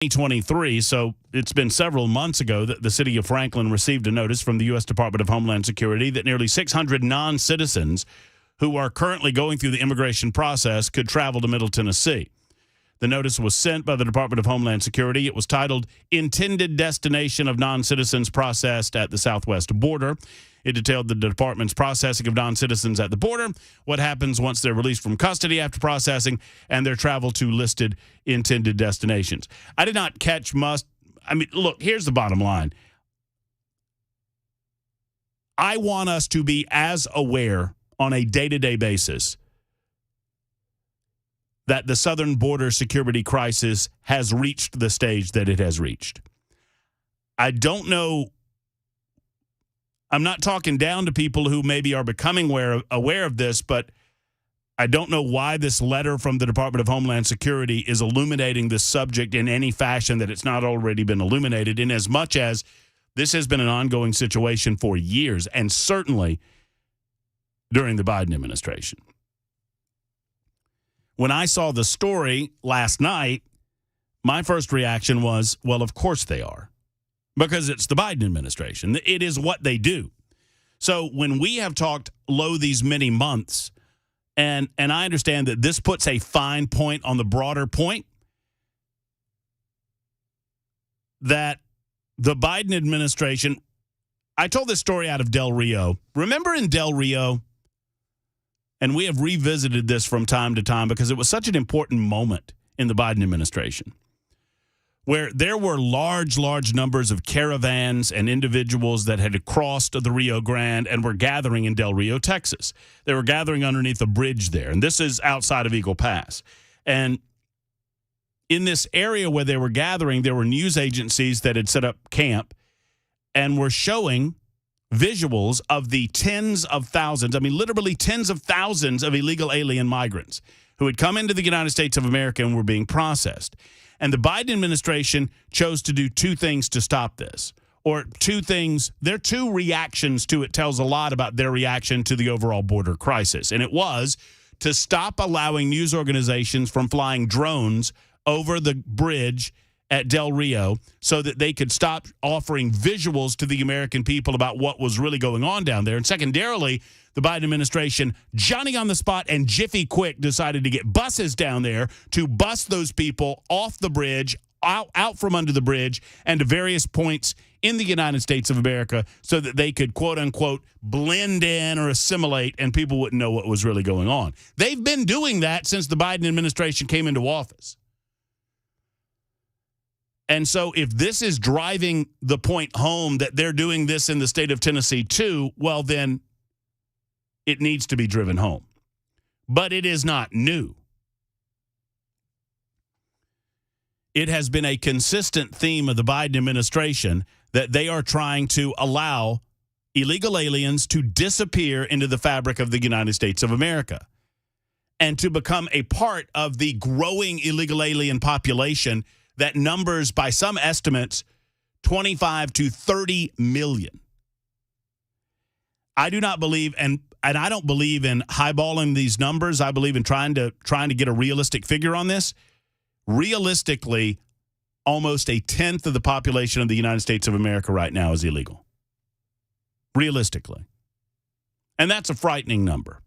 2023, so it's been several months ago that the city of Franklin received a notice from the U.S. Department of Homeland Security that nearly 600 non-citizens who are currently going through the immigration process could travel to Middle Tennessee. The notice was sent by the Department of Homeland Security. It was titled Intended Destination of Non-Citizens Processed at the Southwest Border. It detailed the department's processing of non-citizens at the border, what happens once they're released from custody after processing, and their travel to listed intended destinations. I did not catch much. I mean, look, here's the bottom line. I want us to be as aware on a day-to-day basis that the southern border security crisis has reached the stage that it has reached. I don't know. I'm not talking down to people who maybe are becoming aware of this, but I don't know why this letter from the Department of Homeland Security is illuminating this subject in any fashion that it's not already been illuminated, in as much as this has been an ongoing situation for years, and certainly during the Biden administration. When I saw the story last night, my first reaction was, well, of course they are. Because it's the Biden administration. It is what they do. So when we have talked low these many months, and I understand that this puts a fine point on the broader point, that the Biden administration, I told this story out of Del Rio. Remember in Del Rio, and we have revisited this from time to time because it was such an important moment in the Biden administration, where there were large numbers of caravans and individuals that had crossed the Rio Grande and were gathering in Del Rio, Texas. They were gathering underneath a bridge there, and this is outside of Eagle Pass. And in this area where they were gathering, there were news agencies that had set up camp and were showing visuals of the tens of thousands, I mean literally tens of thousands of illegal alien migrants who had come into the United States of America and were being processed. And the Biden administration chose to do two things to stop this, or two things. Their two reactions to it tells a lot about their reaction to the overall border crisis. And it was to stop allowing news organizations from flying drones over the bridge at Del Rio so that they could stop offering visuals to the American people about what was really going on down there. And secondarily, the Biden administration, Johnny on the spot and Jiffy Quick, decided to get buses down there to bus those people off the bridge, out from under the bridge, and to various points in the United States of America so that they could, quote unquote, blend in or assimilate and people wouldn't know what was really going on. They've been doing that since the Biden administration came into office. And so if this is driving the point home that they're doing this in the state of Tennessee too, well, then it needs to be driven home. But it is not new. It has been a consistent theme of the Biden administration that they are trying to allow illegal aliens to disappear into the fabric of the United States of America and to become a part of the growing illegal alien population that numbers, by some estimates, 25 to 30 million. I do not believe, and I don't believe in highballing these numbers. I believe in trying to get a realistic figure on this. Realistically, almost a tenth of the population of the United States of America right now is illegal. Realistically. And that's a frightening number.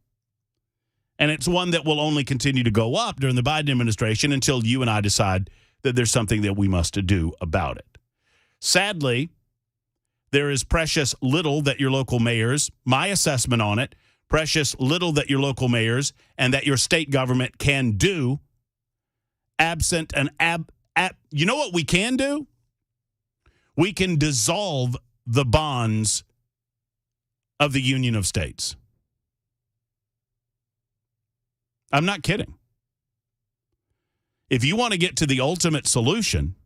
And it's one that will only continue to go up during the Biden administration until you and I decide that there's something that we must do about it. Sadly, there is precious little that your local mayors, my assessment on it, precious little that your local mayors and that your state government can do absent an you know what we can do? We can dissolve the bonds of the Union of States. I'm not kidding. If you want to get to the ultimate solution,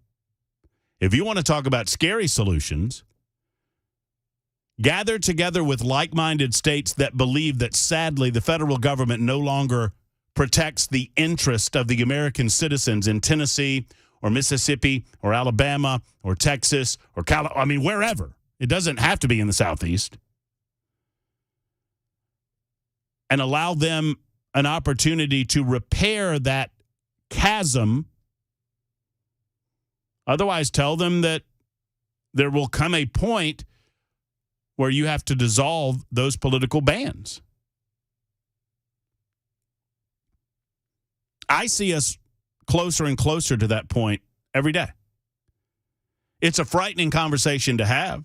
if you want to talk about scary solutions, gather together with like-minded states that believe that, sadly, the federal government no longer protects the interest of the American citizens in Tennessee or Mississippi or Alabama or Texas or wherever. It doesn't have to be in the Southeast. And allow them an opportunity to repair that chasm Otherwise, tell them that there will come a point where you have to dissolve those political bans. I see us closer and closer to that point every day. It's a frightening conversation to have,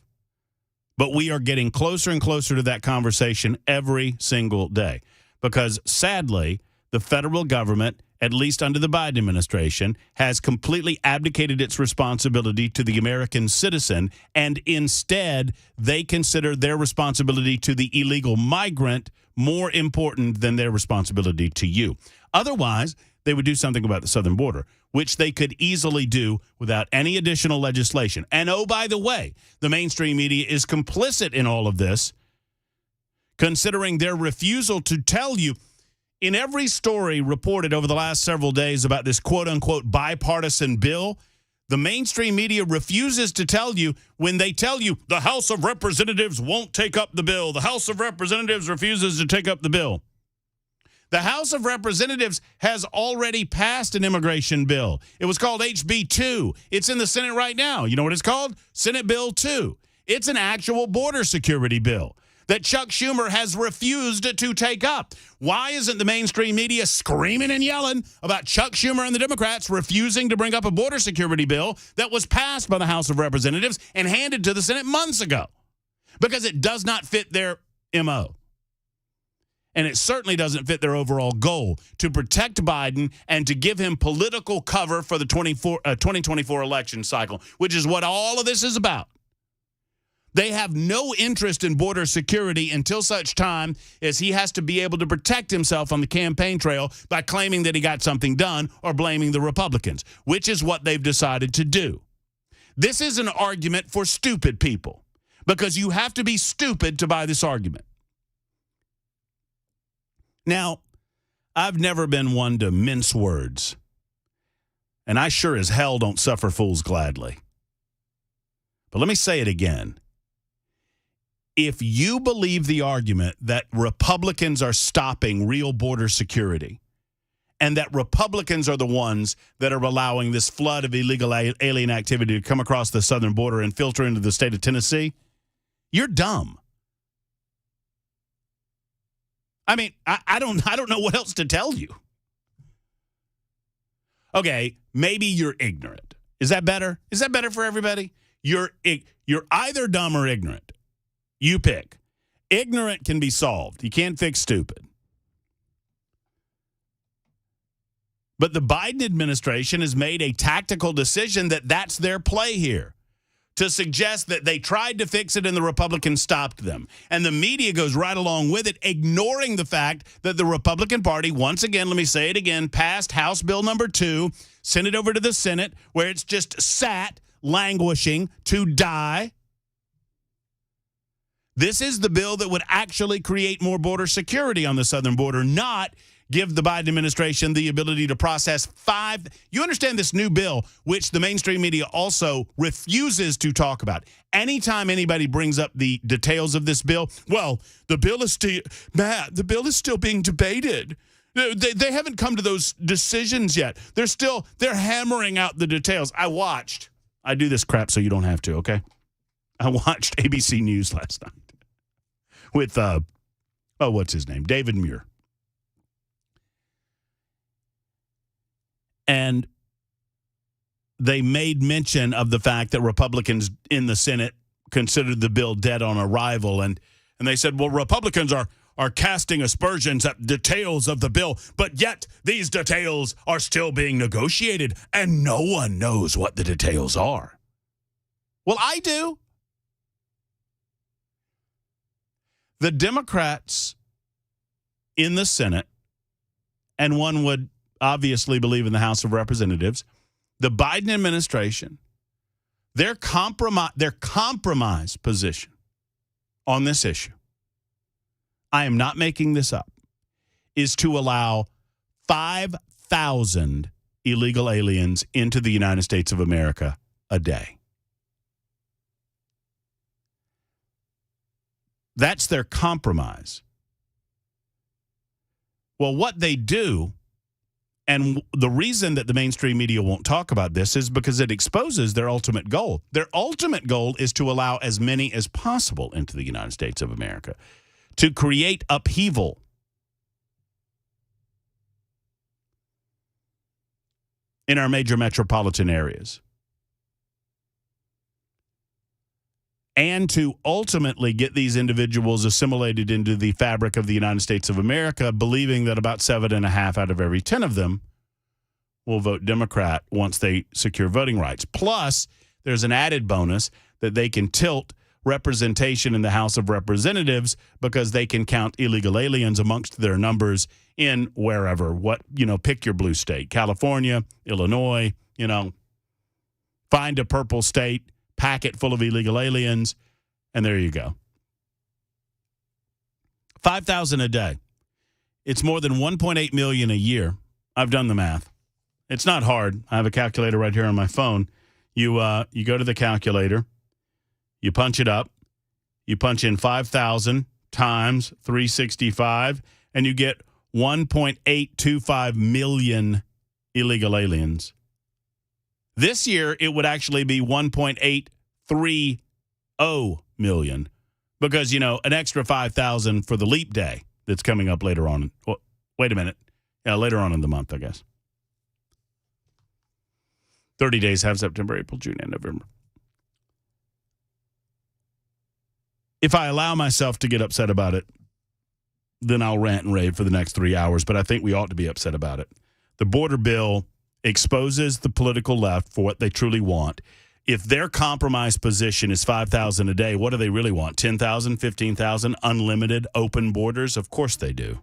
but we are getting closer and closer to that conversation every single day because, sadly, the federal government, at least under the Biden administration, has completely abdicated its responsibility to the American citizen, and instead they consider their responsibility to the illegal migrant more important than their responsibility to you. Otherwise, they would do something about the southern border, which they could easily do without any additional legislation. And oh, by the way, the mainstream media is complicit in all of this, considering their refusal to tell you. In every story reported over the last several days about this quote-unquote bipartisan bill, the mainstream media refuses to tell you when they tell you the House of Representatives won't take up the bill. The House of Representatives refuses to take up the bill. The House of Representatives has already passed an immigration bill. It was called HB 2. It's in the Senate right now. You know what it's called? Senate Bill 2. It's an actual border security bill that Chuck Schumer has refused to take up. Why isn't the mainstream media screaming and yelling about Chuck Schumer and the Democrats refusing to bring up a border security bill that was passed by the House of Representatives and handed to the Senate months ago? Because it does not fit their MO. And it certainly doesn't fit their overall goal to protect Biden and to give him political cover for the 2024 election cycle, which is what all of this is about. They have no interest in border security until such time as he has to be able to protect himself on the campaign trail by claiming that he got something done or blaming the Republicans, which is what they've decided to do. This is an argument for stupid people because you have to be stupid to buy this argument. Now, I've never been one to mince words, and I sure as hell don't suffer fools gladly. But let me say it again. If you believe the argument that Republicans are stopping real border security and that Republicans are the ones that are allowing this flood of illegal alien activity to come across the southern border and filter into the state of Tennessee, you're dumb. I mean, I don't know what else to tell you. Okay, maybe you're ignorant. Is that better? Is that better for everybody? You're either dumb or ignorant. You pick. Ignorant can be solved. You can't fix stupid. But the Biden administration has made a tactical decision that that's their play here, to suggest that they tried to fix it and the Republicans stopped them. And the media goes right along with it, ignoring the fact that the Republican Party, once again, let me say it again, passed House Bill number 2, sent it over to the Senate, where it's just sat, languishing to die. This is the bill that would actually create more border security on the southern border, not give the Biden administration the ability to process 5. You understand this new bill, which the mainstream media also refuses to talk about. Anytime anybody brings up the details of this bill, well, the bill is still, Matt, the bill is still being debated. They haven't come to those decisions yet. They're hammering out the details. I do this crap so you don't have to, okay? I watched ABC News last night with, what's his name? David Muir. And they made mention of the fact that Republicans in the Senate considered the bill dead on arrival. And they said, well, Republicans are casting aspersions at details of the bill, but yet these details are still being negotiated, and no one knows what the details are. Well, I do. The Democrats in the Senate, and one would obviously believe in the House of Representatives, the Biden administration, their compromise position on this issue, I am not making this up, is to allow 5,000 illegal aliens into the United States of America a day. That's their compromise. Well, what they do And the reason that the mainstream media won't talk about this is because it exposes their ultimate goal. Their ultimate goal is to allow as many as possible into the United States of America, to create upheaval. In our major metropolitan areas. And to ultimately get these individuals assimilated into the fabric of the United States of America, believing that about 7.5 out of every 10 of them will vote Democrat once they secure voting rights. Plus, there's an added bonus that they can tilt representation in the House of Representatives because they can count illegal aliens amongst their numbers in wherever, pick your blue state, California, Illinois, find a purple state, pack it full of illegal aliens, and there you go. 5,000 a day. It's more than 1.8 million a year. I've done the math. It's not hard. I have a calculator right here on my phone. You go to the calculator, you punch it up, you punch in 5,000 times 365, and you get 1.825 million illegal aliens. This year, it would actually be 1.830 million because, an extra 5,000 for the leap day that's coming up later on. Well, wait a minute. Yeah, later on in the month, I guess. 30 days have September, April, June, and November. If I allow myself to get upset about it, then I'll rant and rave for the next 3 hours, but I think we ought to be upset about it. The border bill exposes the political left for what they truly want. If their compromise position is 5,000 a day, what do they really want? 10,000, 15,000, unlimited open borders? Of course they do.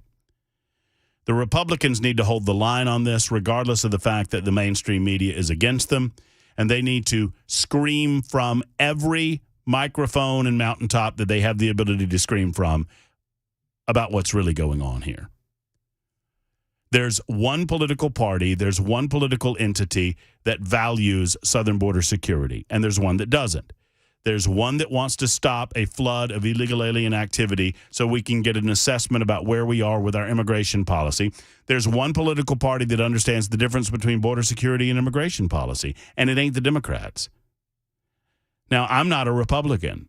The Republicans need to hold the line on this, regardless of the fact that the mainstream media is against them, and they need to scream from every microphone and mountaintop that they have the ability to scream from about what's really going on here. There's one political party, there's one political entity that values southern border security, and there's one that doesn't. There's one that wants to stop a flood of illegal alien activity so we can get an assessment about where we are with our immigration policy. There's one political party that understands the difference between border security and immigration policy, and it ain't the Democrats. Now, I'm not a Republican,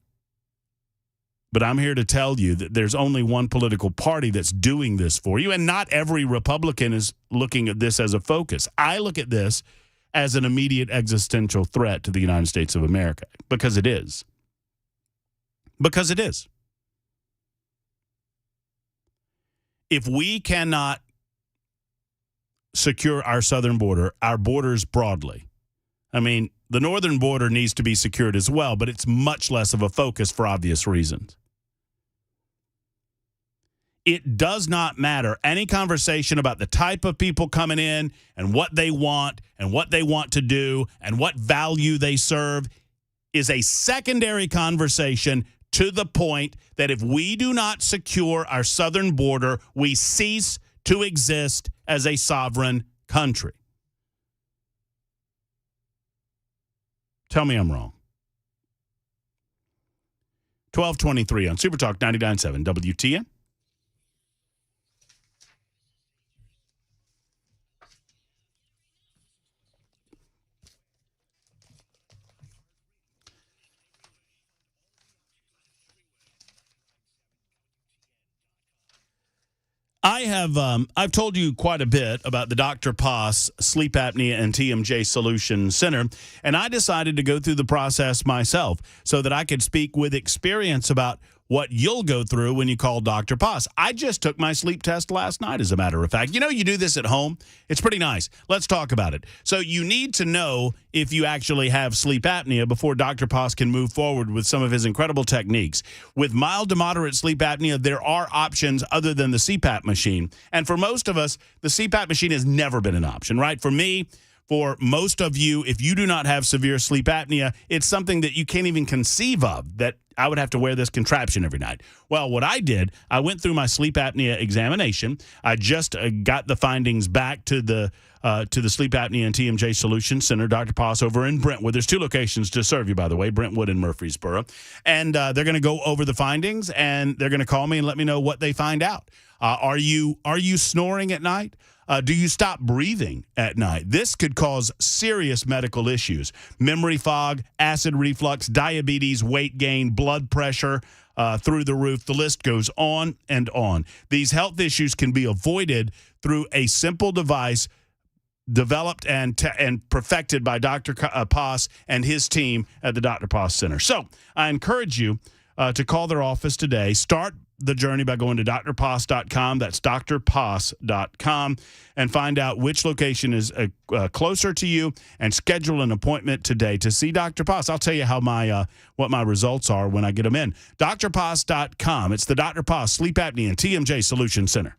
but I'm here to tell you that there's only one political party that's doing this for you, and not every Republican is looking at this as a focus. I look at this as an immediate existential threat to the United States of America, because it is. Because it is. If we cannot secure our southern border, our borders broadly, I mean, the northern border needs to be secured as well, but it's much less of a focus for obvious reasons. It does not matter. Any conversation about the type of people coming in and what they want to do and what value they serve is a secondary conversation, to the point that if we do not secure our southern border, we cease to exist as a sovereign country. Tell me I'm wrong. 1223 on Super Talk 99.7 WTN. I've told you quite a bit about the Dr. Pass Sleep Apnea and TMJ Solution Center, and I decided to go through the process myself so that I could speak with experience about what you'll go through when you call Dr. Pass. I just took my sleep test last night, as a matter of fact. You do this at home. It's pretty nice. Let's talk about it. So you need to know if you actually have sleep apnea before Dr. Pass can move forward with some of his incredible techniques. With mild to moderate sleep apnea, there are options other than the CPAP machine. And for most of us, the CPAP machine has never been an option, right? For me, for most of you, if you do not have severe sleep apnea, it's something that you can't even conceive of, that I would have to wear this contraption every night. Well, what I did, I went through my sleep apnea examination. I just got the findings back to the Sleep Apnea and TMJ Solution Center, Dr. Pass, over in Brentwood. There's two locations to serve you, by the way, Brentwood and Murfreesboro. And they're going to go over the findings, and they're going to call me and let me know what they find out. Are you snoring at night? Do you stop breathing at night? This could cause serious medical issues. Memory fog, acid reflux, diabetes, weight gain, blood pressure through the roof. The list goes on and on. These health issues can be avoided through a simple device developed and perfected by Dr. Paas and his team at the Dr. Paas Center. So I encourage you to call their office today. Start the journey by going to drpaas.com. That's drpaas.com, and find out which location is closer to you and schedule an appointment today to see Dr. Paas. I'll tell you how what my results are when I get them in. drpaas.com. It's the Dr. Paas Sleep Apnea and TMJ Solution Center.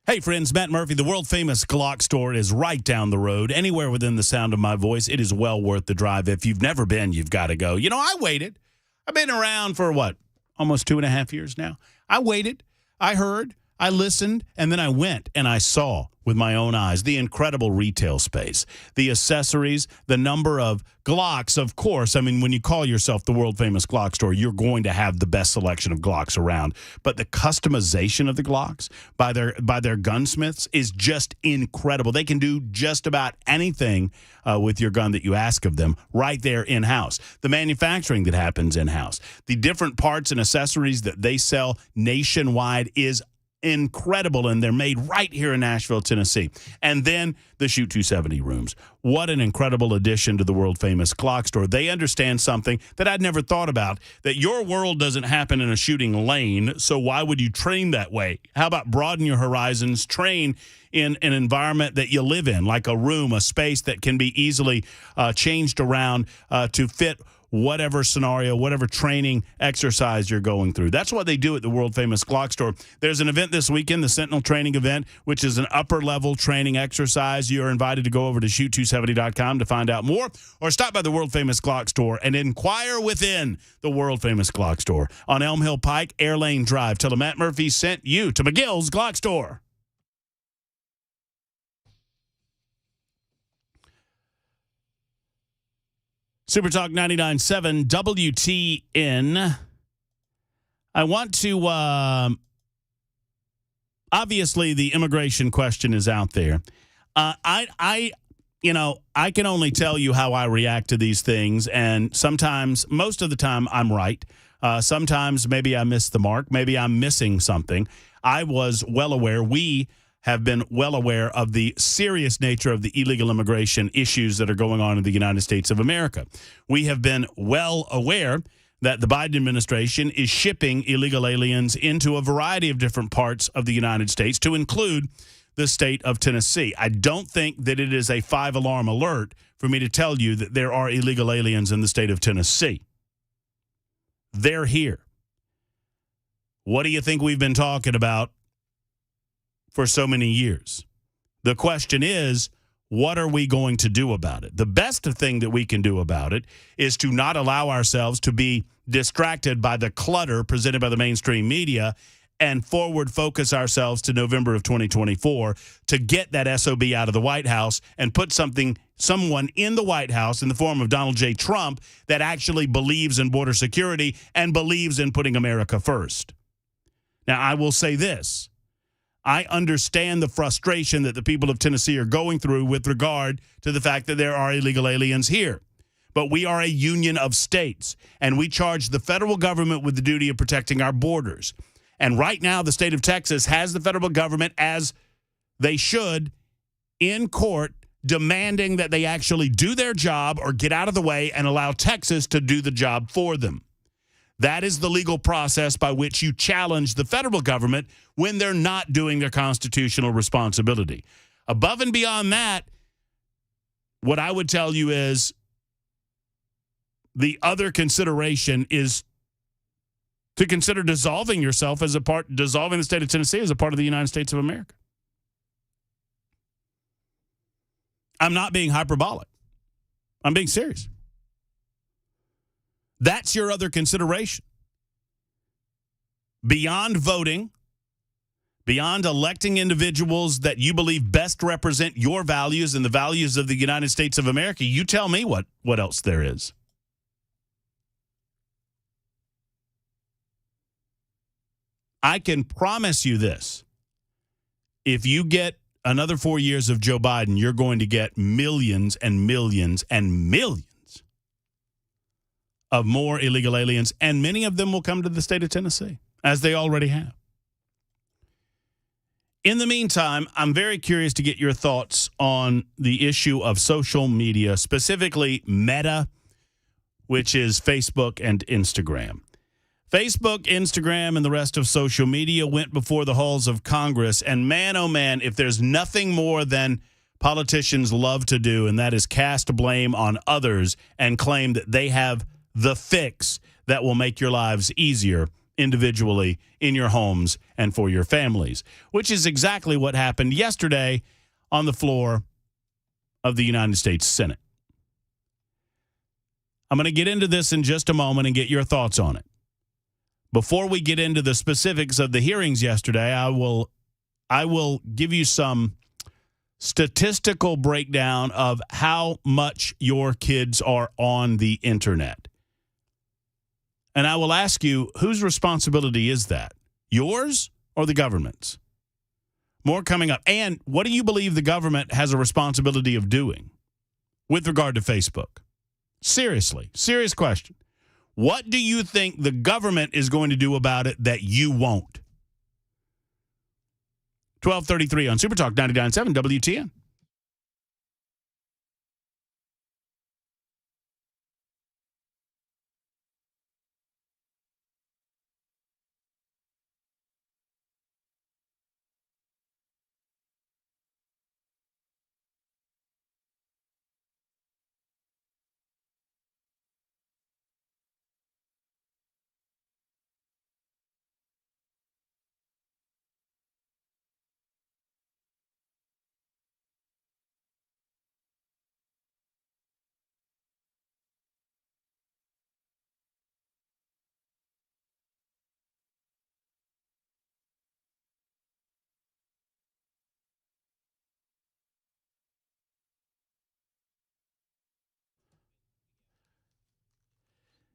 Hey, friends, Matt Murphy, the world-famous Glock store is right down the road. Anywhere within the sound of my voice, it is well worth the drive. If you've never been, you've got to go. You know, I waited. I've been around for, almost 2.5 years now. I waited. I heard. I listened, and then I went and I saw with my own eyes the incredible retail space, the accessories, the number of Glocks, of course. I mean, when you call yourself the world-famous Glock store, you're going to have the best selection of Glocks around. But the customization of the Glocks by their gunsmiths is just incredible. They can do just about anything with your gun that you ask of them right there in-house. The manufacturing that happens in-house, the different parts and accessories that they sell nationwide is incredible, and they're made right here in Nashville, Tennessee. And then the Shoot 270 rooms. What an incredible addition to the world-famous Glock store. They understand something that I'd never thought about, that your world doesn't happen in a shooting lane, so why would you train that way? How about broaden your horizons, train in an environment that you live in, like a room, a space that can be easily changed around to fit whatever scenario, whatever training exercise you're going through. That's what they do at the world-famous Glock store. There's an event this weekend, the Sentinel Training Event, which is an upper-level training exercise. You're invited to go over to shoot270.com to find out more, or stop by the world-famous Glock store and inquire within the world-famous Glock store on Elm Hill Pike, Air Lane Drive. Tell them Matt Murphy sent you to McGill's Glock store. Super Talk 99.7 WTN. I want to Obviously, the immigration question is out there. I can only tell you how I react to these things, and sometimes, most of the time, I'm right. Sometimes maybe I miss the mark. Maybe I'm missing something. I was well aware. We have been well aware of the serious nature of the illegal immigration issues that are going on in the United States of America. We have been well aware that the Biden administration is shipping illegal aliens into a variety of different parts of the United States, to include the state of Tennessee. I don't think that it is a 5-alarm alert for me to tell you that there are illegal aliens in the state of Tennessee. They're here. What do you think we've been talking about for so many years? The question is, what are we going to do about it? The best thing that we can do about it is to not allow ourselves to be distracted by the clutter presented by the mainstream media, and forward focus ourselves to November of 2024 to get that SOB out of the White House and put someone in the White House in the form of Donald J. Trump that actually believes in border security and believes in putting America first. Now, I will say this. I understand the frustration that the people of Tennessee are going through with regard to the fact that there are illegal aliens here. But we are a union of states, and we charge the federal government with the duty of protecting our borders. And right now, the state of Texas has the federal government, as they should, in court, demanding that they actually do their job or get out of the way and allow Texas to do the job for them. That is the legal process by which you challenge the federal government when they're not doing their constitutional responsibility. Above and beyond that, what I would tell you is the other consideration is to consider dissolving yourself dissolving the state of Tennessee as a part of the United States of America. I'm not being hyperbolic. I'm being serious. That's your other consideration. Beyond voting, beyond electing individuals that you believe best represent your values and the values of the United States of America, you tell me what else there is. I can promise you this. If you get another 4 years of Joe Biden, you're going to get millions and millions and millions of more illegal aliens, and many of them will come to the state of Tennessee, as they already have. In the meantime, I'm very curious to get your thoughts on the issue of social media, specifically Meta, which is Facebook and Instagram. Facebook, Instagram, and the rest of social media went before the halls of Congress, and man, oh man, if there's nothing more than politicians love to do, and that is cast blame on others and claim that they have the fix that will make your lives easier individually in your homes and for your families, which is exactly what happened yesterday on the floor of the United States Senate. I'm going to get into this in just a moment and get your thoughts on it. Before we get into the specifics of the hearings yesterday, I will give you some statistical breakdown of how much your kids are on the internet. And I will ask you, whose responsibility is that? Yours or the government's? More coming up. And what do you believe the government has a responsibility of doing with regard to Facebook? Seriously, serious question. What do you think the government is going to do about it that you won't? 1233 on Super Talk 99.7 WTN.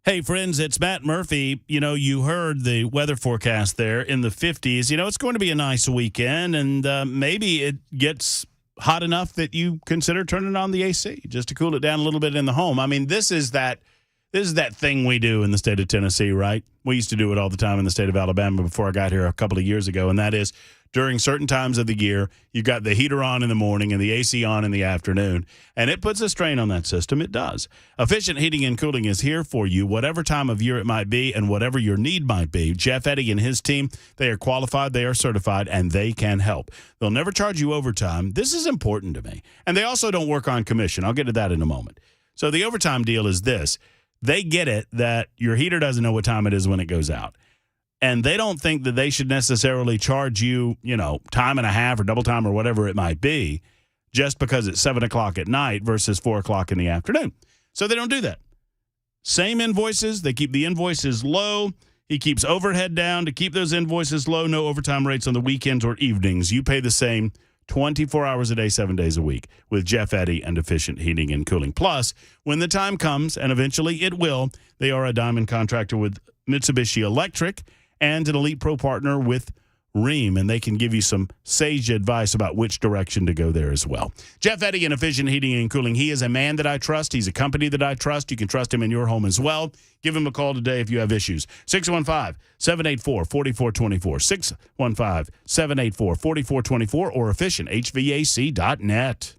Hey, friends, it's Matt Murphy. You know, you heard the weather forecast there in the 50s. You know, it's going to be a nice weekend, and maybe it gets hot enough that you consider turning on the AC just to cool it down a little bit in the home. I mean, this is that thing we do in the state of Tennessee, right? We used to do it all the time in the state of Alabama before I got here a couple of years ago, and that is during certain times of the year, you've got the heater on in the morning and the AC on in the afternoon, and it puts a strain on that system. It does. Efficient Heating and Cooling is here for you, whatever time of year it might be and whatever your need might be. Jeff Eddy and his team, they are qualified, they are certified, and they can help. They'll never charge you overtime. This is important to me. And they also don't work on commission. I'll get to that in a moment. So the overtime deal is this. They get it that your heater doesn't know what time it is when it goes out. And they don't think that they should necessarily charge you, you know, time and a half or double time or whatever it might be just because it's 7 o'clock at night versus 4 o'clock in the afternoon. So they don't do that. Same invoices. They keep the invoices low. He keeps overhead down to keep those invoices low. No overtime rates on the weekends or evenings. You pay the same 24 hours a day, 7 days a week with Jeff Eddy and Efficient Heating and Cooling. Plus, when the time comes, and eventually it will, they are a diamond contractor with Mitsubishi Electric and an Elite Pro partner with Rheem, and they can give you some sage advice about which direction to go there as well. Jeff Eddy and Efficient Heating and Cooling. He is a man that I trust. He's a company that I trust. You can trust him in your home as well. Give him a call today if you have issues. 615-784-4424. 615-784-4424 or efficienthvac.net.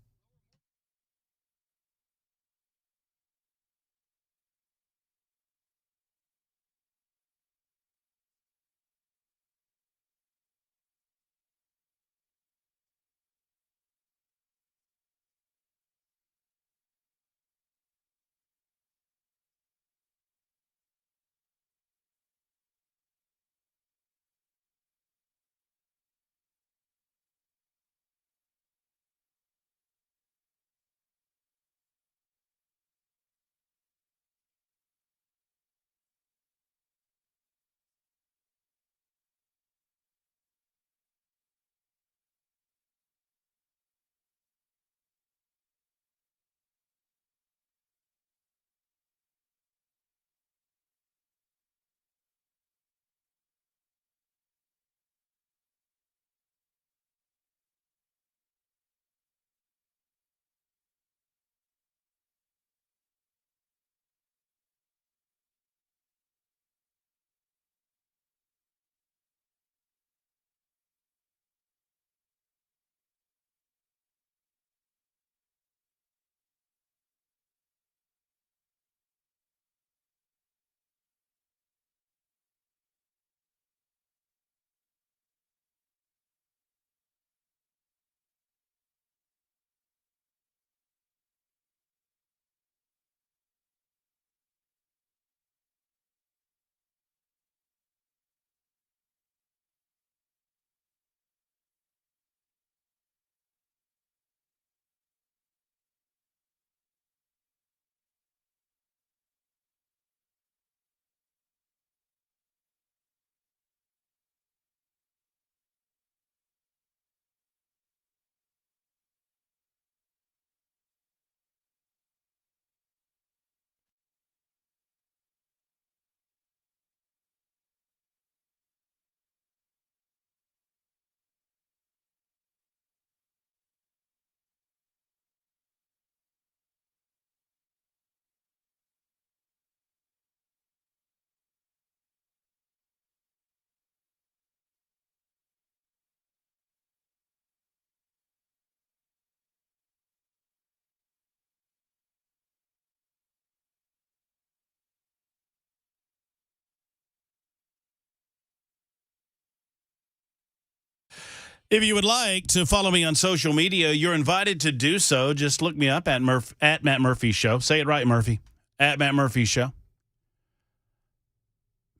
If you would like to follow me on social media, you're invited to do so. Just look me up at Matt Murphy Show. Say it right, Murphy. At Matt Murphy Show.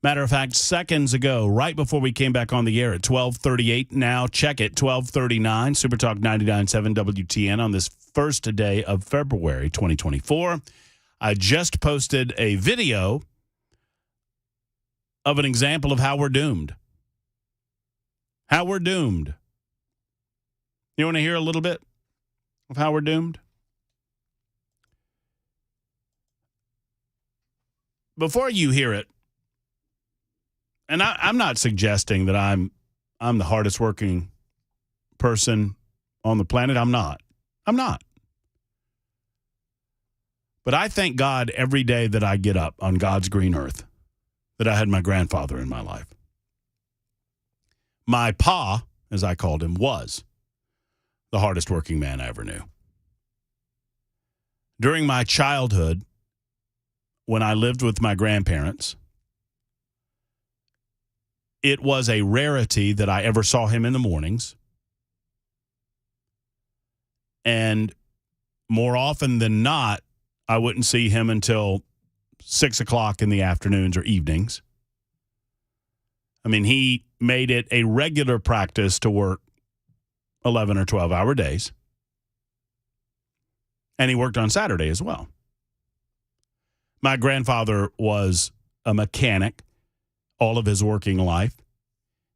Matter of fact, seconds ago, right before we came back on the air at 12:38, now check it, 12:39, Super Talk 99.7 WTN on this first day of February 2024. I just posted a video of an example of how we're doomed. How we're doomed. You want to hear a little bit of how we're doomed? before you hear it, and I'm not suggesting that I'm the hardest working person on the planet. I'm not. But I thank God every day that I get up on God's green earth that I had my grandfather in my life. My pa, as I called him, was the hardest working man I ever knew. During my childhood, when I lived with my grandparents, it was a rarity that I ever saw him in the mornings. And more often than not, I wouldn't see him until 6 o'clock in the afternoons or evenings. I mean, he made it a regular practice to work 11 or 12-hour days. And he worked on Saturday as well. My grandfather was a mechanic all of his working life.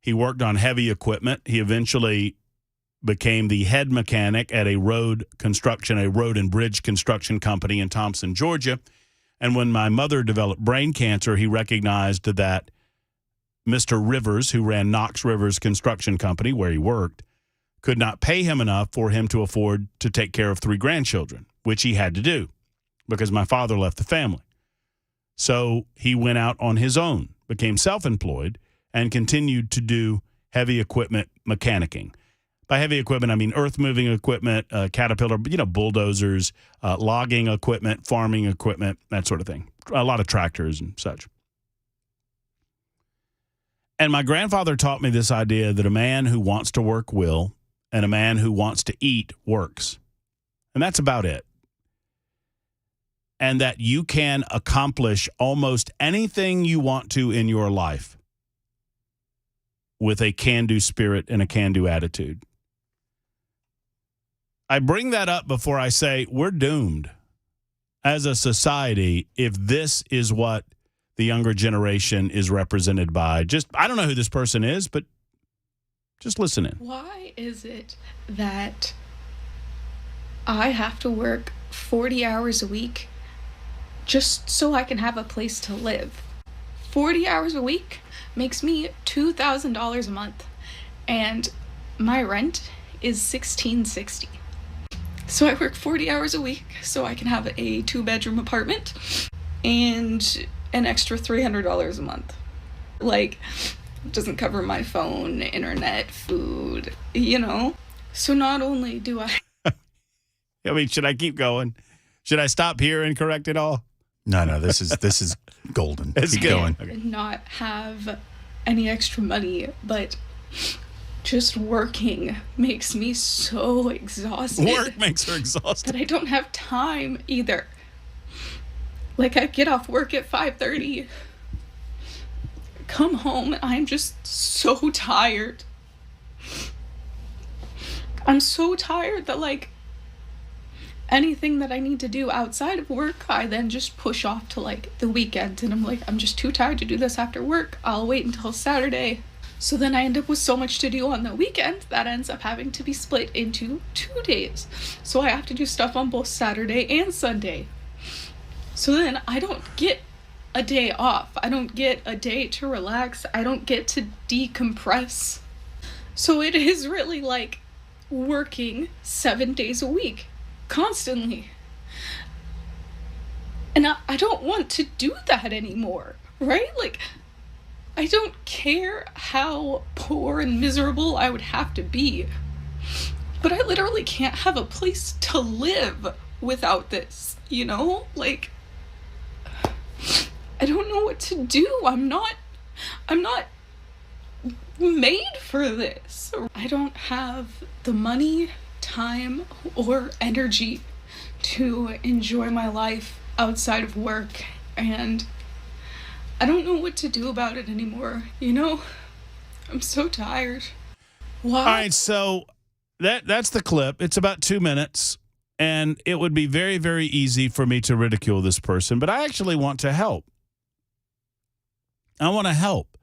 He worked on heavy equipment. He eventually became the head mechanic at a road and bridge construction company in Thompson, Georgia. And when my mother developed brain cancer, he recognized that Mr. Rivers, who ran Knox Rivers Construction Company, where he worked, could not pay him enough for him to afford to take care of 3 grandchildren, which he had to do because my father left the family. So he went out on his own, became self-employed, and continued to do heavy equipment mechanicking. By heavy equipment, I mean earth-moving equipment, Caterpillar, bulldozers, logging equipment, farming equipment, that sort of thing. A lot of tractors and such. And my grandfather taught me this idea that a man who wants to work will, and a man who wants to eat works. And that's about it. And that you can accomplish almost anything you want to in your life with a can-do spirit and a can-do attitude. I bring that up before I say we're doomed as a society if this is what the younger generation is represented by. I don't know who this person is, but just listen in. Why is it that I have to work 40 hours a week just so I can have a place to live? 40 hours a week makes me $2,000 a month, and my rent is $1,660. So I work 40 hours a week so I can have a 2-bedroom apartment and an extra $300 a month. Like, it doesn't cover my phone, internet, food, So not only do I... I mean, should I keep going? Should I stop here and correct it all? No, this is golden. It's keep good. going. Okay. Not have any extra money, but just working makes me so exhausted. Work makes her exhausted. That I don't have time either. Like, I get off work at 5:30, come home, and I'm just so tired. I'm so tired that, like, anything that I need to do outside of work, I then just push off to, like, the weekend. And I'm like, I'm just too tired to do this after work. I'll wait until Saturday. So then I end up with so much to do on the weekend that ends up having to be split into 2 days. So I have to do stuff on both Saturday and Sunday. So then I don't get a day off. I don't get a day to relax. I don't get to decompress. So it is really like working 7 days a week, constantly. And I don't want to do that anymore, right? Like, I don't care how poor and miserable I would have to be, but I literally can't have a place to live without this, Like, I don't know what to do. I'm not made for this. I don't have the money, time, or energy to enjoy my life outside of work, and I don't know what to do about it anymore, I'm so tired. Why? All right, so that's the clip. It's about 2 minutes, and it would be very, very easy for me to ridicule this person, but I actually want to help. I want to help.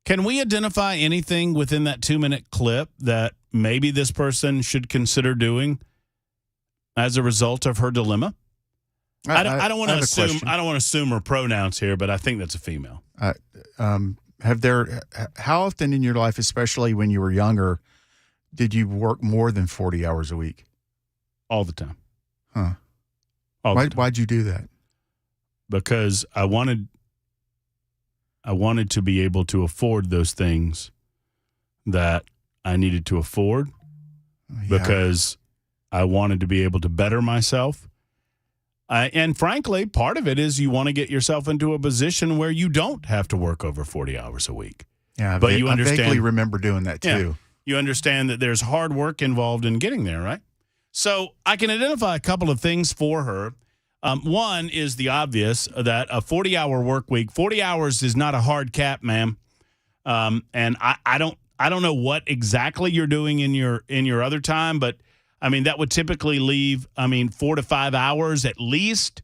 Can we identify anything within that 2-minute clip that maybe this person should consider doing as a result of her dilemma? I don't want to have a assume. question. I don't want to assume her pronouns here, but I think that's a female. How often in your life, especially when you were younger, did you work more than 40 hours a week? All the time. Huh. Why'd you do that? Because I wanted to be able to afford those things that I needed to afford, because I wanted to be able to better myself. And frankly, part of it is you want to get yourself into a position where you don't have to work over 40 hours a week. Yeah, but you understand. I vaguely remember doing that too. Yeah, you understand that there's hard work involved in getting there, right? So I can identify a couple of things for her. One is the obvious, that a 40-hour work week, 40 hours is not a hard cap, ma'am. And I don't know what exactly you're doing in your other time, but I mean, that would typically leave, 4 to 5 hours at least.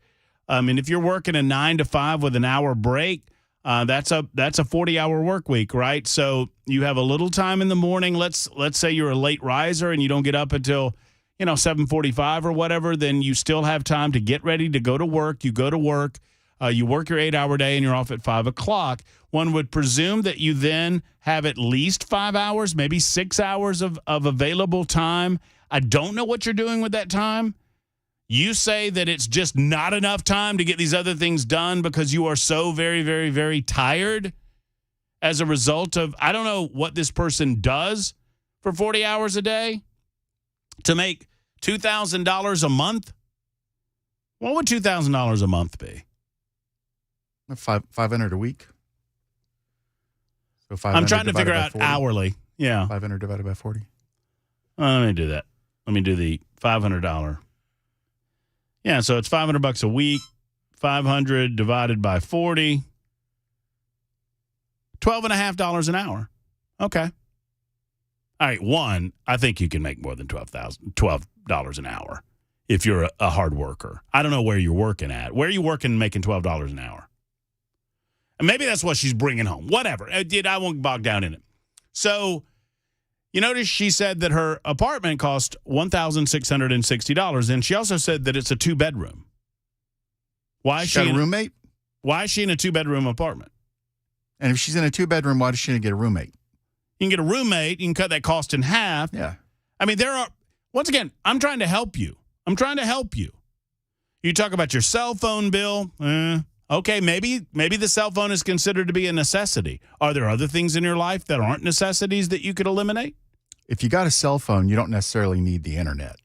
If you're working a 9 to 5 with an hour break, that's a 40-hour work week, right? So you have a little time in the morning. Let's say you're a late riser and you don't get up until 7:45 or whatever. Then you still have time to get ready to go to work. You go to work. You work your 8-hour day and you're off at 5 o'clock. One would presume that you then have at least 5 hours, maybe 6 hours of available time. I don't know what you're doing with that time. You say that it's just not enough time to get these other things done because you are so very, very, very tired as a result of, I don't know what this person does for 40 hours a day to make $2,000 a month. What would $2,000 a month be? $500 a week. So I'm trying to figure out hourly. Yeah. 500 divided by 40. Let me do that. Let me do the $500. Yeah, so it's $500 a week. 500 divided by 40. $12.50 an hour. Okay. All right. One, I think you can make more than $12 an hour if you're a hard worker. I don't know where you're working at. Where are you working making $12 an hour? And maybe that's what she's bringing home. Whatever. I won't bog down in it. So you notice she said that her apartment cost $1,660, and she also said that it's a 2-bedroom. Why is she got a roommate? Why is she in a 2-bedroom apartment? And if she's in a 2-bedroom, why does she get a roommate? You can get a roommate. You can cut that cost in half. Yeah. Once again, I'm trying to help you. You talk about your cell phone bill. Okay, maybe the cell phone is considered to be a necessity. Are there other things in your life that aren't necessities that you could eliminate? If you got a cell phone, you don't necessarily need the internet.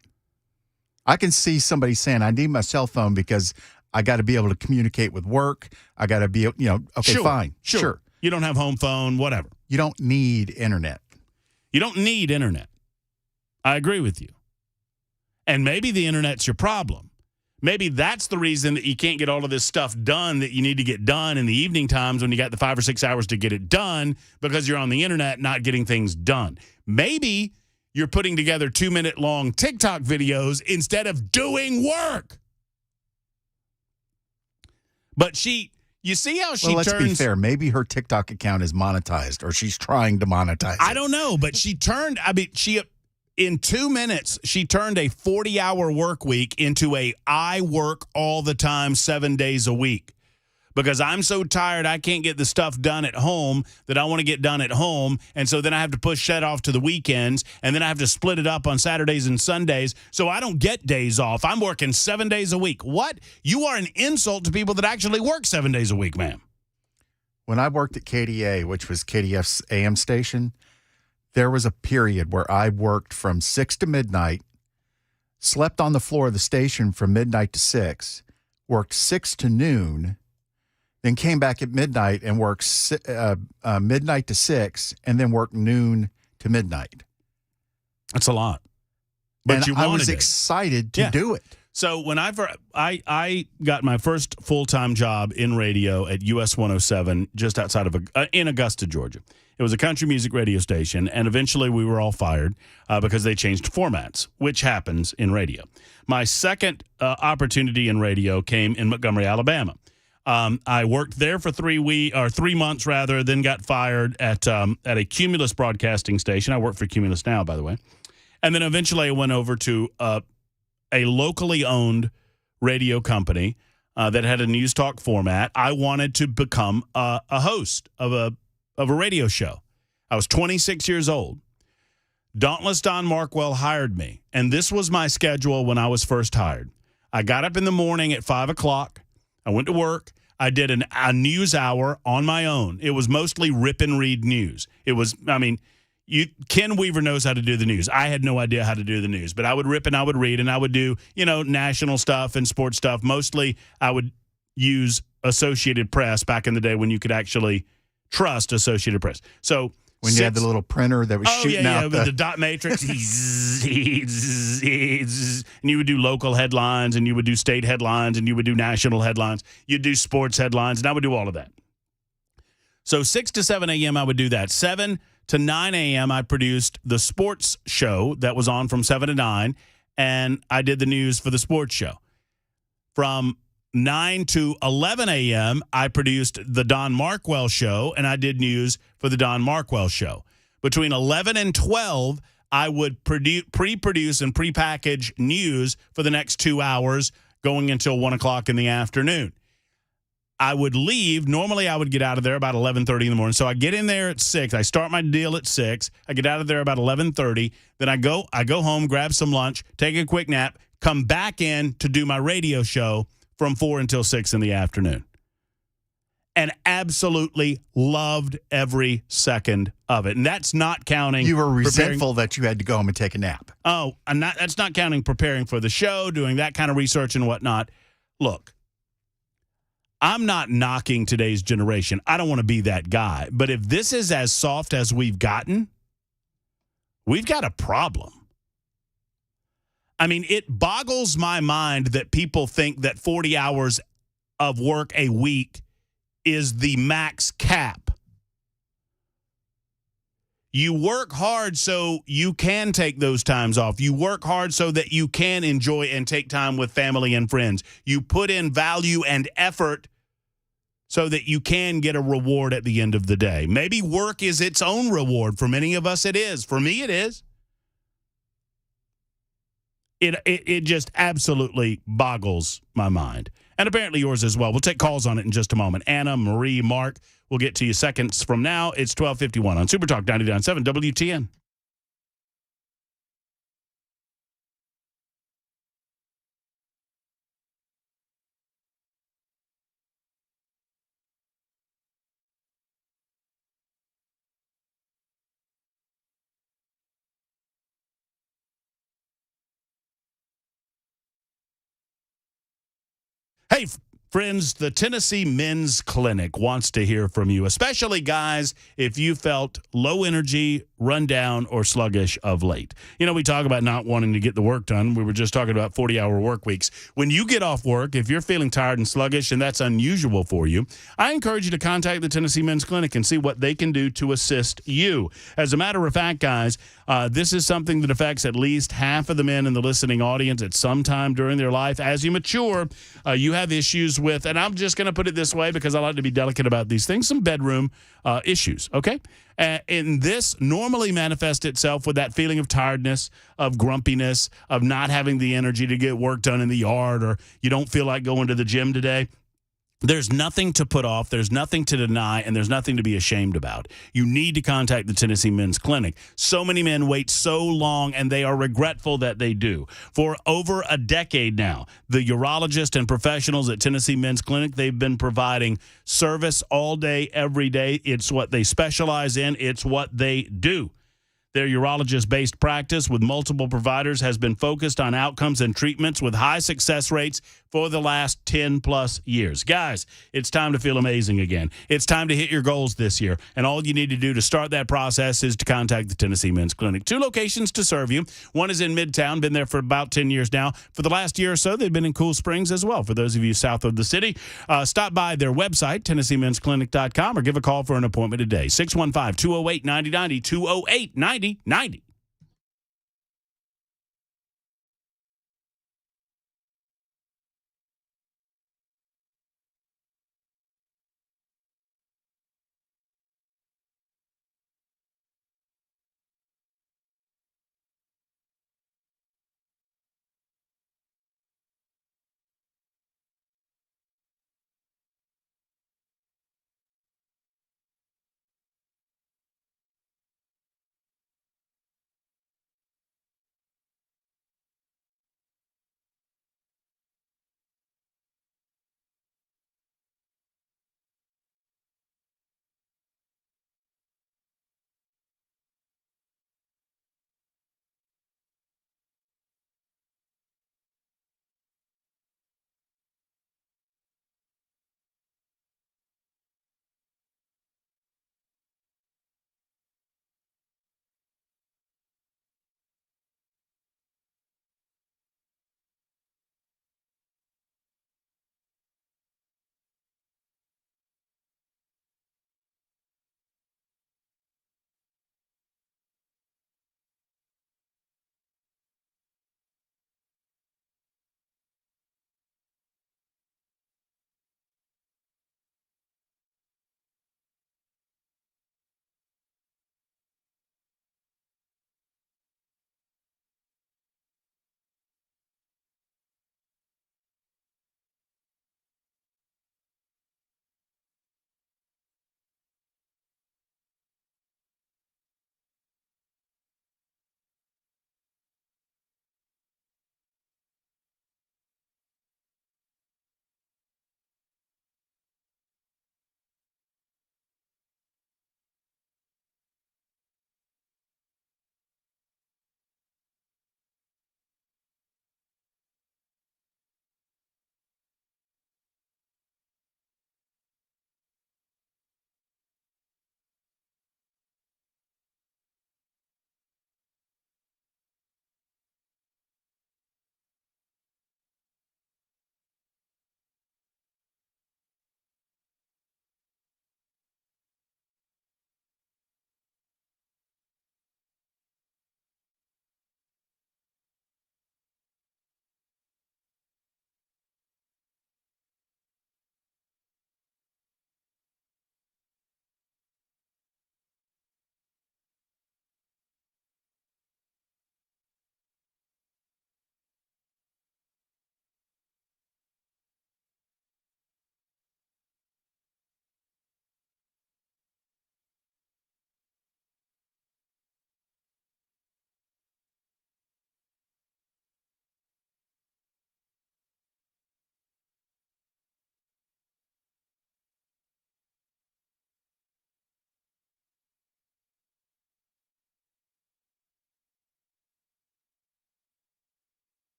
I can see somebody saying, I need my cell phone because I got to be able to communicate with work. I got to be, okay, fine. Sure. You don't have home phone, whatever. You don't need internet. You don't need internet. I agree with you. And maybe the internet's your problem. Maybe that's the reason that you can't get all of this stuff done that you need to get done in the evening times when you got the 5 or 6 hours to get it done, because you're on the internet not getting things done. Maybe you're putting together 2-minute long TikTok videos instead of doing work. But you see how she turns. Let's be fair. Maybe her TikTok account is monetized, or she's trying to monetize it. I don't know, but in 2 minutes, she turned a 40-hour work week into I work all the time 7 days a week. Because I'm so tired I can't get the stuff done at home that I want to get done at home. And so then I have to push that off to the weekends. And then I have to split it up on Saturdays and Sundays. So I don't get days off. I'm working 7 days a week. What? You are an insult to people that actually work 7 days a week, ma'am. When I worked at KDA, which was KDF's AM station, there was a period where I worked from 6 to midnight, slept on the floor of the station from midnight to 6, worked 6 to noon, then came back at midnight and worked midnight to 6, and then worked noon to midnight. That's a lot. But I was excited to do it. So when I got my first full-time job in radio at US 107 just outside of in Augusta, Georgia. It was a country music radio station, and eventually we were all fired because they changed formats, which happens in radio. My second opportunity in radio came in Montgomery, Alabama. I worked there for 3 months, then got fired at a Cumulus broadcasting station. I work for Cumulus now, by the way. And then eventually I went over to a locally owned radio company that had a news talk format. I wanted to become a host of a radio show. I was 26 years old. Dauntless Don Markwell hired me, and this was my schedule when I was first hired. I got up in the morning at 5 o'clock. I went to work. I did a news hour on my own. It was mostly rip and read news. It was, Ken Weaver knows how to do the news. I had no idea how to do the news, but I would rip and I would read, and I would do, national stuff and sports stuff. Mostly I would use Associated Press back in the day when you could actually trust Associated Press. So when you had the little printer that was shooting out with the dot matrix, and you would do local headlines, and you would do state headlines, and you would do national headlines. You'd do sports headlines, and I would do all of that. So 6 to 7 a.m., I would do that. 7 to 9 a.m., I produced the sports show that was on from 7 to 9, and I did the news for the sports show. From 9 to 11 a.m., I produced the Don Markwell show, and I did news for the Don Markwell show. Between 11 and 12, I would pre-produce and pre-package news for the next 2 hours, going until 1 o'clock in the afternoon. I would leave. Normally, I would get out of there about 11:30 in the morning. So I get in there at 6. I start my deal at 6. I get out of there about 11:30. Then I go home, grab some lunch, take a quick nap, come back in to do my radio show from 4 until 6 in the afternoon. And absolutely loved every second of it. And that's not counting. You were resentful that you had to go home and take a nap. Oh, that's not counting preparing for the show, doing that kind of research and whatnot. Look, I'm not knocking today's generation. I don't want to be that guy. But if this is as soft as we've gotten, we've got a problem. I mean, it boggles my mind that people think that 40 hours of work a week is the max cap. You work hard so you can take those times off. You work hard so that you can enjoy and take time with family and friends. You put in value and effort so that you can get a reward at the end of the day. Maybe work is its own reward. For many of us, it is. For me, it is. It just absolutely boggles my mind. And apparently yours as well. We'll take calls on it in just a moment. Anna, Marie, Mark, we'll get to you seconds from now. It's 12:51 on Super Talk 99.7 WTN. Hey, friends, the Tennessee Men's Clinic wants to hear from you, especially guys if you felt low energy, run down, or sluggish of late. You know, we talk about not wanting to get the work done. We were just talking about 40-hour work weeks. When you get off work, if you're feeling tired and sluggish and that's unusual for you, I encourage you to contact the Tennessee Men's Clinic and see what they can do to assist you. As a matter of fact, guys, this is something that affects at least half of the men in the listening audience at some time during their life. As you mature, you have issues with, and I'm just going to put it this way because I like to be delicate about these things, some bedroom issues, okay? And this normally manifests itself with that feeling of tiredness, of grumpiness, of not having the energy to get work done in the yard, or you don't feel like going to the gym today. There's nothing to put off, there's nothing to deny, and there's nothing to be ashamed about. You need to contact the Tennessee Men's Clinic. So many men wait so long, and they are regretful that they do. For over a decade now, the urologists and professionals at Tennessee Men's Clinic, they've been providing service all day, every day. It's what they specialize in. It's what they do. Their urologist-based practice with multiple providers has been focused on outcomes and treatments with high success rates for the last 10-plus years. Guys, it's time to feel amazing again. It's time to hit your goals this year, and all you need to do to start that process is to contact the Tennessee Men's Clinic. 2 locations to serve you. One is in Midtown, been there for about 10 years now. For the last year or so, they've been in Cool Springs as well. For those of you south of the city, stop by their website, TennesseeMen'sClinic.com, or give a call for an appointment today, 615-208-9090, 208-9090.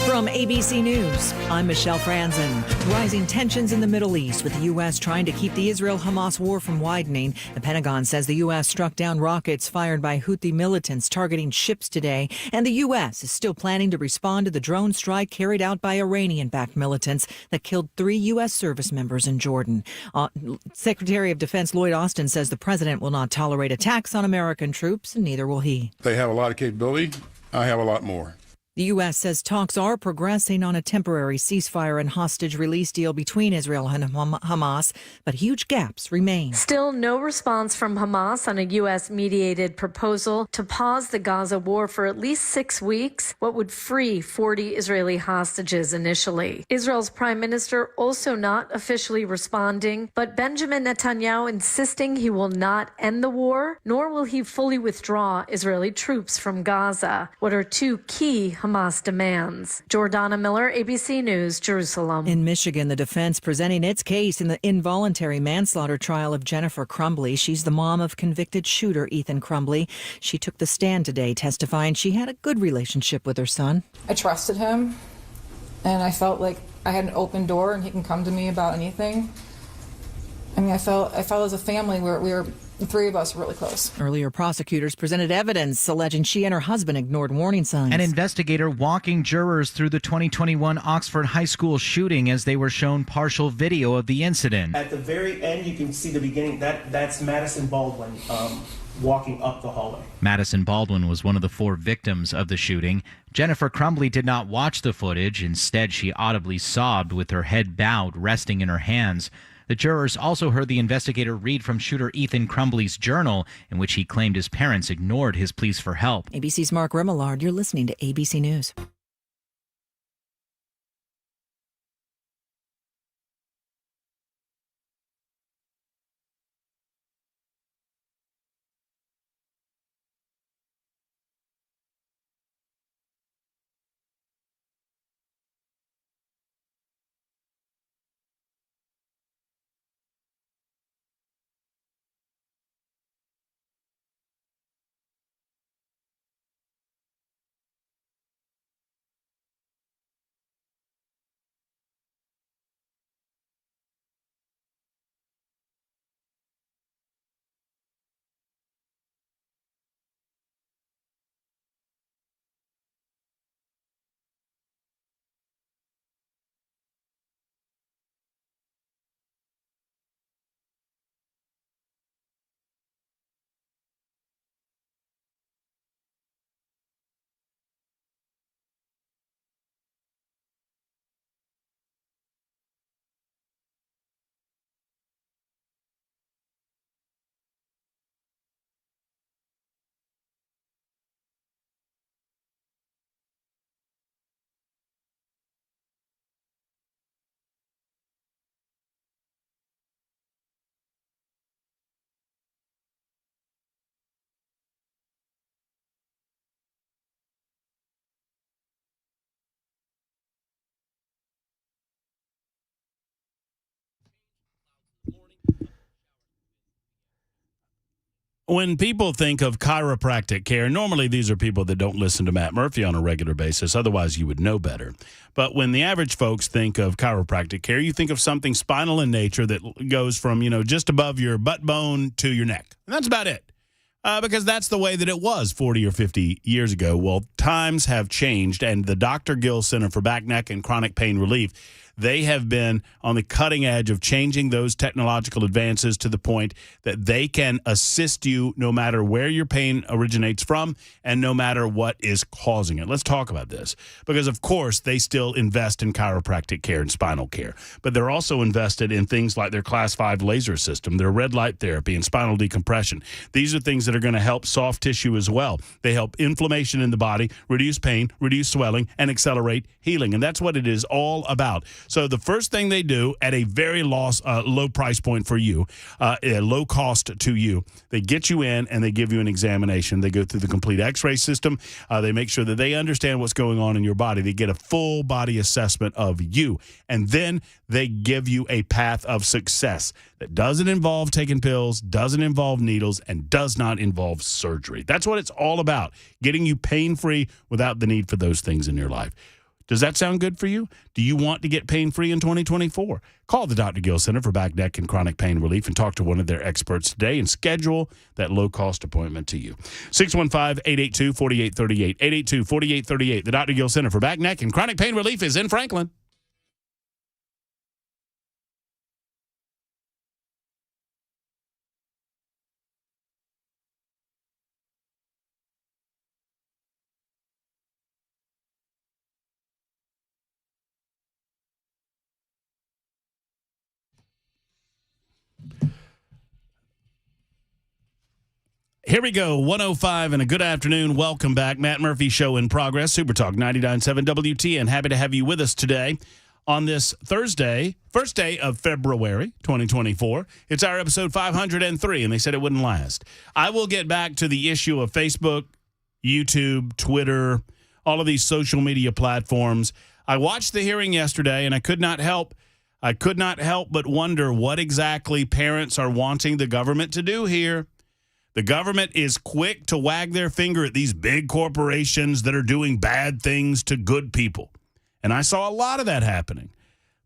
From ABC News, I'm Michelle Franzen. Rising tensions in the Middle East with the U.S. trying to keep the Israel-Hamas war from widening. The Pentagon says the U.S. struck down rockets fired by Houthi militants targeting ships today. And the U.S. is still planning to respond to the drone strike carried out by Iranian-backed militants that killed 3 U.S. service members in Jordan. Secretary of Defense Lloyd Austin says the president will not tolerate attacks on American troops, and neither will he. They have a lot of capability. I have a lot more. The U.S. says talks are progressing on a temporary ceasefire and hostage release deal between Israel and Hamas, but huge gaps remain. Still no response from Hamas on a U.S.-mediated proposal to pause the Gaza war for at least 6 weeks, what would free 40 Israeli hostages initially. Israel's prime minister also not officially responding, but Benjamin Netanyahu insisting he will not end the war, nor will he fully withdraw Israeli troops from Gaza. What are 2 key Hamas demands? Jordana Miller, ABC News, Jerusalem. In Michigan, the defense presenting its case in the involuntary manslaughter trial of Jennifer Crumbley. She's the mom of convicted shooter Ethan Crumbley. She took the stand today, testifying she had a good relationship with her son. I trusted him, and I felt like I had an open door and he can come to me about anything. I mean, I felt as a family where the 3 of us were really close. Earlier, prosecutors presented evidence alleging she and her husband ignored warning signs. An investigator walking jurors through the 2021 Oxford High School shooting as they were shown partial video of the incident. At the very end, you can see the beginning. That's Madison Baldwin walking up the hallway. Madison Baldwin was one of the 4 victims of the shooting. Jennifer Crumbley did not watch the footage. Instead, she audibly sobbed with her head bowed, resting in her hands. The jurors also heard the investigator read from shooter Ethan Crumbley's journal, in which he claimed his parents ignored his pleas for help. ABC's Mark Remillard, you're listening to ABC News. When people think of chiropractic care, normally these are people that don't listen to Matt Murphy on a regular basis. Otherwise, you would know better. But when the average folks think of chiropractic care, you think of something spinal in nature that goes from, just above your butt bone to your neck. And that's about it. Because that's the way that it was 40 or 50 years ago. Well, times have changed, and the Dr. Gill Center for Back, Neck, and Chronic Pain Relief, they have been on the cutting edge of changing those technological advances to the point that they can assist you no matter where your pain originates from and no matter what is causing it. Let's talk about this because, of course, they still invest in chiropractic care and spinal care, but they're also invested in things like their Class 5 laser system, their red light therapy, and spinal decompression. These are things that are going to help soft tissue as well. They help inflammation in the body, reduce pain, reduce swelling, and accelerate healing, and that's what it is all about. So the first thing they do at a very low price point for you, a low cost to you, they get you in and they give you an examination. They go through the complete x-ray system. They make sure that they understand what's going on in your body. They get a full body assessment of you. And then they give you a path of success that doesn't involve taking pills, doesn't involve needles, and does not involve surgery. That's what it's all about, getting you pain-free without the need for those things in your life. Does that sound good for you? Do you want to get pain-free in 2024? Call the Dr. Gill Center for Back, Neck, and Chronic Pain Relief and talk to one of their experts today and schedule that low-cost appointment to you. 615-882-4838. 882-4838. The Dr. Gill Center for Back, Neck, and Chronic Pain Relief is in Franklin. Here we go, 105 and a good afternoon. Welcome back. Matt Murphy Show in progress. Super Talk 99.7 WTN. Happy to have you with us today on this Thursday, first day of February 2024. It's our episode 503, and they said it wouldn't last. I will get back to the issue of Facebook, YouTube, Twitter, all of these social media platforms. I watched the hearing yesterday, and I could not help but wonder what exactly parents are wanting the government to do here. The government is quick to wag their finger at these big corporations that are doing bad things to good people. And I saw a lot of that happening.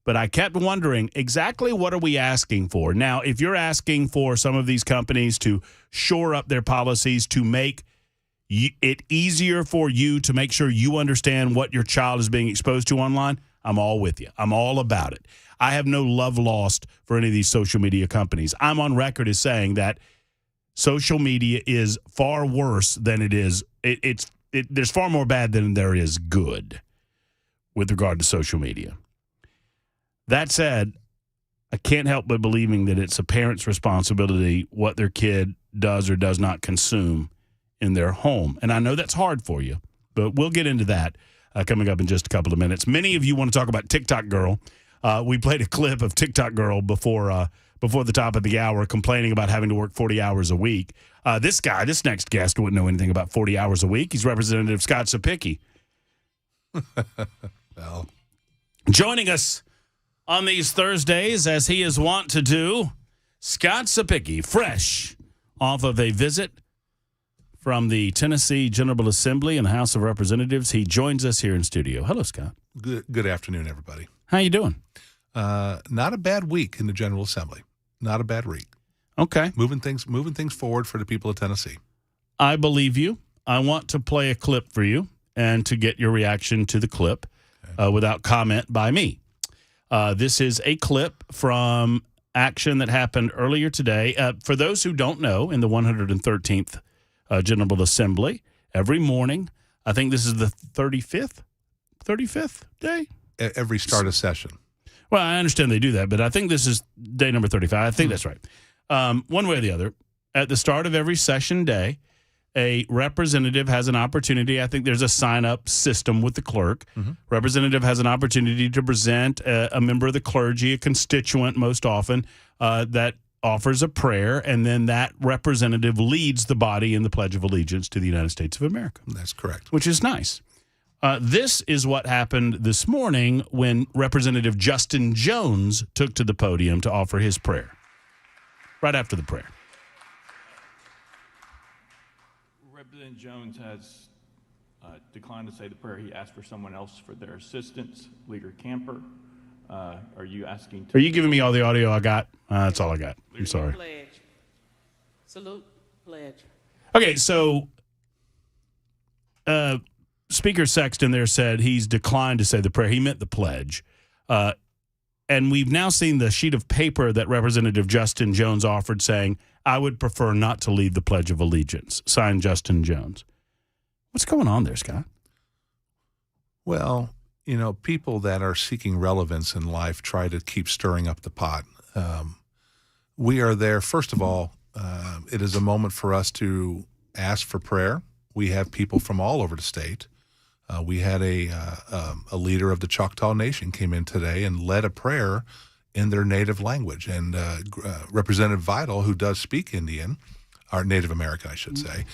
But I kept wondering, exactly what are we asking for? Now, if you're asking for some of these companies to shore up their policies to make it easier for you to make sure you understand what your child is being exposed to online, I'm all with you. I'm all about it. I have no love lost for any of these social media companies. I'm on record as saying that social media is far worse than it is. There's far more bad than there is good with regard to social media. That said, I can't help but believing that it's a parent's responsibility what their kid does or does not consume in their home. And I know that's hard for you, but we'll get into that coming up in just a couple of minutes. Many of you want to talk about TikTok Girl. We played a clip of TikTok Girl before the top of the hour, complaining about having to work 40 hours a week. This next guest wouldn't know anything about 40 hours a week. He's Representative Scott Sapicki. Well, joining us on these Thursdays, as he is wont to do, Scott Sapicki, fresh off of a visit from the Tennessee General Assembly and the House of Representatives. He joins us here in studio. Hello, Scott. Good afternoon, everybody. How you doing? Not a bad week in the General Assembly. Not a bad week. Okay. Moving things forward for the people of Tennessee. I believe you. I want to play a clip for you and to get your reaction to the clip without comment by me. This is a clip from action that happened earlier today. For those who don't know, in the 113th General Assembly, every morning, I think this is the 35th day? Every start of session. Well, I understand they do that, but I think this is day number 35. I think that's right. One way or the other, at the start of every session day, a representative has an opportunity. I think there's a sign-up system with the clerk. Mm-hmm. Representative has an opportunity to present a member of the clergy, a constituent most often, that offers a prayer, and then that representative leads the body in the Pledge of Allegiance to the United States of America. That's correct. Which is nice. This is what happened this morning when Representative Justin Jones took to the podium to offer his prayer. Right after the prayer. Representative Jones has declined to say the prayer. He asked for someone else for their assistance. Leader Camper, are you asking? Are you giving me all the audio I got? That's all I got. I'm sorry. Pledge. Salute. Pledge. Okay, so Speaker Sexton there said he's declined to say the prayer. He meant the pledge. And we've now seen the sheet of paper that Representative Justin Jones offered saying, I would prefer not to lead the Pledge of Allegiance. Signed, Justin Jones. What's going on there, Scott? Well, people that are seeking relevance in life try to keep stirring up the pot. We are there. First of all, it is a moment for us to ask for prayer. We have people from all over the state. We had a leader of the Choctaw Nation came in today and led a prayer in their native language. And Representative Vidal, who does speak Indian, or Native American, I should say,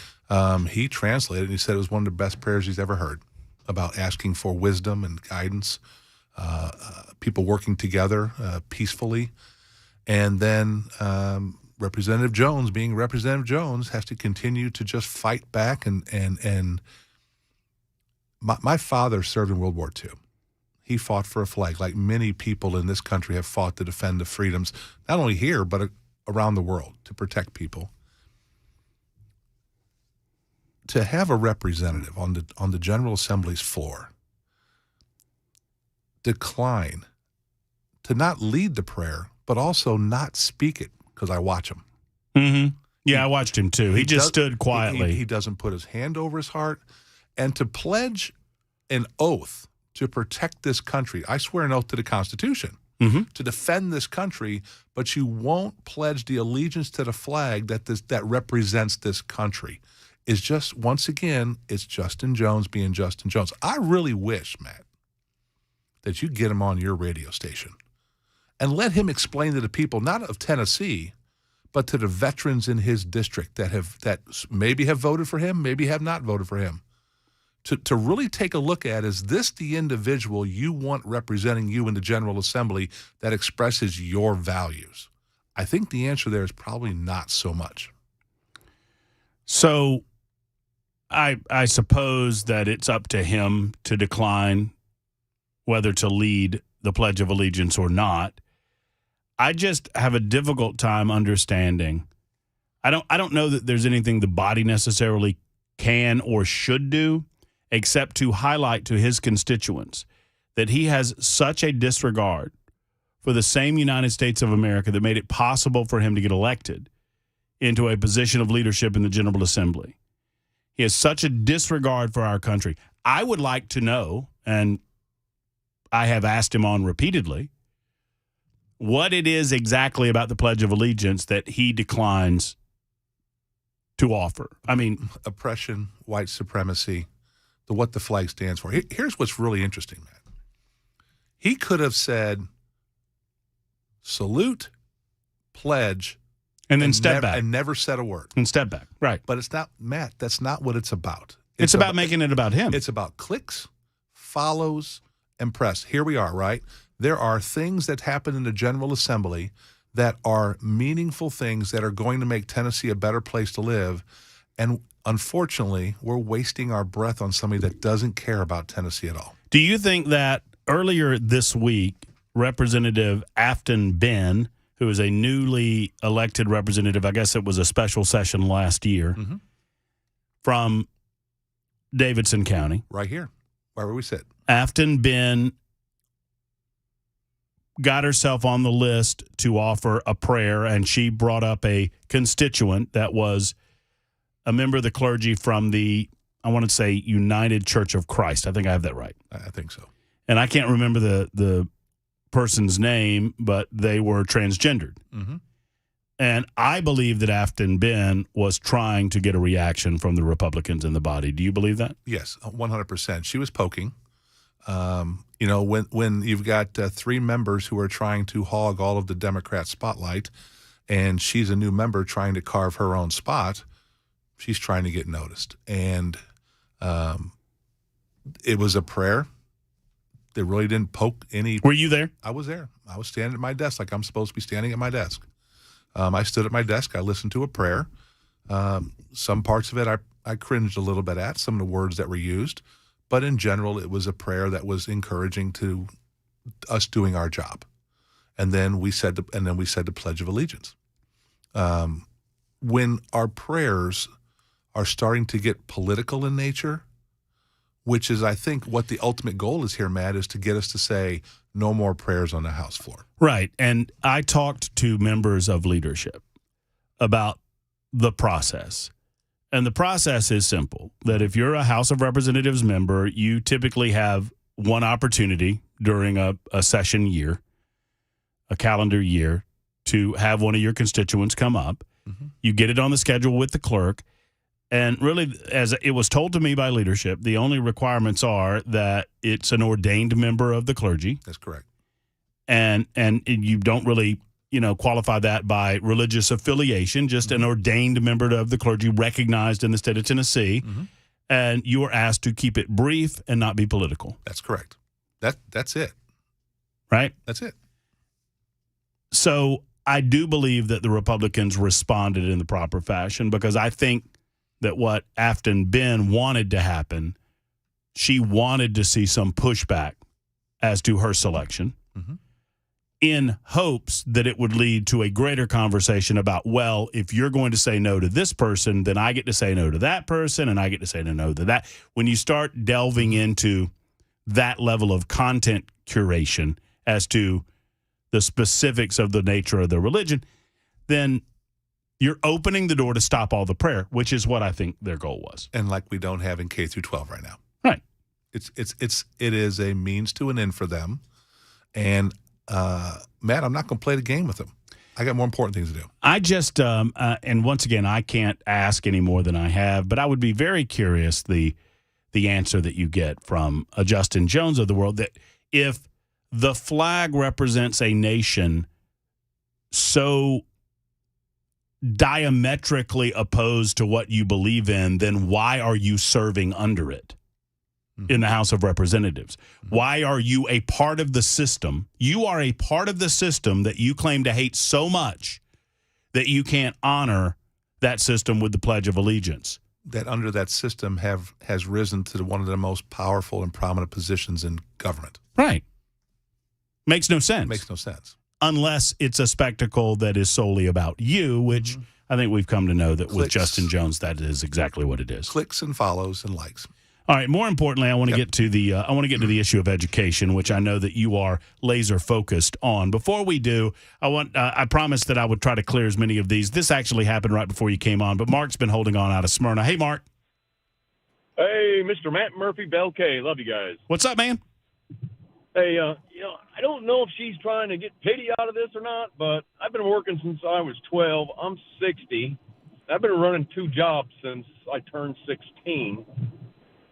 he translated and he said it was one of the best prayers he's ever heard about asking for wisdom and guidance, people working together peacefully. And then Representative Jones, being Representative Jones, has to continue to just fight back. And my father served in World War II. he fought for a flag, like many people in this country have fought to defend the freedoms, not only here, but around the world, to protect people. To have a representative on the General Assembly's floor decline to not lead the prayer, but also not speak it, because I watch him. Mm-hmm. Yeah, I watched him too. He just stood quietly. He doesn't put his hand over his heart. And to pledge an oath to protect this country, I swear an oath to the Constitution, to defend this country, but you won't pledge the allegiance to the flag that represents this country, is just, once again, it's Justin Jones being Justin Jones. I really wish, Matt, that you get him on your radio station and let him explain to the people, not of Tennessee, but to the veterans in his district that maybe have voted for him, maybe have not voted for him, to really take a look at, is this the individual you want representing you in the General Assembly that expresses your values? I think the answer there is probably not so much. So I suppose that it's up to him to decline whether to lead the Pledge of Allegiance or not. I just have a difficult time understanding. I don't know that there's anything the body necessarily can or should do except to highlight to his constituents that he has such a disregard for the same United States of America that made it possible for him to get elected into a position of leadership in the General Assembly. He has such a disregard for our country. I would like to know, and I have asked him on repeatedly, what it is exactly about the Pledge of Allegiance that he declines to offer. I mean, oppression, white supremacy, what the flag stands for. Here's what's really interesting, Matt. He could have said, salute, pledge, and then step back. And never said a word. And step back, right. But it's not, Matt, that's not what it's about. It's about making it about him. It's about clicks, follows, and press. Here we are, right? There are things that happen in the General Assembly that are meaningful things that are going to make Tennessee a better place to live. And unfortunately, we're wasting our breath on somebody that doesn't care about Tennessee at all. Do you think that earlier this week, Representative Afton Ben, who is a newly elected representative, I guess it was a special session last year, from Davidson County. Right here, where we sit. Afton Ben got herself on the list to offer a prayer, and she brought up a constituent that was a member of the clergy from the, I want to say, United Church of Christ. I think I have that right. I think so. And I can't remember the person's name, but they were transgendered. And I believe that Afton Ben was trying to get a reaction from the Republicans in the body. Do you believe that? Yes, 100%. She was poking. You know, when you've got three members who are trying to hog all of the Democrat spotlight, and she's a new member trying to carve her own spot, she's trying to get noticed. And it was a prayer. They really didn't poke any. Were you there? I was there. I was standing at my desk like I'm supposed to be standing at my desk. I stood at my desk. I listened to a prayer. Some parts of it I cringed a little bit at, some of the words that were used. But in general, it was a prayer that was encouraging to us doing our job. And then we said the Pledge of Allegiance. When our prayers are starting to get political in nature, which is, I think, what the ultimate goal is here, Matt, is to get us to say no more prayers on the House floor. Right. And I talked to members of leadership about the process. And the process is simple, that if you're a House of Representatives member, you typically have one opportunity during a session year, a calendar year, to have one of your constituents come up. You get it on the schedule with the clerk. And really, as it was told to me by leadership, the only requirements are that it's an ordained member of the clergy. That's correct. And you don't really, qualify that by religious affiliation, just an ordained member of the clergy recognized in the state of Tennessee. And you are asked to keep it brief and not be political. That's correct. That's it. Right? That's it. So I do believe that the Republicans responded in the proper fashion, because I think that what Afton Ben wanted to happen, she wanted to see some pushback as to her selection in hopes that it would lead to a greater conversation about, well, if you're going to say no to this person, then I get to say no to that person, and I get to say no to that. When you start delving into that level of content curation as to the specifics of the nature of the religion, then you're opening the door to stop all the prayer, which is what I think their goal was. And like we don't have in K through 12 right now. Right. It is a means to an end for them. And Matt, I'm not going to play the game with them. I got more important things to do. I just, and once again, I can't ask any more than I have, but I would be very curious the answer that you get from a Justin Jones of the world, that if the flag represents a nation so diametrically opposed to what you believe in, then why are you serving under it in the House of Representatives? Why are you a part of the system? You are a part of the system that you claim to hate so much that you can't honor that system with the Pledge of Allegiance. That under that system has risen to one of the most powerful and prominent positions in government. Right. Makes no sense. Makes no sense. Unless it's a spectacle that is solely about you, which I think we've come to know that with Justin Jones, that is exactly what it is. Clicks and follows and likes. All right. More importantly, I want to get to the issue of education, which I know that you are laser focused on. Before we do, I promised that I would try to clear as many of these. This actually happened right before you came on, but Mark's been holding on out of Smyrna. Hey, Mark. Hey, Mr. Matt Murphy, Bell K. Love you guys. What's up, man? Hey, I don't know if she's trying to get pity out of this or not, but I've been working since I was 12. I'm 60. I've been running 2 jobs since I turned 16.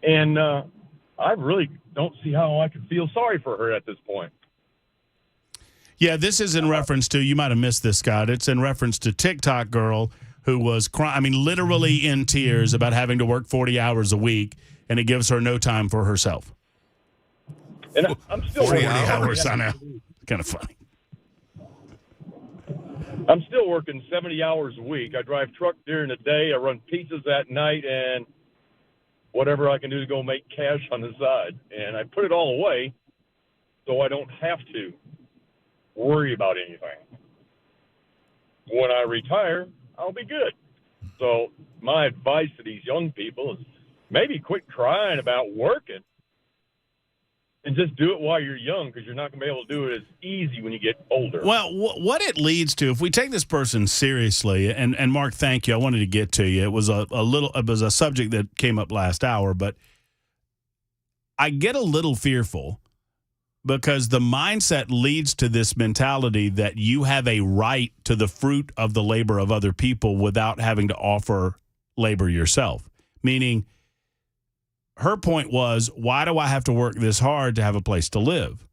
And I really don't see how I could feel sorry for her at this point. Yeah, this is in reference to, you might have missed this, Scott. It's in reference to TikTok girl who was crying, literally in tears about having to work 40 hours a week, and it gives her no time for herself. And I'm still 40 hours, I know. Kind of funny. I'm still working 70 hours a week. I drive truck during the day. I run pizzas at night, and whatever I can do to go make cash on the side. And I put it all away so I don't have to worry about anything. When I retire, I'll be good. So my advice to these young people is maybe quit crying about working and just do it while you're young, because you're not going to be able to do it as easy when you get older. Well, what it leads to, if we take this person seriously, and Mark, thank you. I wanted to get to you. It was a subject that came up last hour, but I get a little fearful because the mindset leads to this mentality that you have a right to the fruit of the labor of other people without having to offer labor yourself. Meaning, her point was, why do I have to work this hard to have a place to live?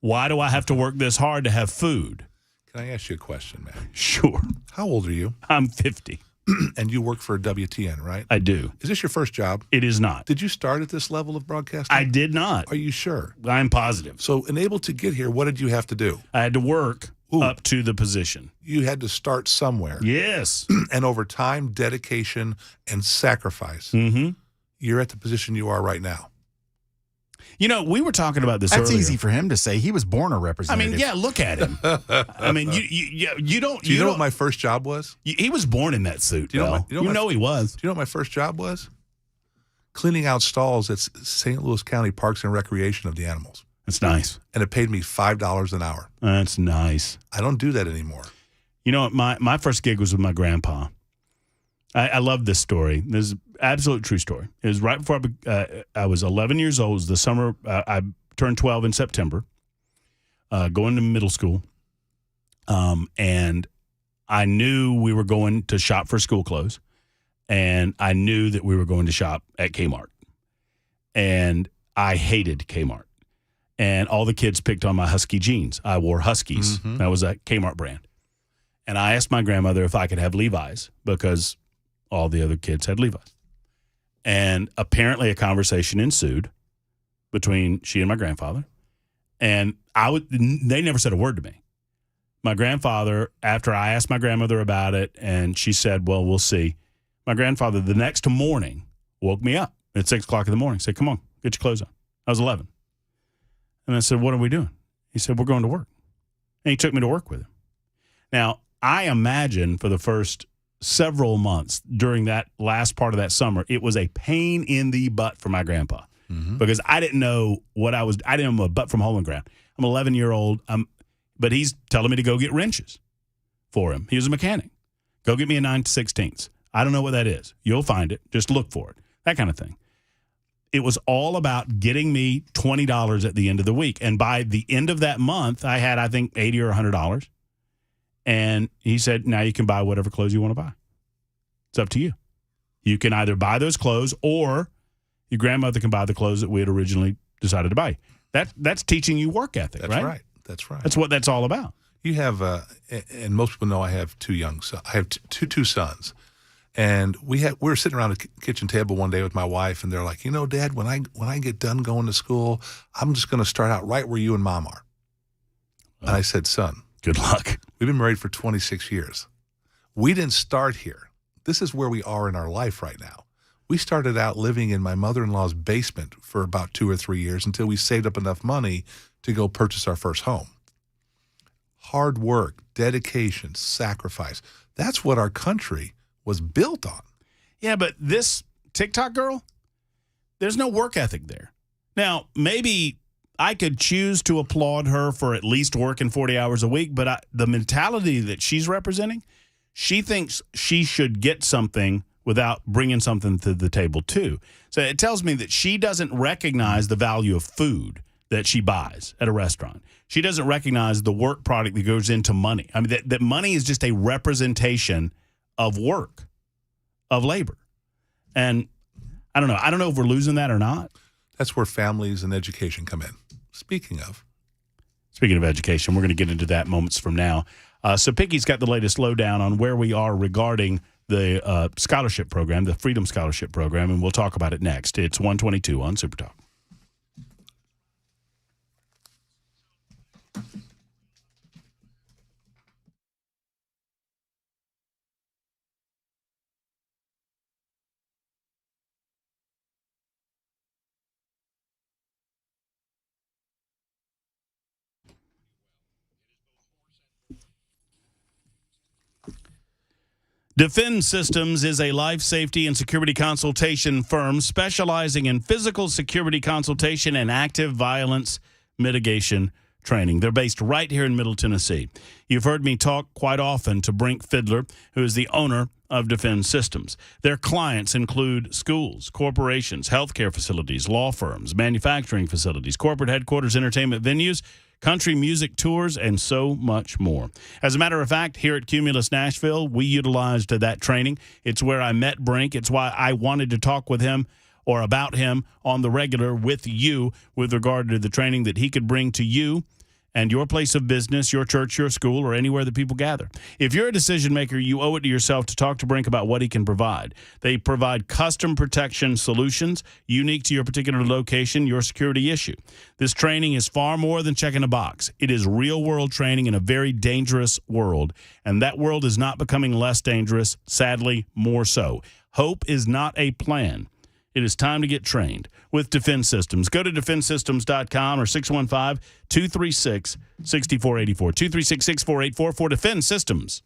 Why do I have to work this hard to have food? Can I ask you a question, man? Sure. How old are you? I'm 50. And you work for WTN, right? I do. Is this your first job? It is not. Did you start at this level of broadcasting? I did not. Are you sure? I'm positive. So, able to get here, what did you have to do? I had to work up to the position. You had to start somewhere. Yes. And over time, dedication, and sacrifice, you're at the position you are right now. You know, we were talking about this That's earlier. easy for him to say. He was born a representative. Yeah, look at him. You don't. Do you know what my first job was? He was born in that suit. Do you know he was. Do you know what my first job was? Cleaning out stalls at St. Louis County Parks and Recreation of the animals. That's nice. And it paid me $5 an hour. That's nice. I don't do that anymore. You know, my first gig was with my grandpa. I love this story. This is an absolute true story. It was right before I was 11 years old. It was the summer. I turned 12 in September, going to middle school. And I knew we were going to shop for school clothes. And I knew that we were going to shop at Kmart. And I hated Kmart. And all the kids picked on my Husky jeans. I wore Huskies. That was a Kmart brand. And I asked my grandmother if I could have Levi's because all the other kids had Levi's. And apparently a conversation ensued between she and my grandfather. And they never said a word to me. My grandfather, after I asked my grandmother about it, and she said, well, we'll see. My grandfather the next morning woke me up at 6 o'clock in the morning, said, come on, get your clothes on. I was 11. And I said, what are we doing? He said, we're going to work. And he took me to work with him. Now, I imagine for the first several months during that last part of that summer, it was a pain in the butt for my grandpa because I didn't know I didn't know a butt from hole in ground. I'm an 11-year-old, but he's telling me to go get wrenches for him. He was a mechanic. Go get me a 9/16. I don't know what that is. You'll find it. Just look for it. That kind of thing. It was all about getting me $20 at the end of the week. And by the end of that month, I had, I think, $80 or $100. And he said, now you can buy whatever clothes you want to buy. It's up to you. You can either buy those clothes or your grandmother can buy the clothes that we had originally decided to buy. That's teaching you work ethic, That's right? That's right. That's what that's all about. You have, and most people know I have two young sons. I have two sons. And we were sitting around the kitchen table one day with my wife, and they're like, Dad, when I get done going to school, I'm just going to start out right where you and Mom are. And I said, son, good luck. We've been married for 26 years. We didn't start here. This is where we are in our life right now. We started out living in my mother-in-law's basement for about 2 or 3 years until we saved up enough money to go purchase our first home. Hard work, dedication, sacrifice. That's what our country was built on. Yeah, but this TikTok girl, there's no work ethic there. Now, maybe I could choose to applaud her for at least working 40 hours a week, but the mentality that she's representing, she thinks she should get something without bringing something to the table too. So it tells me that she doesn't recognize the value of food that she buys at a restaurant. She doesn't recognize the work product that goes into money. I mean, that money is just a representation of work, of labor. And I don't know. I don't know if we're losing that or not. That's where families and education come in. Speaking of education, we're going to get into that moments from now. So Picky's got the latest lowdown on where we are regarding the scholarship program, the Freedom Scholarship Program, and we'll talk about it next. It's 122 on Super Talk. Defend Systems is a life safety and security consultation firm specializing in physical security consultation and active violence mitigation training. They're based right here in Middle Tennessee. You've heard me talk quite often to Brink Fiddler, who is the owner of Defend Systems. Their clients include schools, corporations, healthcare facilities, law firms, manufacturing facilities, corporate headquarters, entertainment venues, country music tours, and so much more. As a matter of fact, here at Cumulus Nashville, we utilized that training. It's where I met Brink. It's why I wanted to talk with him or about him on the regular with you with regard to the training that he could bring to you and your place of business, your church, your school, or anywhere that people gather. If you're a decision maker, you owe it to yourself to talk to Brink about what he can provide. They provide custom protection solutions unique to your particular location, your security issue. This training is far more than checking a box. It is real-world training in a very dangerous world, and that world is not becoming less dangerous, sadly, more so. Hope is not a plan. It is time to get trained with Defense Systems. Go to defensesystems.com or 615-236-6484. 236-6484 for Defense Systems.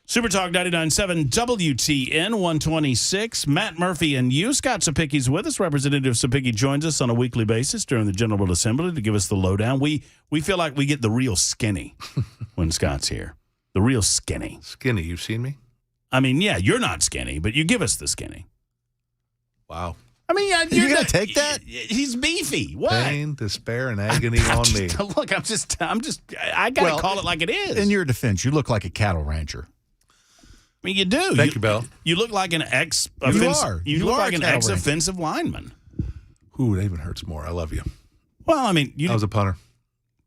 Super Talk 99.7 WTN 126. Matt Murphy and you. Scott Sapicki's with us. Representative Sapicki joins us on a weekly basis during the General Assembly to give us the lowdown. We feel like we get the real skinny when Scott's here. The real skinny. Skinny, you've seen me? I mean, yeah, you're not skinny, but you give us the skinny. Wow. I mean, you're going to take that? He's beefy. What? Pain, despair, and agony on me. Look, I got to call it like it is. In your defense, you look like a cattle rancher. I mean, you do. Thank you, Bill. You look like an ex. You are. You look like an ex-offensive lineman. Ooh, it even hurts more. I love you. Well, I mean, I was a punter.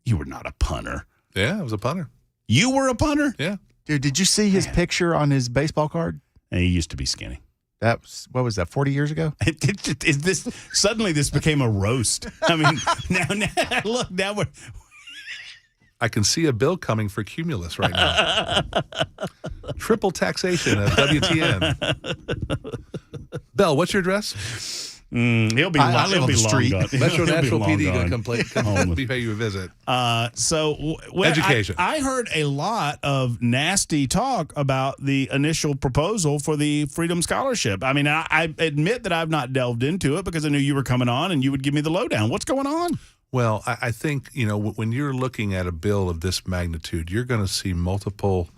You were not a punter. Yeah, I was a punter. You were a punter? Yeah. Dude, did you see his picture on his baseball card? He used to be skinny. What was that, 40 years ago? Suddenly this became a roast. I mean, now we're... I can see a bill coming for Cumulus right now. Triple taxation of WTN. Bell, what's your address? He'll be I live on the street. Metro National PD going to pay you a visit. Education. I heard a lot of nasty talk about the initial proposal for the Freedom Scholarship. I mean, I admit that I've not delved into it because I knew you were coming on and you would give me the lowdown. What's going on? Well, I think, when you're looking at a bill of this magnitude, you're going to see multiple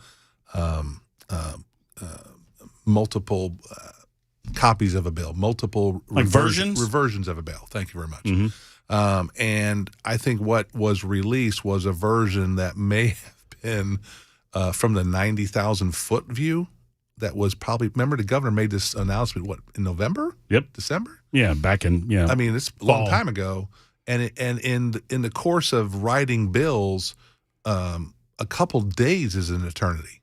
copies of a bill, multiple reversions of a bill. Thank you very much. Mm-hmm. And I think what was released was a version that may have been from the 90,000-foot view. That was probably, remember the governor made this announcement, in November? Yep. December? Yeah, back in, I mean, it's a long time ago. And in the course of writing bills, a couple days is an eternity.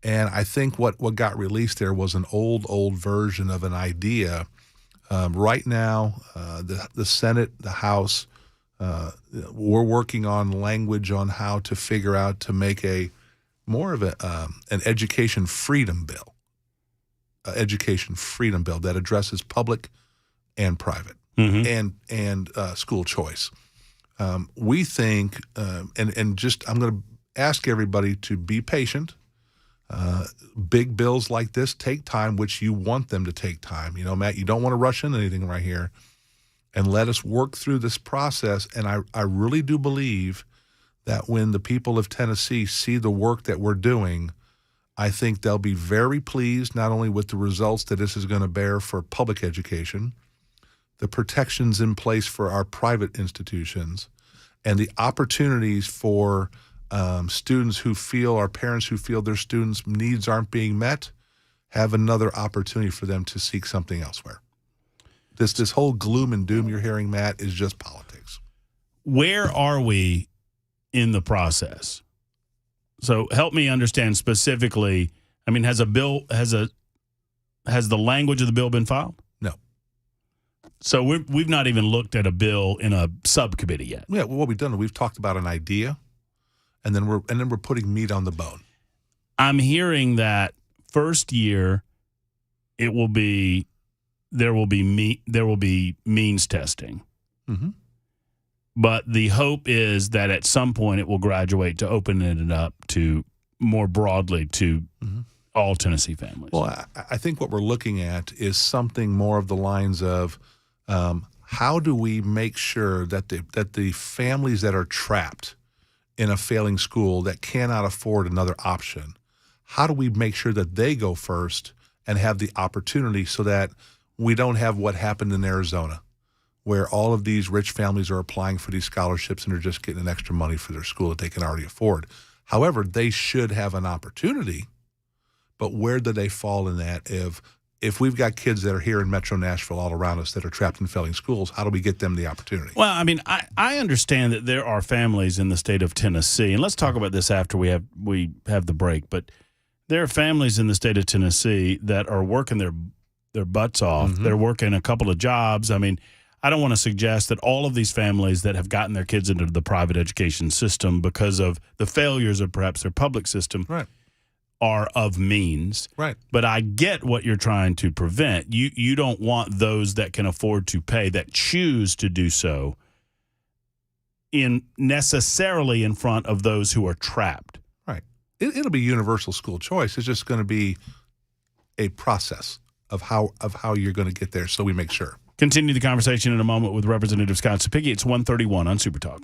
And I think what got released there was an old version of an idea. Right now, the Senate, the House, we're working on language on how to figure out to make more of an education freedom bill, that addresses public and private. Mm-hmm. and school choice. We think, and just I'm going to ask everybody to be patient. Big bills like this take time, which you want them to take time. Matt, you don't want to rush into anything right here, and let us work through this process. And I really do believe that when the people of Tennessee see the work that we're doing, I think they'll be very pleased not only with the results that this is going to bear for public education, the protections in place for our private institutions, and the opportunities for students who feel, or parents who feel their students' needs aren't being met, have another opportunity for them to seek something elsewhere. This whole gloom and doom you're hearing, Matt, is just politics. Where are we in the process? So help me understand specifically. I mean, has the language of the bill been filed? No. So we've not even looked at a bill in a subcommittee yet. Yeah, well, what we've done, we've talked about an idea, and then we're putting meat on the bone. I'm hearing that first year there will be means testing. Mm-hmm. But the hope is that at some point it will graduate to opening it up to more broadly to all Tennessee families. Well, I think what we're looking at is something more of the lines of how do we make sure that the families that are trapped in a failing school that cannot afford another option, how do we make sure that they go first and have the opportunity so that we don't have what happened in Arizona, where all of these rich families are applying for these scholarships and are just getting an extra money for their school that they can already afford. However, they should have an opportunity, but where do they fall in that? If we've got kids that are here in Metro Nashville all around us that are trapped in failing schools, how do we get them the opportunity? Well, I mean, I understand that there are families in the state of Tennessee, and let's talk about this after we have the break, but there are families in the state of Tennessee that are working their butts off. Mm-hmm. They're working a couple of jobs. I mean, I don't want to suggest that all of these families that have gotten their kids into the private education system because of the failures of perhaps their public system are of means. Right. But I get what you're trying to prevent. You don't want those that can afford to pay, that choose to do so, necessarily in front of those who are trapped. Right. it'll be universal school choice. It's just going to be a process of how you're going to get there, so we make sure. Continue the conversation in a moment with Representative Scott Sapicki. It's 1:31 on Super Talk.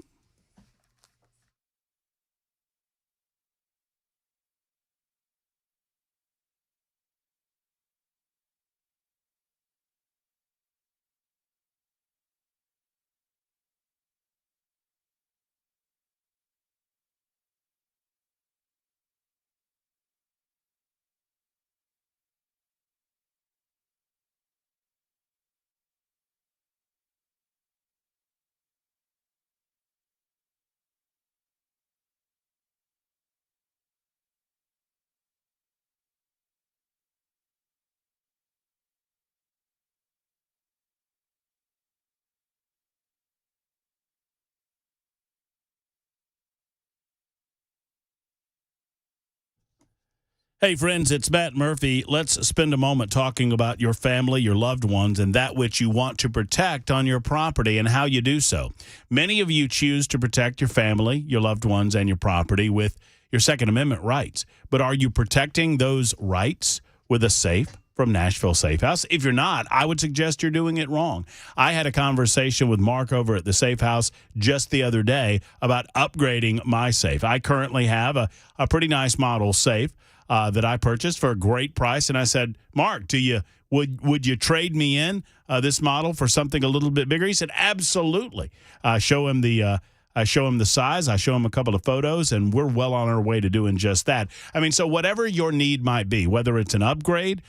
Hey, friends, it's Matt Murphy. Let's spend a moment talking about your family, your loved ones, and that which you want to protect on your property and how you do so. Many of you choose to protect your family, your loved ones, and your property with your Second Amendment rights. But are you protecting those rights with a safe from Nashville Safe House? If you're not, I would suggest you're doing it wrong. I had a conversation with Mark over at the Safe House just the other day about upgrading my safe. I currently have a pretty nice model safe that I purchased for a great price, and I said, Mark, would you trade me in this model for something a little bit bigger? He said, absolutely. I show him the size. I show him a couple of photos, and we're well on our way to doing just that. I mean, so whatever your need might be, whether it's an upgrade,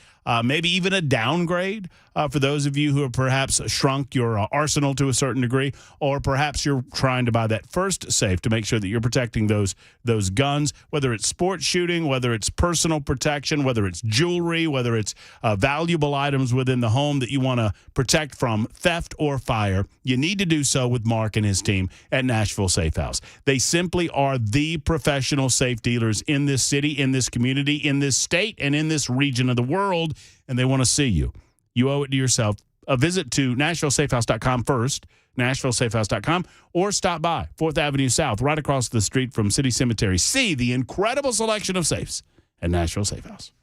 maybe even a downgrade for those of you who have perhaps shrunk your arsenal to a certain degree, or perhaps you're trying to buy that first safe to make sure that you're protecting those guns, whether it's sports shooting, whether it's personal protection, whether it's jewelry, whether it's valuable items within the home that you want to protect from theft or fire. You need to do so with Mark and his team at Nashville Safe House. They simply are the professional safe dealers in this city, in this community, in this state, and in this region of the world, and they want to see you. You owe it to yourself. A visit to NashvilleSafehouse.com first, NashvilleSafehouse.com, or stop by 4th Avenue South, right across the street from City Cemetery. See the incredible selection of safes at Nashville Safe House.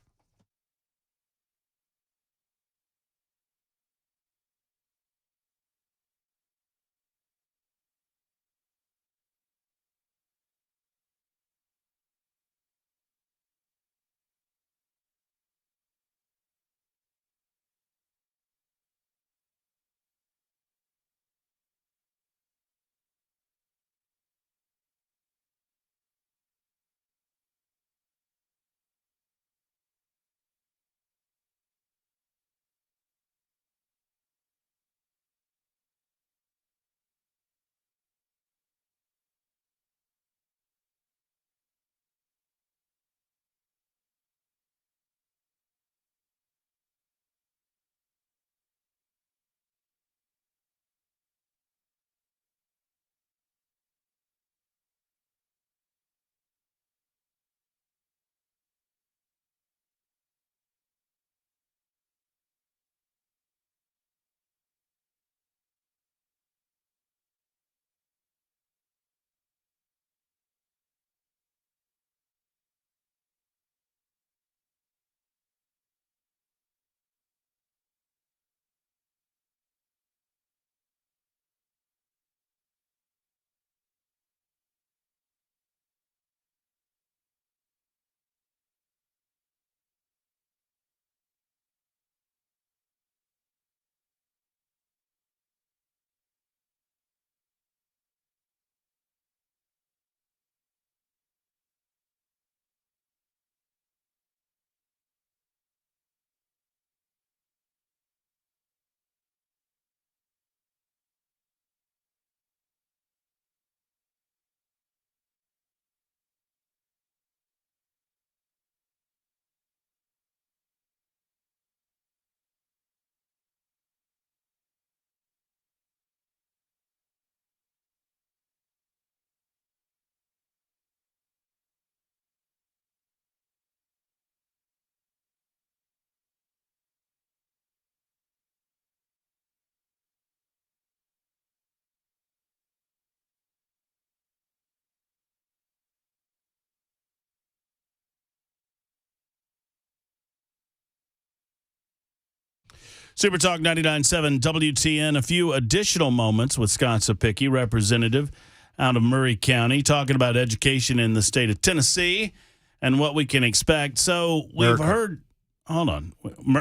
Super Talk 99.7 WTN. A few additional moments with Scott Sapicki, representative out of Murray County, talking about education in the state of Tennessee and what we can expect. So we've heard. Hold on,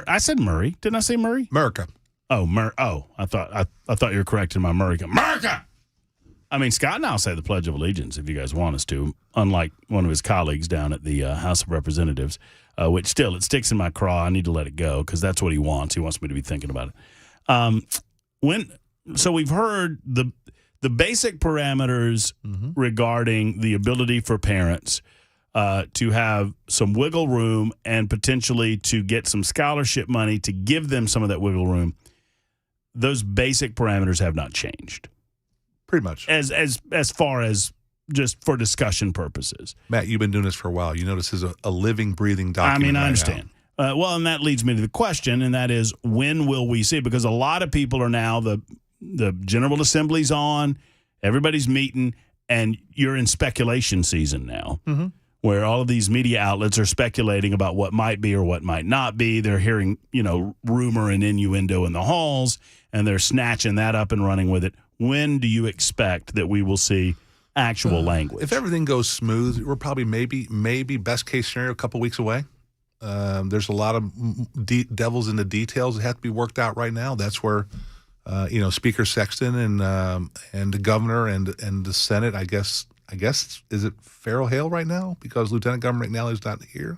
I said Murray. Didn't I say Murray? America. Oh, I thought you were correcting my Murray. America. I mean, Scott and I'll say the Pledge of Allegiance if you guys want us to, unlike one of his colleagues down at the House of Representatives, which still, it sticks in my craw. I need to let it go because that's what he wants. He wants me to be thinking about it. So we've heard the basic parameters regarding the ability for parents to have some wiggle room and potentially to get some scholarship money to give them some of that wiggle room. Those basic parameters have not changed. Pretty much. As far as just for discussion purposes. Matt, you've been doing this for a while. You know this is a living, breathing document. I mean, I understand. Well, and that leads me to the question, and that is, when will we see it? Because a lot of people are now, the General Assembly's on, everybody's meeting, and you're in speculation season now, where all of these media outlets are speculating about what might be or what might not be. They're hearing, rumor and innuendo in the halls, and they're snatching that up and running with it. When do you expect that we will see actual language? If everything goes smooth, we're probably maybe best case scenario a couple weeks away. There's a lot of devils in the details that have to be worked out right now. That's where, Speaker Sexton and the governor and the Senate, I guess, is it Farrell Hale right now? Because Lieutenant Governor McNally is not here.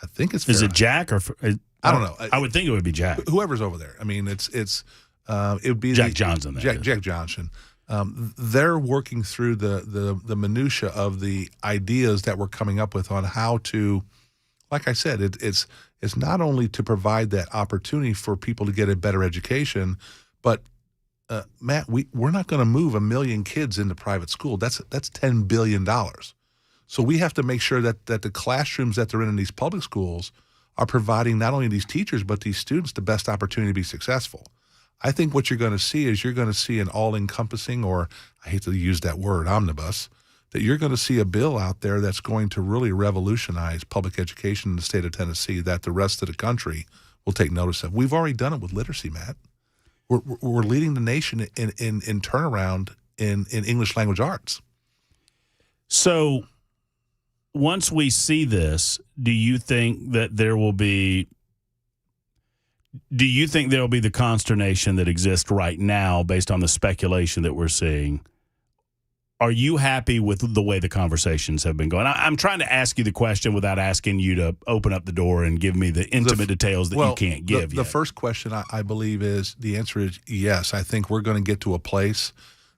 I think it's Farrell. Is it Jack or I don't know. I would think it would be Jack. Whoever's over there. I mean, it would be Jack Johnson. Jack Johnson. They're working through the minutia of the ideas that we're coming up with on how to, like I said, it's not only to provide that opportunity for people to get a better education, but Matt, we're not going to move 1 million kids into private school. That's $10 billion. So we have to make sure that the classrooms that they're in these public schools are providing not only these teachers but these students the best opportunity to be successful. I think what you're going to see is an all-encompassing, or I hate to use that word, omnibus, that you're going to see a bill out there that's going to really revolutionize public education in the state of Tennessee that the rest of the country will take notice of. We've already done it with literacy, Matt. We're leading the nation in turnaround in English language arts. So once we see this, do you think there will be the consternation that exists right now based on the speculation that we're seeing? Are you happy with the way the conversations have been going? I'm trying to ask you the question without asking you to open up the door and give me the intimate details that you can't give. The first question, I believe, is the answer is yes. I think we're going to get to a place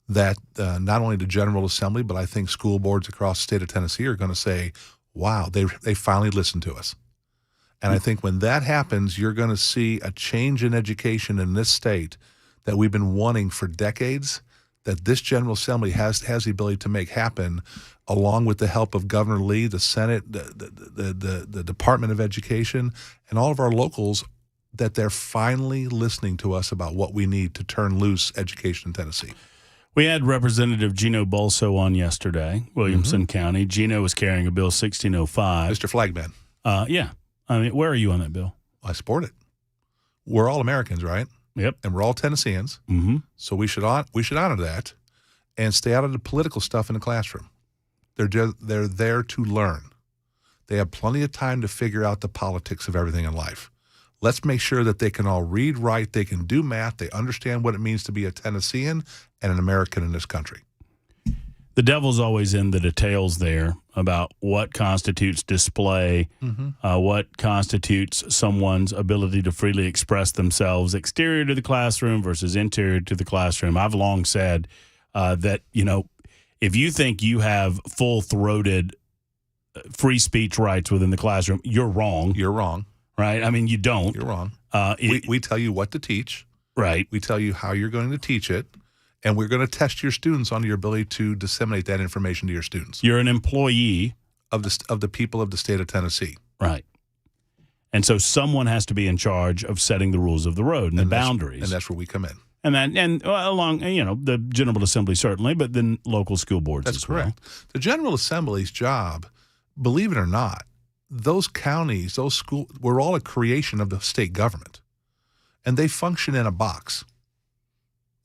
that not only the General Assembly, but I think school boards across the state of Tennessee are going to say, wow, they finally listened to us. And I think when that happens, you're going to see a change in education in this state that we've been wanting for decades, that this General Assembly has the ability to make happen, along with the help of Governor Lee, the Senate, the Department of Education, and all of our locals, that they're finally listening to us about what we need to turn loose education in Tennessee. We had Representative Gino Bolso on yesterday, Williamson County. Gino was carrying a Bill 1605. Mr. Flagman. Yeah. I mean, where are you on that bill? I support it. We're all Americans, right? Yep. And we're all Tennesseans. Mm-hmm. So we should honor that and stay out of the political stuff in the classroom. They're there to learn. They have plenty of time to figure out the politics of everything in life. Let's make sure that they can all read, write, they can do math, they understand what it means to be a Tennessean and an American in this country. The devil's always in the details there about what constitutes display, what constitutes someone's ability to freely express themselves exterior to the classroom versus interior to the classroom. I've long said that, if you think you have full-throated free speech rights within the classroom, you're wrong. You're wrong. Right? I mean, you don't. You're wrong. We tell you what to teach. Right. We tell you how you're going to teach it. And we're going to test your students on your ability to disseminate that information to your students. You're an employee of the people of the state of Tennessee. Right. And so someone has to be in charge of setting the rules of the road and the boundaries. And that's where we come in. And along, the General Assembly certainly, but then local school boards as well. That's correct. The General Assembly's job, believe it or not, those counties, those schools, we're all a creation of the state government. and they function in a box.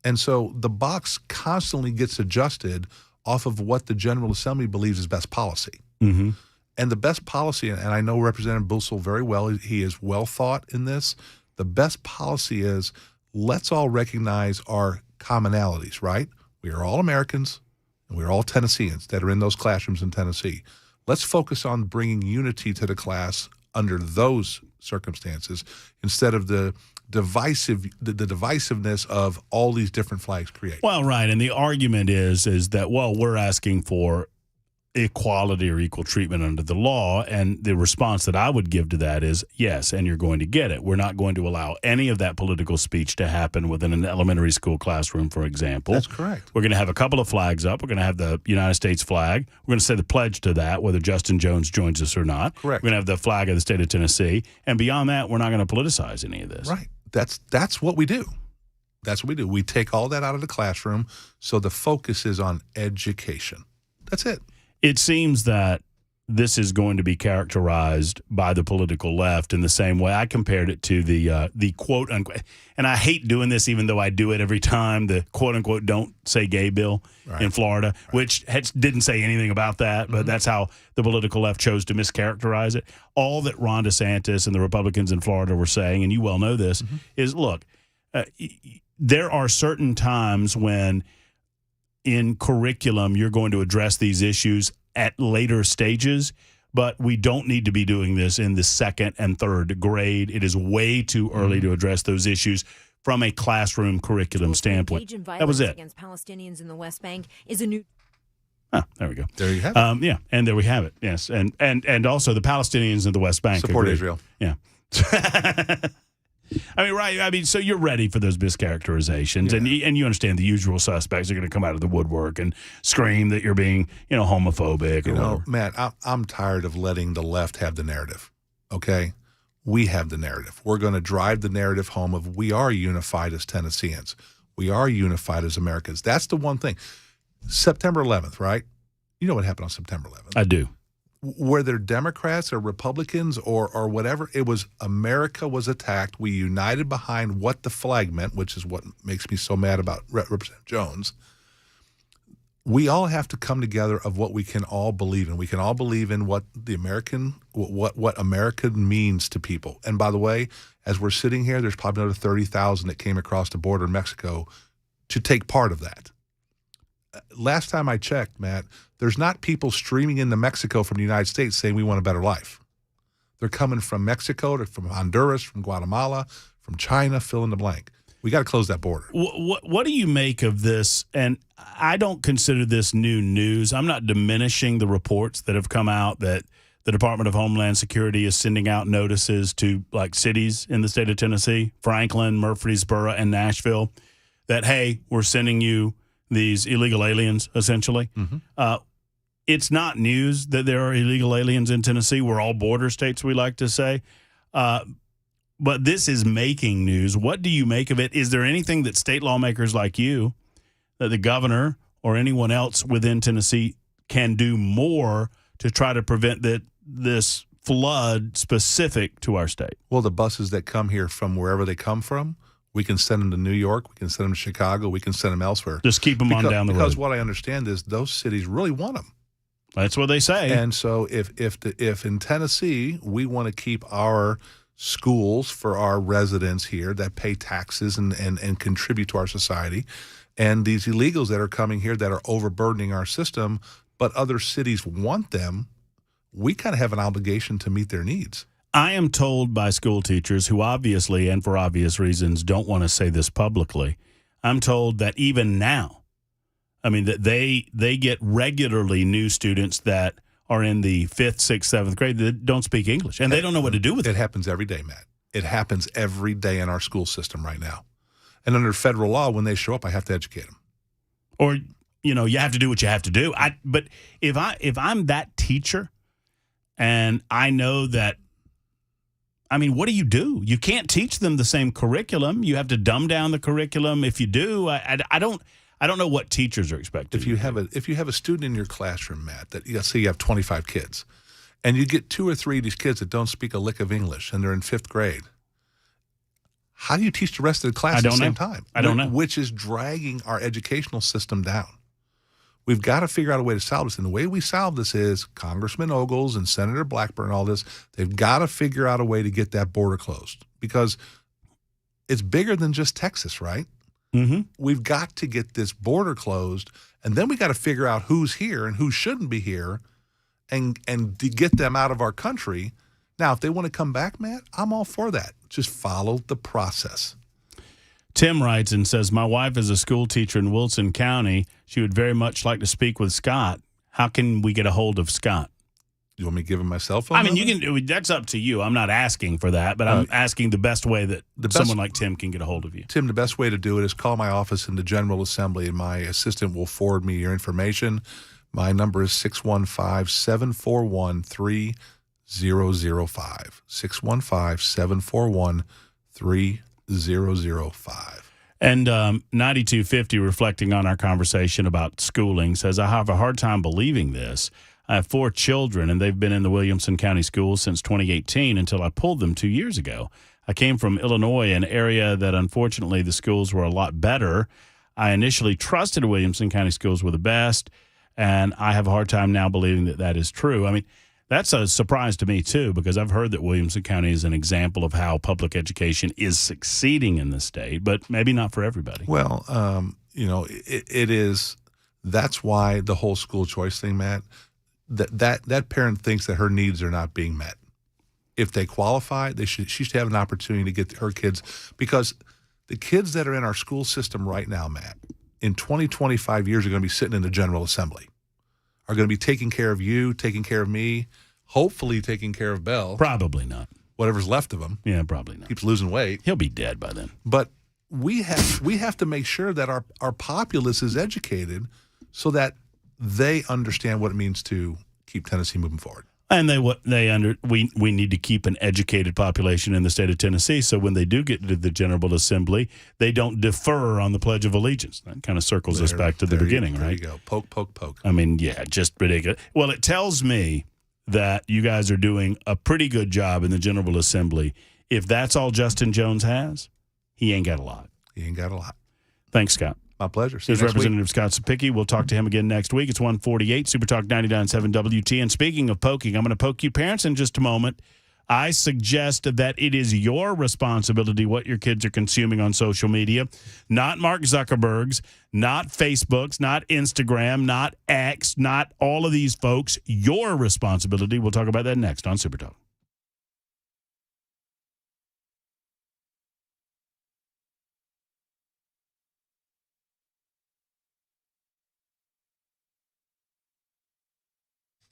And so the box constantly gets adjusted off of what the General Assembly believes is best policy. Mm-hmm. And the best policy, and I know Representative Bussell very well, he is well thought in this. The best policy is let's all recognize our commonalities, right? We are all Americans, and we're all Tennesseans that are in those classrooms in Tennessee. Let's focus on bringing unity to the class under those circumstances instead of the divisiveness of all these different flags create. Well, right, and the argument is that, well, we're asking for equality or equal treatment under the law, and the response that I would give to that is yes, and you're going to get it. We're not going to allow any of that political speech to happen within an elementary school classroom, for example. That's correct. We're going to have a couple of flags up. We're going to have the United States flag. We're going to say the pledge to that, whether Justin Jones joins us or not. Correct. We're going to have the flag of the state of Tennessee, and beyond that, we're not going to politicize any of this. Right. That's what we do. That's what we do. We take all that out of the classroom, so the focus is on education. That's it. It seems that this is going to be characterized by the political left in the same way. I compared it to the quote unquote, and I hate doing this even though I do it every time, the quote unquote don't say gay bill in Florida, which didn't say anything about that, but that's how the political left chose to mischaracterize it. All that Ron DeSantis and the Republicans in Florida were saying, and you well know this, is look, there are certain times when in curriculum you're going to address these issues at later stages, but we don't need to be doing this in the second and third grade. It is way too early to address those issues from a classroom curriculum standpoint. That was it. Against Palestinians in the West Bank is a new. Oh, there we go. There you have it. Yeah, and there we have it. Yes, and also the Palestinians in the West Bank support agree. Israel. Yeah. I mean, right. I mean, so you're ready for those mischaracterizations, and you understand the usual suspects are going to come out of the woodwork and scream that you're being, homophobic. Or whatever. Matt, I'm tired of letting the left have the narrative. Okay, we have the narrative. We're going to drive the narrative home of we are unified as Tennesseans. We are unified as Americans. That's the one thing. September 11th, right? You know what happened on September 11th? I do. Were there Democrats or Republicans or whatever, it was America was attacked. We united behind what the flag meant, which is what makes me so mad about Representative Jones. We all have to come together of what we can all believe in. We can all believe in what the what America means to people. And by the way, as we're sitting here, there's probably another 30,000 that came across the border in Mexico to take part of that. Last time I checked, Matt, there's not people streaming into Mexico from the United States saying we want a better life. They're coming from Mexico, from Honduras, from Guatemala, from China, fill in the blank. We got to close that border. What do you make of this? And I don't consider this new news. I'm not diminishing the reports that have come out that the Department of Homeland Security is sending out notices to like cities in the state of Tennessee, Franklin, Murfreesboro, and Nashville, that, hey, we're sending you these illegal aliens, essentially. It's not news that there are illegal aliens in Tennessee. We're all border states, we like to say. But this is making news. What do you make of it? Is there anything that state lawmakers like you, that the governor or anyone else within Tennessee can do more to try to prevent this flood specific to our state? Well, the buses that come here from wherever they come from, we can send them to New York. We can send them to Chicago. We can send them elsewhere. Just keep them on down the road. Because what I understand is those cities really want them. That's what they say. And so if in Tennessee we want to keep our schools for our residents here that pay taxes and contribute to our society, and these illegals that are coming here that are overburdening our system, but other cities want them, we kind of have an obligation to meet their needs. I am told by school teachers who obviously, and for obvious reasons, don't want to say this publicly, I'm told that even now, I mean, that they get regularly new students that are in the 5th, 6th, 7th grade that don't speak English, and they don't know what to do with it. It happens every day, Matt. It happens every day in our school system right now. And under federal law, when they show up, I have to educate them. Or, you have to do what you have to do. But if I'm that teacher and I know that, I mean, what do? You can't teach them the same curriculum. You have to dumb down the curriculum. If you do, I don't know what teachers are expected. If you have a student in your classroom, Matt, that let's say you have 25 kids, and you get 2 or 3 of these kids that don't speak a lick of English, and they're in 5th grade, how do you teach the rest of the class I at the don't same know. time? I don't know. Which is dragging our educational system down. We've got to figure out a way to solve this. And the way we solve this is Congressman Ogles and Senator Blackburn and all this, they've got to figure out a way to get that border closed because it's bigger than just Texas, right? Mm-hmm. We've got to get this border closed, and then we got to figure out who's here and who shouldn't be here and to get them out of our country. Now, if they want to come back, Matt, I'm all for that. Just follow the process. Tim writes and says, my wife is a school teacher in Wilson County. She would very much like to speak with Scott. How can we get a hold of Scott? You want me to give him my cell phone I mean, number? you can. That's up to you. I'm not asking for that, but I'm asking the best way that someone like Tim can get a hold of you. Tim, the best way to do it is call my office in the General Assembly, and my assistant will forward me your information. My number is 615-741-3005. 615-741-3005. And 9250, reflecting on our conversation about schooling, says, I have a hard time believing this. I have 4 children, and they've been in the Williamson County schools since 2018 until I pulled them 2 years ago. I came from Illinois, an area that unfortunately the schools were a lot better. I initially trusted Williamson County schools were the best, and I have a hard time now believing that that is true. I mean, that's a surprise to me, too, because I've heard that Williamson County is an example of how public education is succeeding in the state, but maybe not for everybody. Well, it is. That's why the whole school choice thing, Matt, that parent thinks that her needs are not being met. If they qualify, she should have an opportunity to get her kids, because the kids that are in our school system right now, Matt, in 20, 25 years are going to be sitting in the General Assembly, are going to be taking care of you, taking care of me, hopefully taking care of Bell. Probably not. Whatever's left of him. Yeah, probably not. Keeps losing weight. He'll be dead by then. But we have to make sure that our populace is educated so that they understand what it means to keep Tennessee moving forward. And we need to keep an educated population in the state of Tennessee, so when they do get to the General Assembly, they don't defer on the Pledge of Allegiance. That kind of circles us back to the beginning, right? There you go. Poke, poke, poke. I mean, yeah, just ridiculous. Well, it tells me that you guys are doing a pretty good job in the General Assembly. If that's all Justin Jones has, he ain't got a lot. He ain't got a lot. Thanks, Scott. My pleasure. See you Here's next Representative week. Scott Sapicki. We'll talk to him again next week. It's 1:48, Super Talk 99.7 WT. And speaking of poking, I'm going to poke you parents in just a moment. I suggest that it is your responsibility what your kids are consuming on social media, not Mark Zuckerberg's, not Facebook's, not Instagram, not X, not all of these folks. Your responsibility. We'll talk about that next on Super Talk.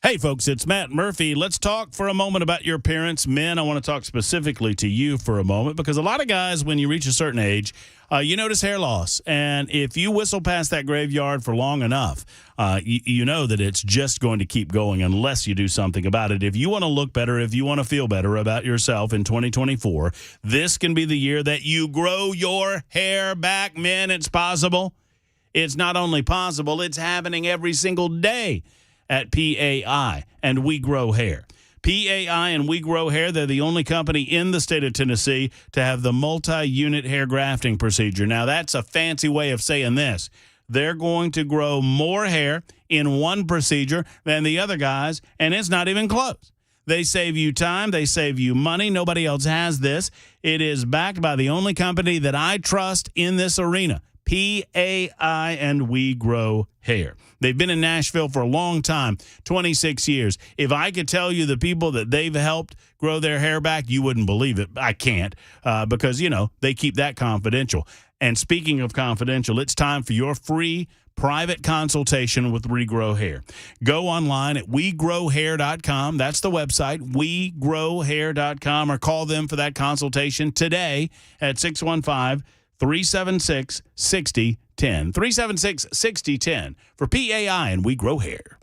Hey, folks, it's Matt Murphy. Let's talk for a moment about your parents. Men, I want to talk specifically to you for a moment, because a lot of guys, when you reach a certain age, you notice hair loss. And if you whistle past that graveyard for long enough, you know that it's just going to keep going unless you do something about it. If you want to look better, if you want to feel better about yourself in 2024, this can be the year that you grow your hair back, men. It's possible. It's not only possible, it's happening every single day at PAI and We Grow Hair. PAI and We Grow Hair, they're the only company in the state of Tennessee to have the multi-unit hair grafting procedure. Now, that's a fancy way of saying this. They're going to grow more hair in one procedure than the other guys, and it's not even close. They save you time. They save you money. Nobody else has this. It is backed by the only company that I trust in this arena, PAI and We Grow Hair. They've been in Nashville for a long time, 26 years. If I could tell you the people that they've helped grow their hair back, you wouldn't believe it. I can't because, they keep that confidential. And speaking of confidential, it's time for your free private consultation with Regrow Hair. Go online at wegrowhair.com. That's the website, wegrowhair.com, or call them for that consultation today at 615-376-6010. 376-6010 for PAI and We Grow Hair.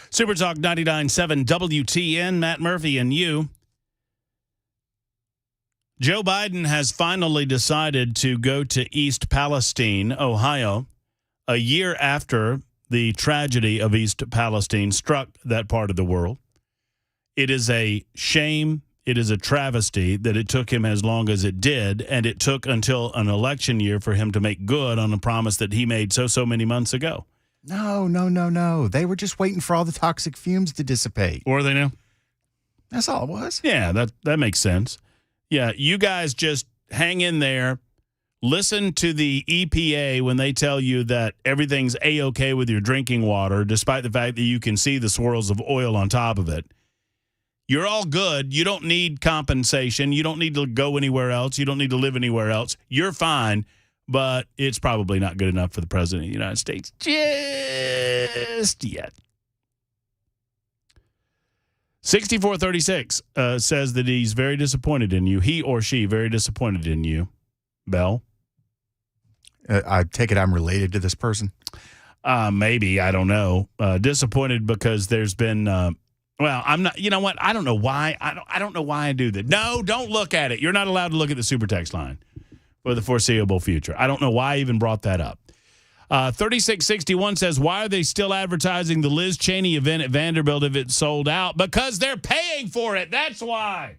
Super Talk 99.7 WTN, Matt Murphy and you. Joe Biden has finally decided to go to East Palestine, Ohio, a year after the tragedy of East Palestine struck that part of the world. It is a shame. It is a travesty that it took him as long as it did, and it took until an election year for him to make good on a promise that he made so many months ago. No. They were just waiting for all the toxic fumes to dissipate. Or they knew. That's all it was. Yeah, that makes sense. Yeah, you guys just hang in there. Listen to the EPA when they tell you that everything's A-okay with your drinking water, despite the fact that you can see the swirls of oil on top of it. You're all good. You don't need compensation. You don't need to go anywhere else. You don't need to live anywhere else. You're fine, but it's probably not good enough for the President of the United States just yet. 6436 says that he's very disappointed in you. He or she very disappointed in you. Bell? I take it I'm related to this person? Maybe. I don't know. Disappointed because there's been... well, I'm not... You know what? I don't know why. I don't know why I do that. No, don't look at it. You're not allowed to look at the super text line for the foreseeable future. I don't know why I even brought that up. 3661 says, why are they still advertising the Liz Cheney event at Vanderbilt if it's sold out? Because they're paying for it. That's why.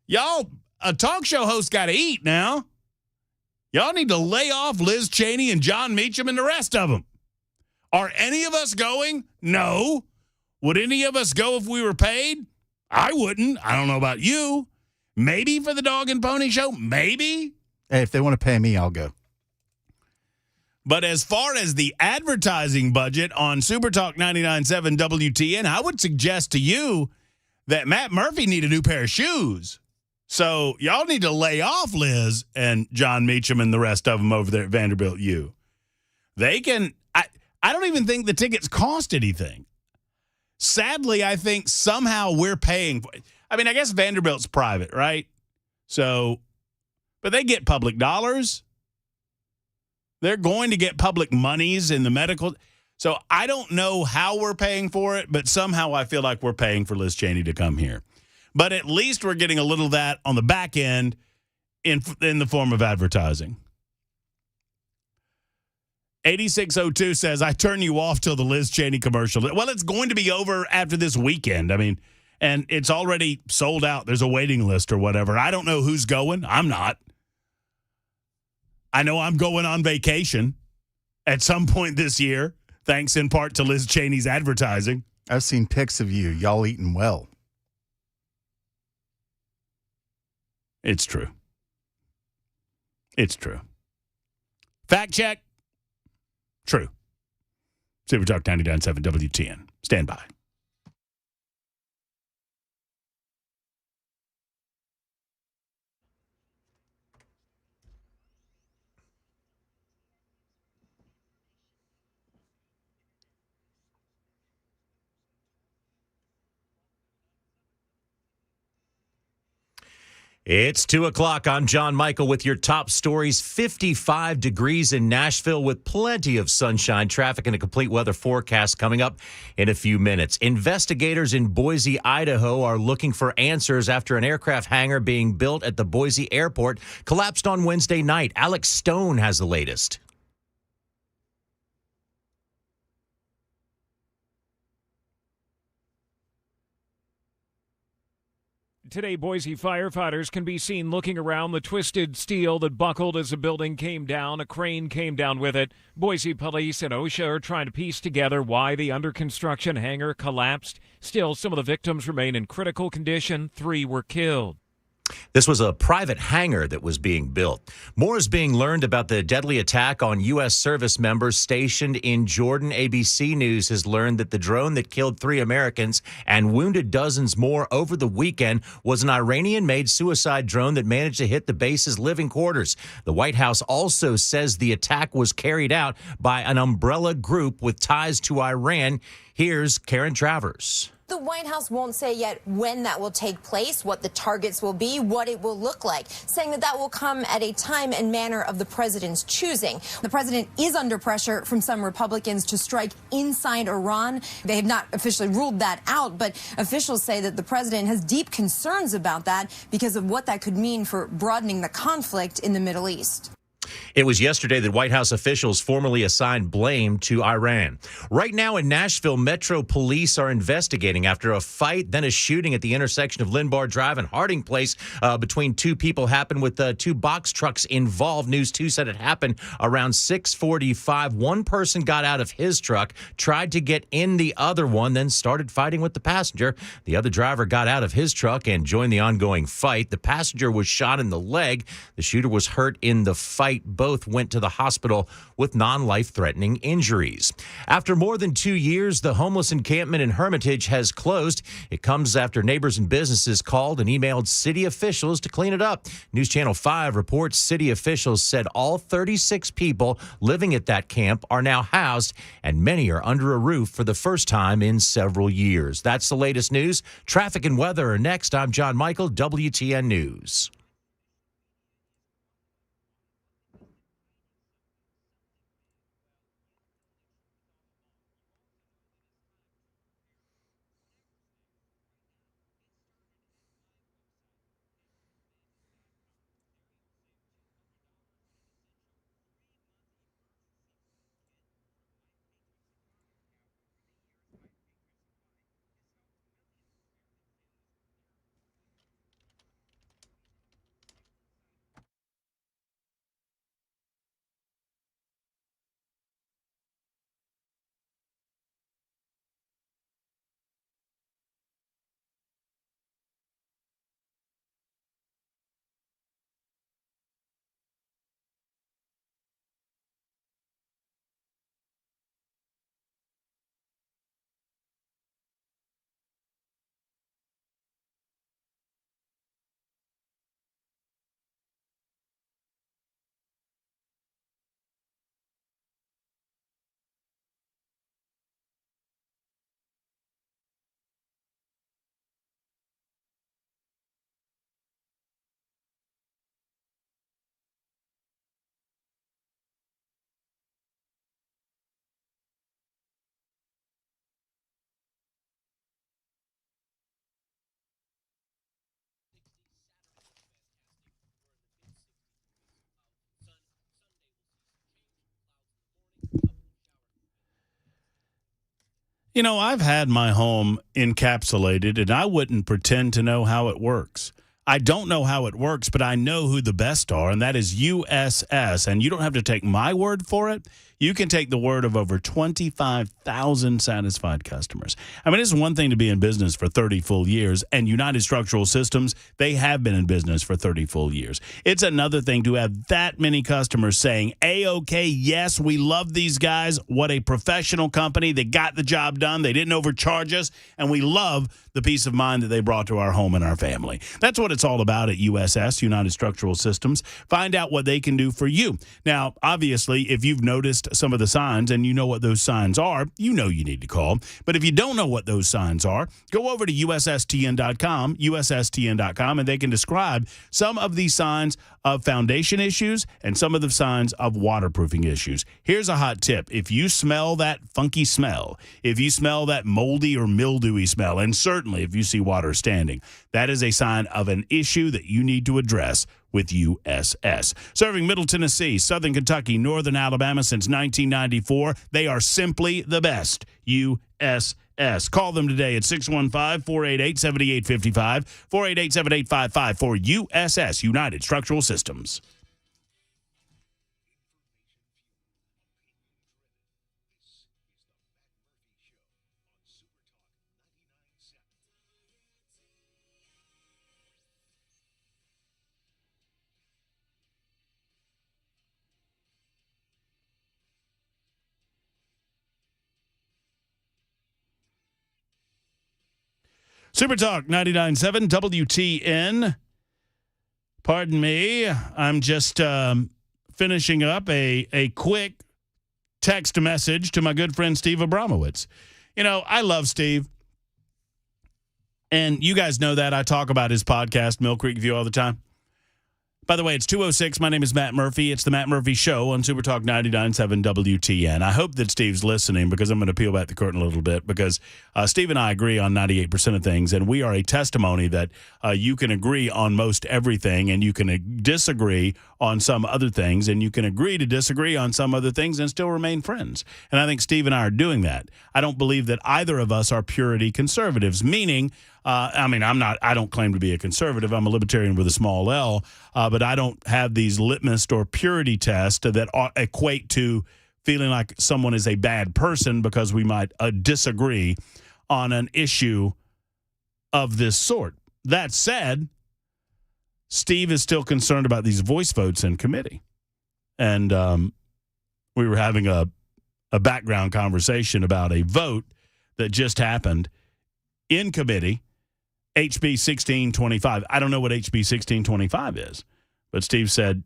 Y'all, a talk show host got to eat now. Y'all need to lay off Liz Cheney and John Meacham and the rest of them. Are any of us going? No. Would any of us go if we were paid? I wouldn't. I don't know about you. Maybe for the Dog and Pony Show. Maybe. Hey, if they want to pay me, I'll go. But as far as the advertising budget on Super Talk 99.7 WTN, I would suggest to you that Matt Murphy need a new pair of shoes. So y'all need to lay off Liz and John Meacham and the rest of them over there at Vanderbilt U. They can, I don't even think the tickets cost anything. Sadly, I think somehow we're paying for it. I mean, I guess Vanderbilt's private, right? So, but they get public dollars. They're going to get public monies in the medical. So I don't know how we're paying for it, but somehow I feel like we're paying for Liz Cheney to come here. But at least we're getting a little of that on the back end in the form of advertising. 8602 says, I turn you off till the Liz Cheney commercial. Well, it's going to be over after this weekend. I mean, and it's already sold out. There's a waiting list or whatever. I don't know who's going. I'm not. I know I'm going on vacation at some point this year, thanks in part to Liz Cheney's advertising. I've seen pics of you. Y'all eating well. It's true. It's true. Fact check. True. Super Talk 99.7 WTN. Stand by. It's 2 o'clock. I'm John Michael with your top stories. 55 degrees in Nashville with plenty of sunshine, traffic, and a complete weather forecast coming up in a few minutes. Investigators in Boise, Idaho are looking for answers after an aircraft hangar being built at the Boise airport collapsed on Wednesday night. Alex Stone has the latest. Today, Boise firefighters can be seen looking around the twisted steel that buckled as a building came down. A crane came down with it. Boise police and OSHA are trying to piece together why the under-construction hangar collapsed. Still, some of the victims remain in critical condition. 3 were killed. This was a private hangar that was being built. More is being learned about the deadly attack on U.S. service members stationed in Jordan. ABC News has learned that the drone that killed 3 Americans and wounded dozens more over the weekend was an Iranian-made suicide drone that managed to hit the base's living quarters. The White House also says the attack was carried out by an umbrella group with ties to Iran. Here's Karen Travers. The White House won't say yet when that will take place, what the targets will be, what it will look like, saying that that will come at a time and manner of the president's choosing. The president is under pressure from some Republicans to strike inside Iran. They have not officially ruled that out, but officials say that the president has deep concerns about that because of what that could mean for broadening the conflict in the Middle East. It was yesterday that White House officials formally assigned blame to Iran. Right now in Nashville, Metro Police are investigating after a fight, then a shooting at the intersection of Linbar Drive and Harding Place between two people happened with two box trucks involved. News 2 said it happened around 6:45. One person got out of his truck, tried to get in the other one, then started fighting with the passenger. The other driver got out of his truck and joined the ongoing fight. The passenger was shot in the leg. The shooter was hurt in the fight. Both went to the hospital with non-life-threatening injuries. After more than 2 years, the homeless encampment in Hermitage has closed. It comes after neighbors and businesses called and emailed city officials to clean it up. News Channel 5 reports city officials said all 36 people living at that camp are now housed, and many are under a roof for the first time in several years. That's the latest news. Traffic and weather are next. I'm John Michael, WTN News. You know, I've had my home encapsulated, and I wouldn't pretend to know how it works. I don't know how it works, but I know who the best are, and that is USS. And you don't have to take my word for it. You can take the word of over 25,000 satisfied customers. I mean, it's one thing to be in business for 30 full years, and United Structural Systems, they have been in business for 30 full years. It's another thing to have that many customers saying, A-OK, yes, we love these guys. What a professional company. They got the job done. They didn't overcharge us, and we love the peace of mind that they brought to our home and our family. That's what it's all about at USS, United Structural Systems. Find out what they can do for you. Now, obviously, if you've noticed some of the signs and you know what those signs are, you know you need to call. But if you don't know what those signs are, go over to USSTN.com, USSTN.com, and they can describe some of these signs of foundation issues and some of the signs of waterproofing issues. Here's a hot tip. If you smell that funky smell, if you smell that moldy or mildewy smell, and certainly if you see water standing, that is a sign of an issue that you need to address with USS. Serving Middle Tennessee, Southern Kentucky, Northern Alabama since 1994. They are simply the best. USS. Call them today at 615-488-7855, 488-7855 for USS, United Structural Systems. Super Talk 99.7 WTN. Pardon me. I'm just finishing up a quick text message to my good friend Steve Abramowitz. You know, I love Steve. And you guys know that. I talk about his podcast, Mill Creek View, all the time. By the way, it's 2:06. My name is Matt Murphy. It's the Matt Murphy Show on Super Talk 99.7 WTN. I hope that Steve's listening because I'm going to peel back the curtain a little bit because Steve and I agree on 98% of things, and we are a testimony that you can agree on most everything and you can disagree on some other things, and you can agree to disagree on some other things and still remain friends. And I think Steve and I are doing that. I don't believe that either of us are purity conservatives, meaning I don't claim to be a conservative. I'm a libertarian with a small L, but I don't have these litmus or purity tests that equate to feeling like someone is a bad person because we might disagree on an issue of this sort. That said, Steve is still concerned about these voice votes in committee. And we were having a background conversation about a vote that just happened in committee, HB 1625. I don't know what HB 1625 is, but Steve said,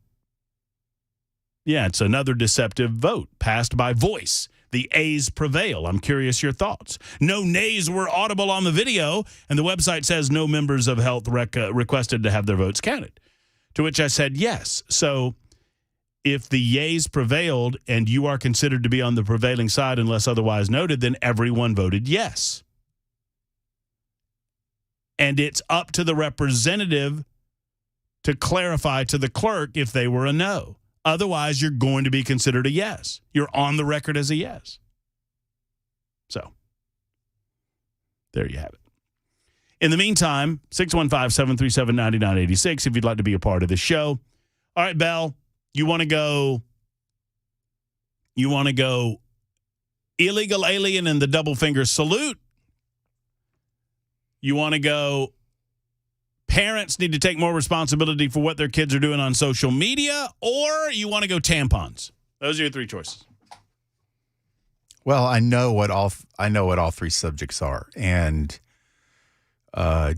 yeah, it's another deceptive vote passed by voice. The A's prevail. I'm curious your thoughts. No nays were audible on the video, and the website says no members of health requested to have their votes counted. To which I said, yes. So if the yays prevailed and you are considered to be on the prevailing side unless otherwise noted, then everyone voted yes. And it's up to the representative to clarify to the clerk if they were a no. Otherwise, you're going to be considered a yes. You're on the record as a yes. So, there you have it. In the meantime, 615-737-9986 if you'd like to be a part of the show. All right, Belle, you want to go illegal alien and the double finger salute? You want to go parents need to take more responsibility for what their kids are doing on social media, or you want to go tampons? Those are your three choices. Well, I know what all three subjects are, and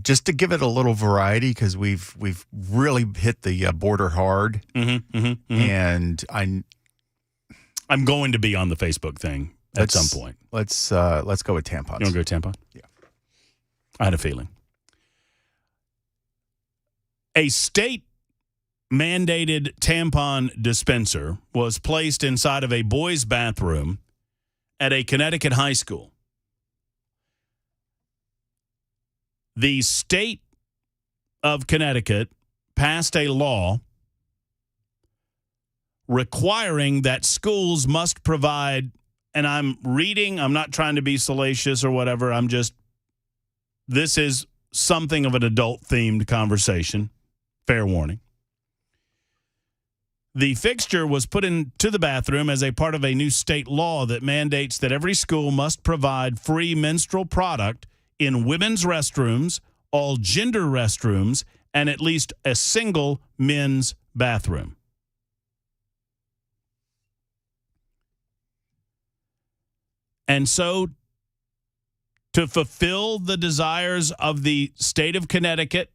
just to give it a little variety, because we've really hit the border hard, and I'm going to be on the Facebook thing at some point. Let's go with tampons. You want to go tampon? Yeah. I had a feeling. A state-mandated tampon dispenser was placed inside of a boys' bathroom at a Connecticut high school. The state of Connecticut passed a law requiring that schools must provide, and I'm not trying to be salacious or whatever, this is something of an adult-themed conversation. Fair warning. The fixture was put into the bathroom as a part of a new state law that mandates that every school must provide free menstrual product in women's restrooms, all gender restrooms, and at least a single men's bathroom. And so, to fulfill the desires of the state of Connecticut,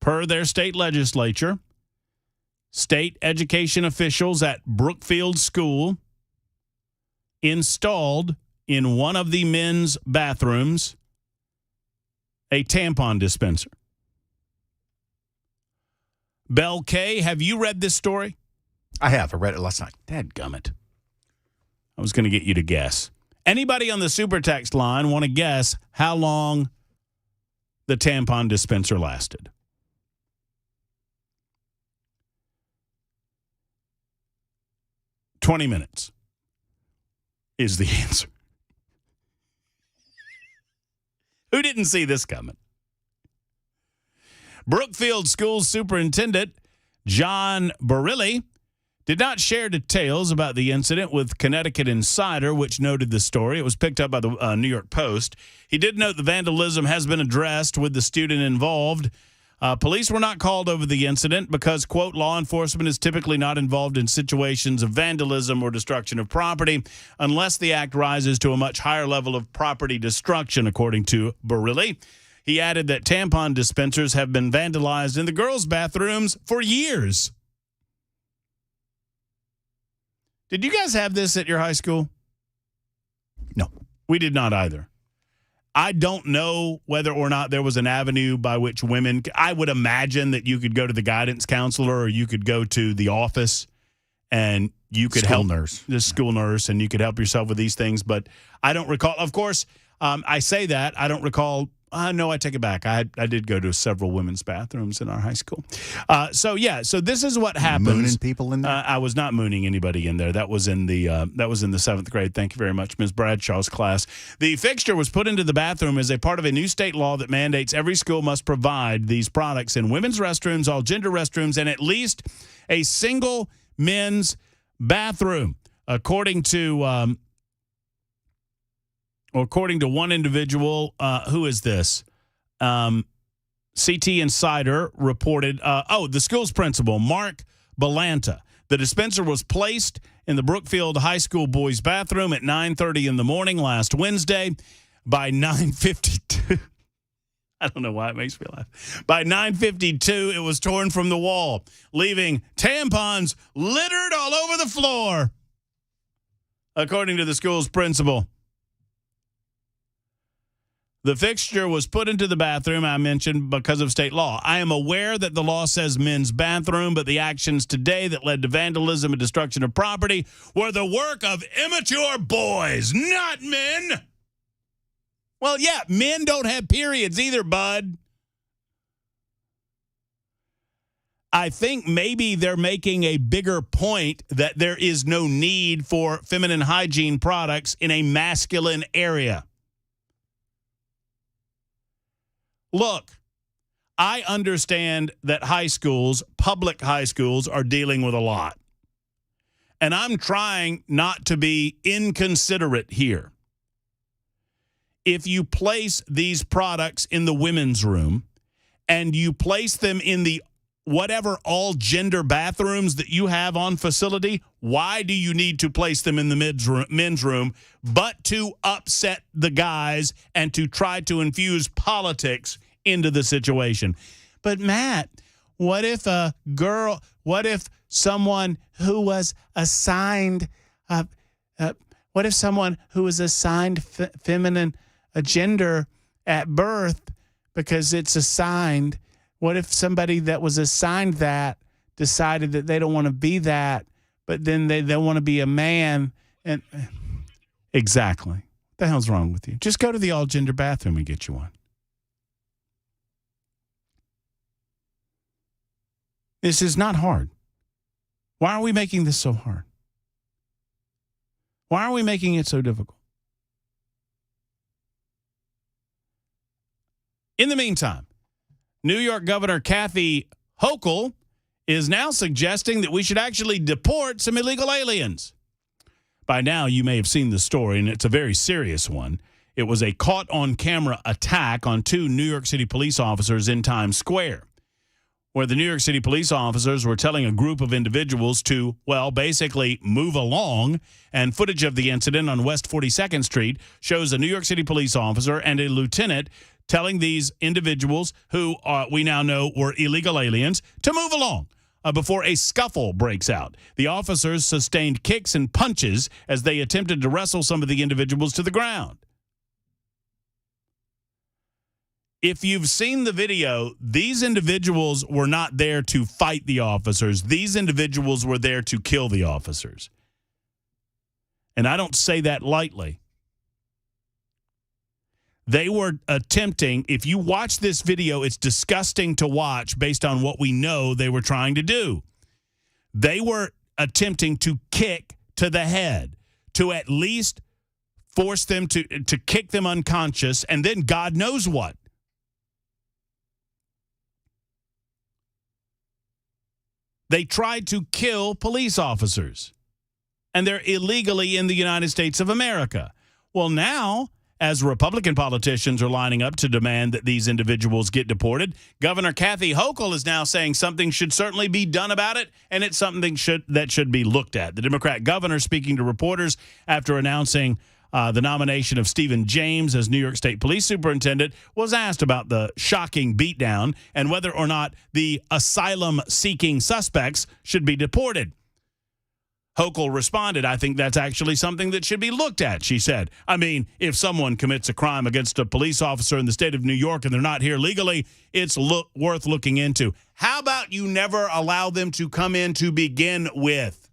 per their state legislature, state education officials at Brookfield School installed in one of the men's bathrooms a tampon dispenser. Belle K., have you read this story? I have. I read it last night. Dadgummit. I was going to get you to guess. Anybody on the super text line want to guess how long the tampon dispenser lasted? $20 minutes is the answer. Who didn't see this coming? Brookfield School Superintendent John Barilli did not share details about the incident with Connecticut Insider, which noted the story. It was picked up by the New York Post. He did note the vandalism has been addressed with the student involved. Police were not called over the incident because, quote, law enforcement is typically not involved in situations of vandalism or destruction of property unless the act rises to a much higher level of property destruction, according to Barilli. He added that tampon dispensers have been vandalized in the girls' bathrooms for years. Did you guys have this at your high school? No. We did not either. I don't know whether or not there was an avenue by which women, I would imagine that you could go to the guidance counselor or you could go to the office and you could help the school nurse and you could help yourself with these things. But I don't recall. Of course, I say that. I don't recall. No, I take it back. I did go to several women's bathrooms in our high school. So this is what happens. Mooning people in there? I was not mooning anybody in there. That was in the 7th grade. Thank you very much, Ms. Bradshaw's class. The fixture was put into the bathroom as a part of a new state law that mandates every school must provide these products in women's restrooms, all gender restrooms, and at least a single men's bathroom, according to one individual. Who is this? CT Insider reported, the school's principal, Mark Balanta. The dispenser was placed in the Brookfield High School boys' bathroom at 9:30 in the morning last Wednesday. By 9:52, I don't know why it makes me laugh. By 9:52, it was torn from the wall, leaving tampons littered all over the floor, according to the school's principal. The fixture was put into the bathroom, I mentioned, because of state law. I am aware that the law says men's bathroom, but the actions today that led to vandalism and destruction of property were the work of immature boys, not men. Well, yeah, men don't have periods either, bud. I think maybe they're making a bigger point that there is no need for feminine hygiene products in a masculine area. Look, I understand that high schools, public high schools, are dealing with a lot. And I'm trying not to be inconsiderate here. If you place these products in the women's room and you place them in the whatever all gender bathrooms that you have on facility, why do you need to place them in the men's room but to upset the guys and to try to infuse politics into the situation? But Matt, what if someone who was assigned feminine a gender at birth because it's assigned, what if somebody that was assigned that decided that they don't want to be that, but then they want to be a man? And exactly. What the hell's wrong with you? Just go to the all-gender bathroom and get you one. This is not hard. Why are we making this so hard? Why are we making it so difficult? In the meantime, New York Governor Kathy Hochul is now suggesting that we should actually deport some illegal aliens. By now, you may have seen the story, and it's a very serious one. It was a caught-on-camera attack on 2 New York City police officers in Times Square, where the New York City police officers were telling a group of individuals to, well, basically move along, and footage of the incident on West 42nd Street shows a New York City police officer and a lieutenant telling these individuals, who we now know were illegal aliens, to move along before a scuffle breaks out. The officers sustained kicks and punches as they attempted to wrestle some of the individuals to the ground. If you've seen the video, these individuals were not there to fight the officers. These individuals were there to kill the officers. And I don't say that lightly. They were attempting, if you watch this video, it's disgusting to watch based on what we know they were trying to do. They were attempting to kick to the head, to at least force them to kick them unconscious, and then God knows what. They tried to kill police officers, and they're illegally in the United States of America. Well, now, as Republican politicians are lining up to demand that these individuals get deported, Governor Kathy Hochul is now saying something should certainly be done about it, and it's something that should be looked at. The Democrat governor, speaking to reporters after announcing the nomination of Stephen James as New York State Police Superintendent, was asked about the shocking beatdown and whether or not the asylum-seeking suspects should be deported. Hochul responded, I think that's actually something that should be looked at, she said. I mean, if someone commits a crime against a police officer in the state of New York and they're not here legally, it's worth looking into. How about you never allow them to come in to begin with?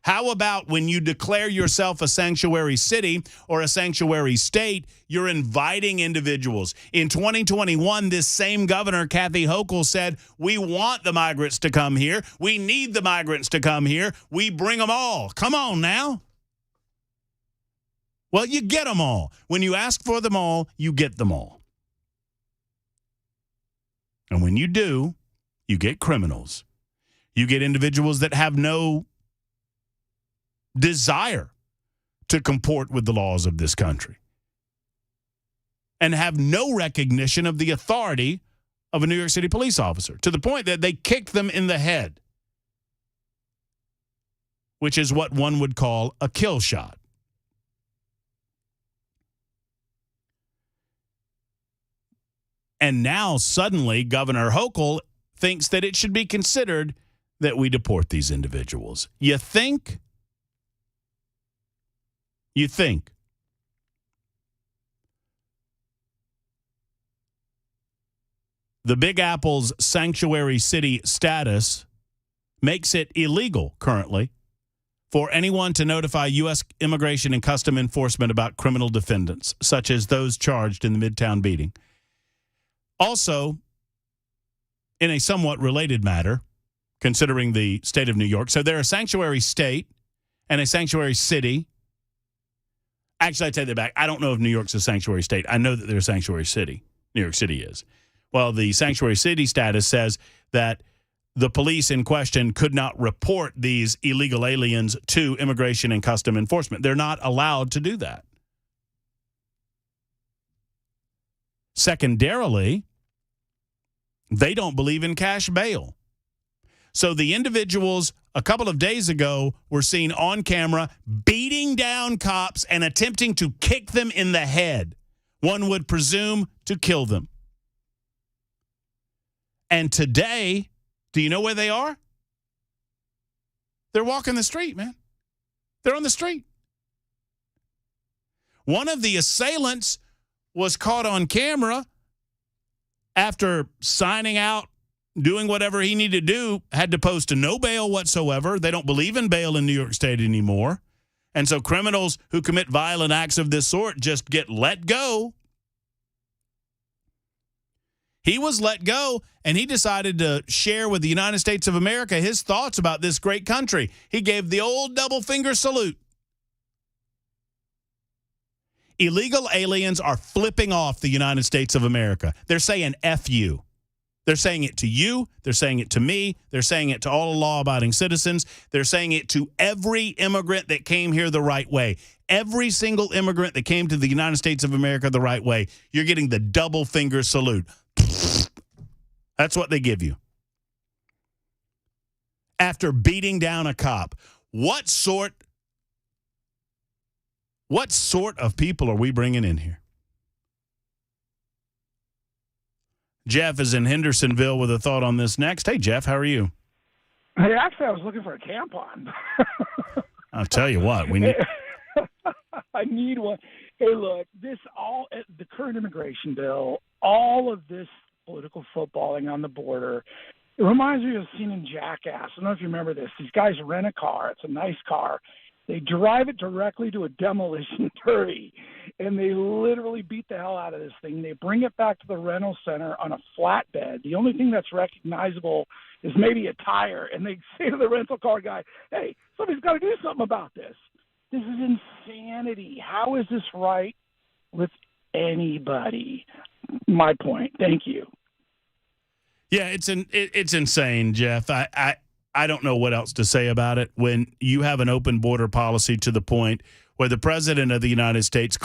How about when you declare yourself a sanctuary city or a sanctuary state, you're inviting individuals? In 2021, this same governor, Kathy Hochul, said, we want the migrants to come here. We need the migrants to come here. We bring them all. Come on now. Well, you get them all. When you ask for them all, you get them all. And when you do, you get criminals. You get individuals that have no desire to comport with the laws of this country and have no recognition of the authority of a New York City police officer, to the point that they kicked them in the head, which is what one would call a kill shot. And now suddenly Governor Hochul thinks that it should be considered that we deport these individuals. You think? The Big Apple's sanctuary city status makes it illegal currently for anyone to notify U.S. Immigration and Custom Enforcement about criminal defendants, such as those charged in the Midtown beating. Also, in a somewhat related matter, considering the state of New York, so they're a sanctuary state and a sanctuary city. Actually, I take that back. I don't know if New York's a sanctuary state. I know that they're a sanctuary city. New York City is. Well, the sanctuary city status says that the police in question could not report these illegal aliens to Immigration and Custom Enforcement. They're not allowed to do that. Secondarily, they don't believe in cash bail. So the individuals a couple of days ago were seen on camera beating down cops and attempting to kick them in the head. One would presume to kill them. And today, do you know where they are? They're walking the street, man. They're on the street. One of the assailants was caught on camera after signing out, doing whatever he needed to do, had to post a no bail whatsoever. They don't believe in bail in New York State anymore. And so criminals who commit violent acts of this sort just get let go. He was let go, and he decided to share with the United States of America his thoughts about this great country. He gave the old double finger salute. Illegal aliens are flipping off the United States of America. They're saying F you. They're saying it to you. They're saying it to me. They're saying it to all law-abiding citizens. They're saying it to every immigrant that came here the right way. Every single immigrant that came to the United States of America the right way. You're getting the double finger salute. That's what they give you. After beating down a cop, what sort of people are we bringing in here? Jeff is in Hendersonville with a thought on this next. Hey, Jeff, how are you? Hey, actually, I was looking for a tampon. I'll tell you what, we need. I need one. Hey, look, the current immigration bill, all of this political footballing on the border, it reminds me of a scene in Jackass. I don't know if you remember this. These guys rent a car. It's a nice car. They drive it directly to a demolition derby, and they literally beat the hell out of this thing. They bring it back to the rental center on a flatbed. The only thing that's recognizable is maybe a tire, and they say to the rental car guy, hey, somebody's got to do something about this. This is insanity. How is this right with anybody? My point. Thank you. Yeah, it's insane, Jeff. I don't know what else to say about it when you have an open border policy to the point where the President of the United States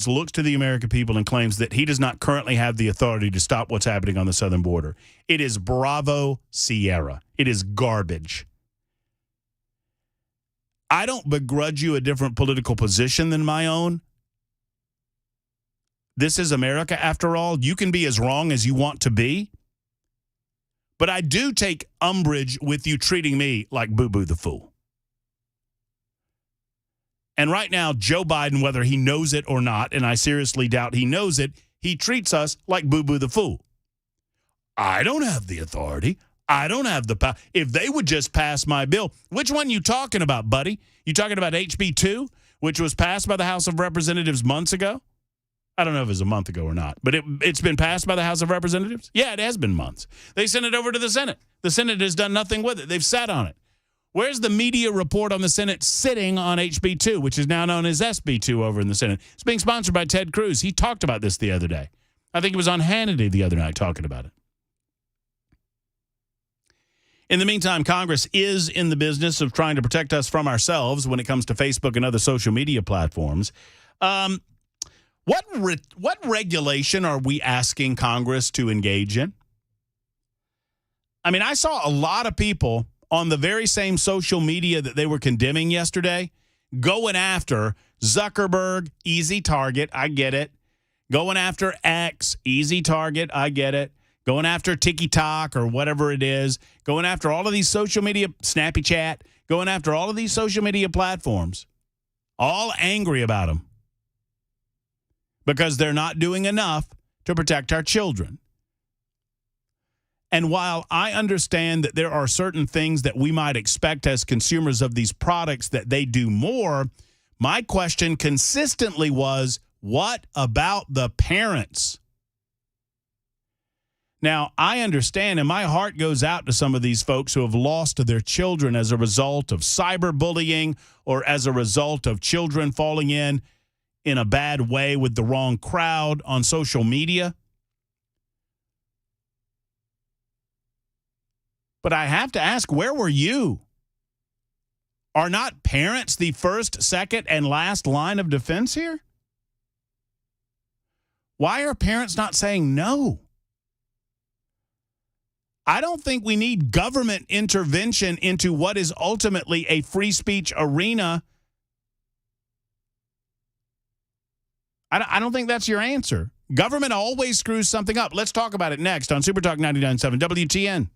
looks to the American people and claims that he does not currently have the authority to stop what's happening on the southern border. It is Bravo Sierra. It is garbage. I don't begrudge you a different political position than my own. This is America, after all. You can be as wrong as you want to be. But I do take umbrage with you treating me like Boo-Boo the Fool. And right now, Joe Biden, whether he knows it or not, and I seriously doubt he knows it, he treats us like Boo-Boo the Fool. I don't have the authority. I don't have the power. If they would just pass my bill, which one you talking about, buddy? You talking about HB 2, which was passed by the House of Representatives months ago? I don't know if it was a month ago or not, but it's been passed by the House of Representatives? Yeah, it has been months. They sent it over to the Senate. The Senate has done nothing with it. They've sat on it. Where's the media report on the Senate sitting on HB 2, which is now known as SB 2 over in the Senate? It's being sponsored by Ted Cruz. He talked about this the other day. I think he was on Hannity the other night talking about it. In the meantime, Congress is in the business of trying to protect us from ourselves when it comes to Facebook and other social media platforms. What regulation are we asking Congress to engage in? I mean, I saw a lot of people on the very same social media that they were condemning yesterday going after Zuckerberg, easy target, I get it. Going after X, easy target, I get it. Going after TikTok or whatever it is, going after all of these social media, Snappy Chat, going after all of these social media platforms, all angry about them because they're not doing enough to protect our children. And while I understand that there are certain things that we might expect as consumers of these products that they do more, my question consistently was, what about the parents? Now, I understand, and my heart goes out to some of these folks who have lost their children as a result of cyberbullying or as a result of children falling in a bad way with the wrong crowd on social media. But I have to ask, where were you? Are not parents the first, second, and last line of defense here? Why are parents not saying no? I don't think we need government intervention into what is ultimately a free speech arena. I don't think that's your answer. Government always screws something up. Let's talk about it next on Super Talk 99.7 WTN.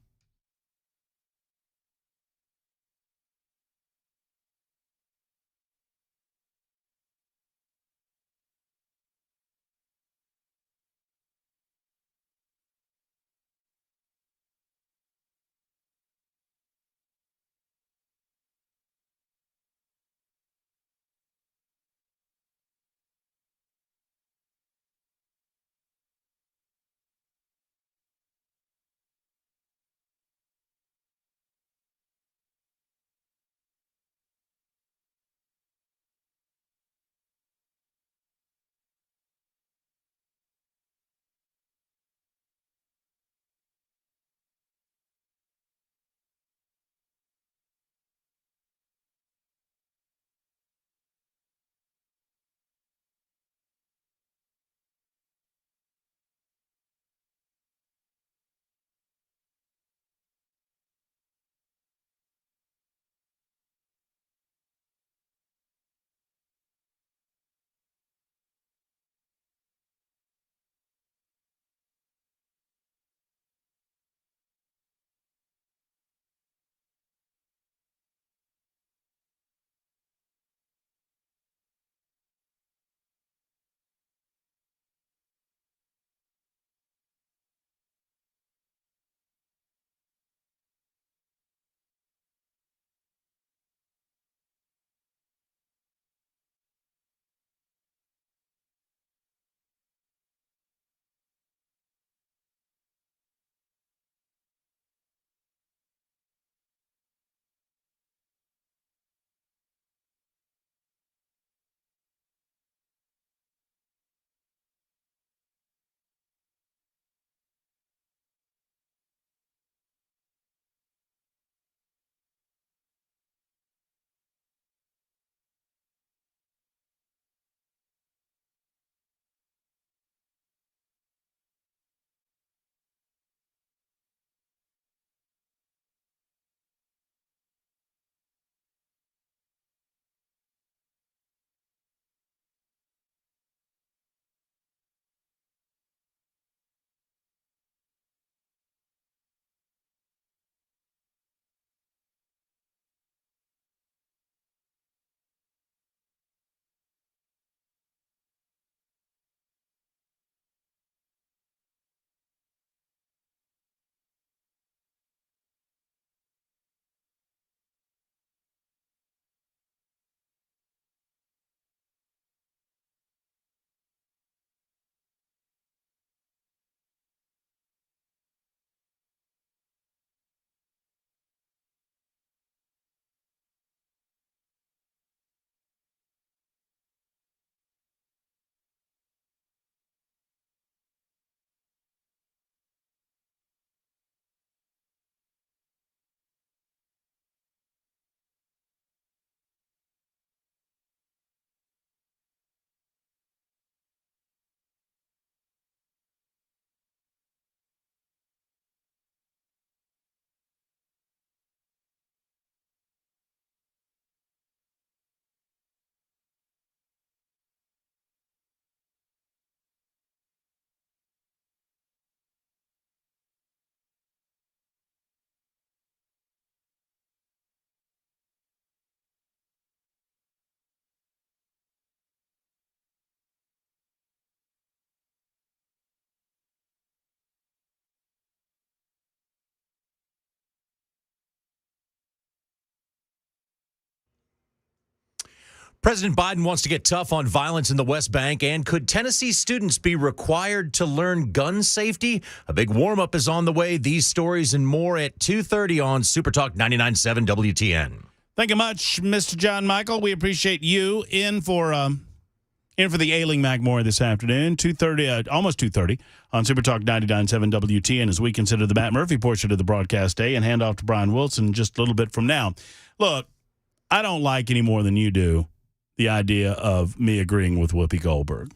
President Biden wants to get tough on violence in the West Bank, and could Tennessee students be required to learn gun safety? A big warm-up is on the way. These stories and more at 2:30 on Super Talk 99.7 WTN. Thank you much, Mr. John Michael. We appreciate you in for the Ailing McMorrow this afternoon, 2:30, almost 2:30 on Super Talk 99.7 WTN as we consider the Matt Murphy portion of the broadcast day and hand off to Brian Wilson just a little bit from now. Look, I don't like any more than you do the idea of me agreeing with Whoopi Goldberg.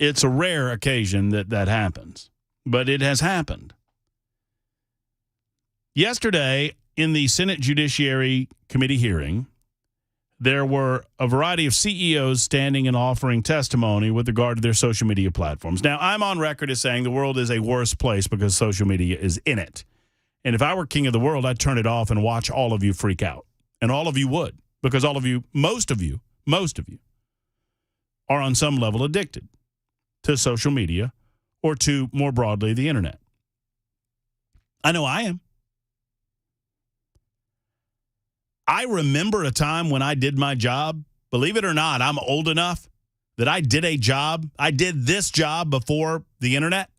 It's a rare occasion that happens, but it has happened. Yesterday, in the Senate Judiciary Committee hearing, there were a variety of CEOs standing and offering testimony with regard to their social media platforms. Now, I'm on record as saying the world is a worse place because social media is in it. And if I were king of the world, I'd turn it off and watch all of you freak out. And all of you would. Because all of you, most of you, are on some level addicted to social media or to, more broadly, the internet. I know I am. I remember a time when I did my job. Believe it or not, I'm old enough that I did a job. I did this job before the internet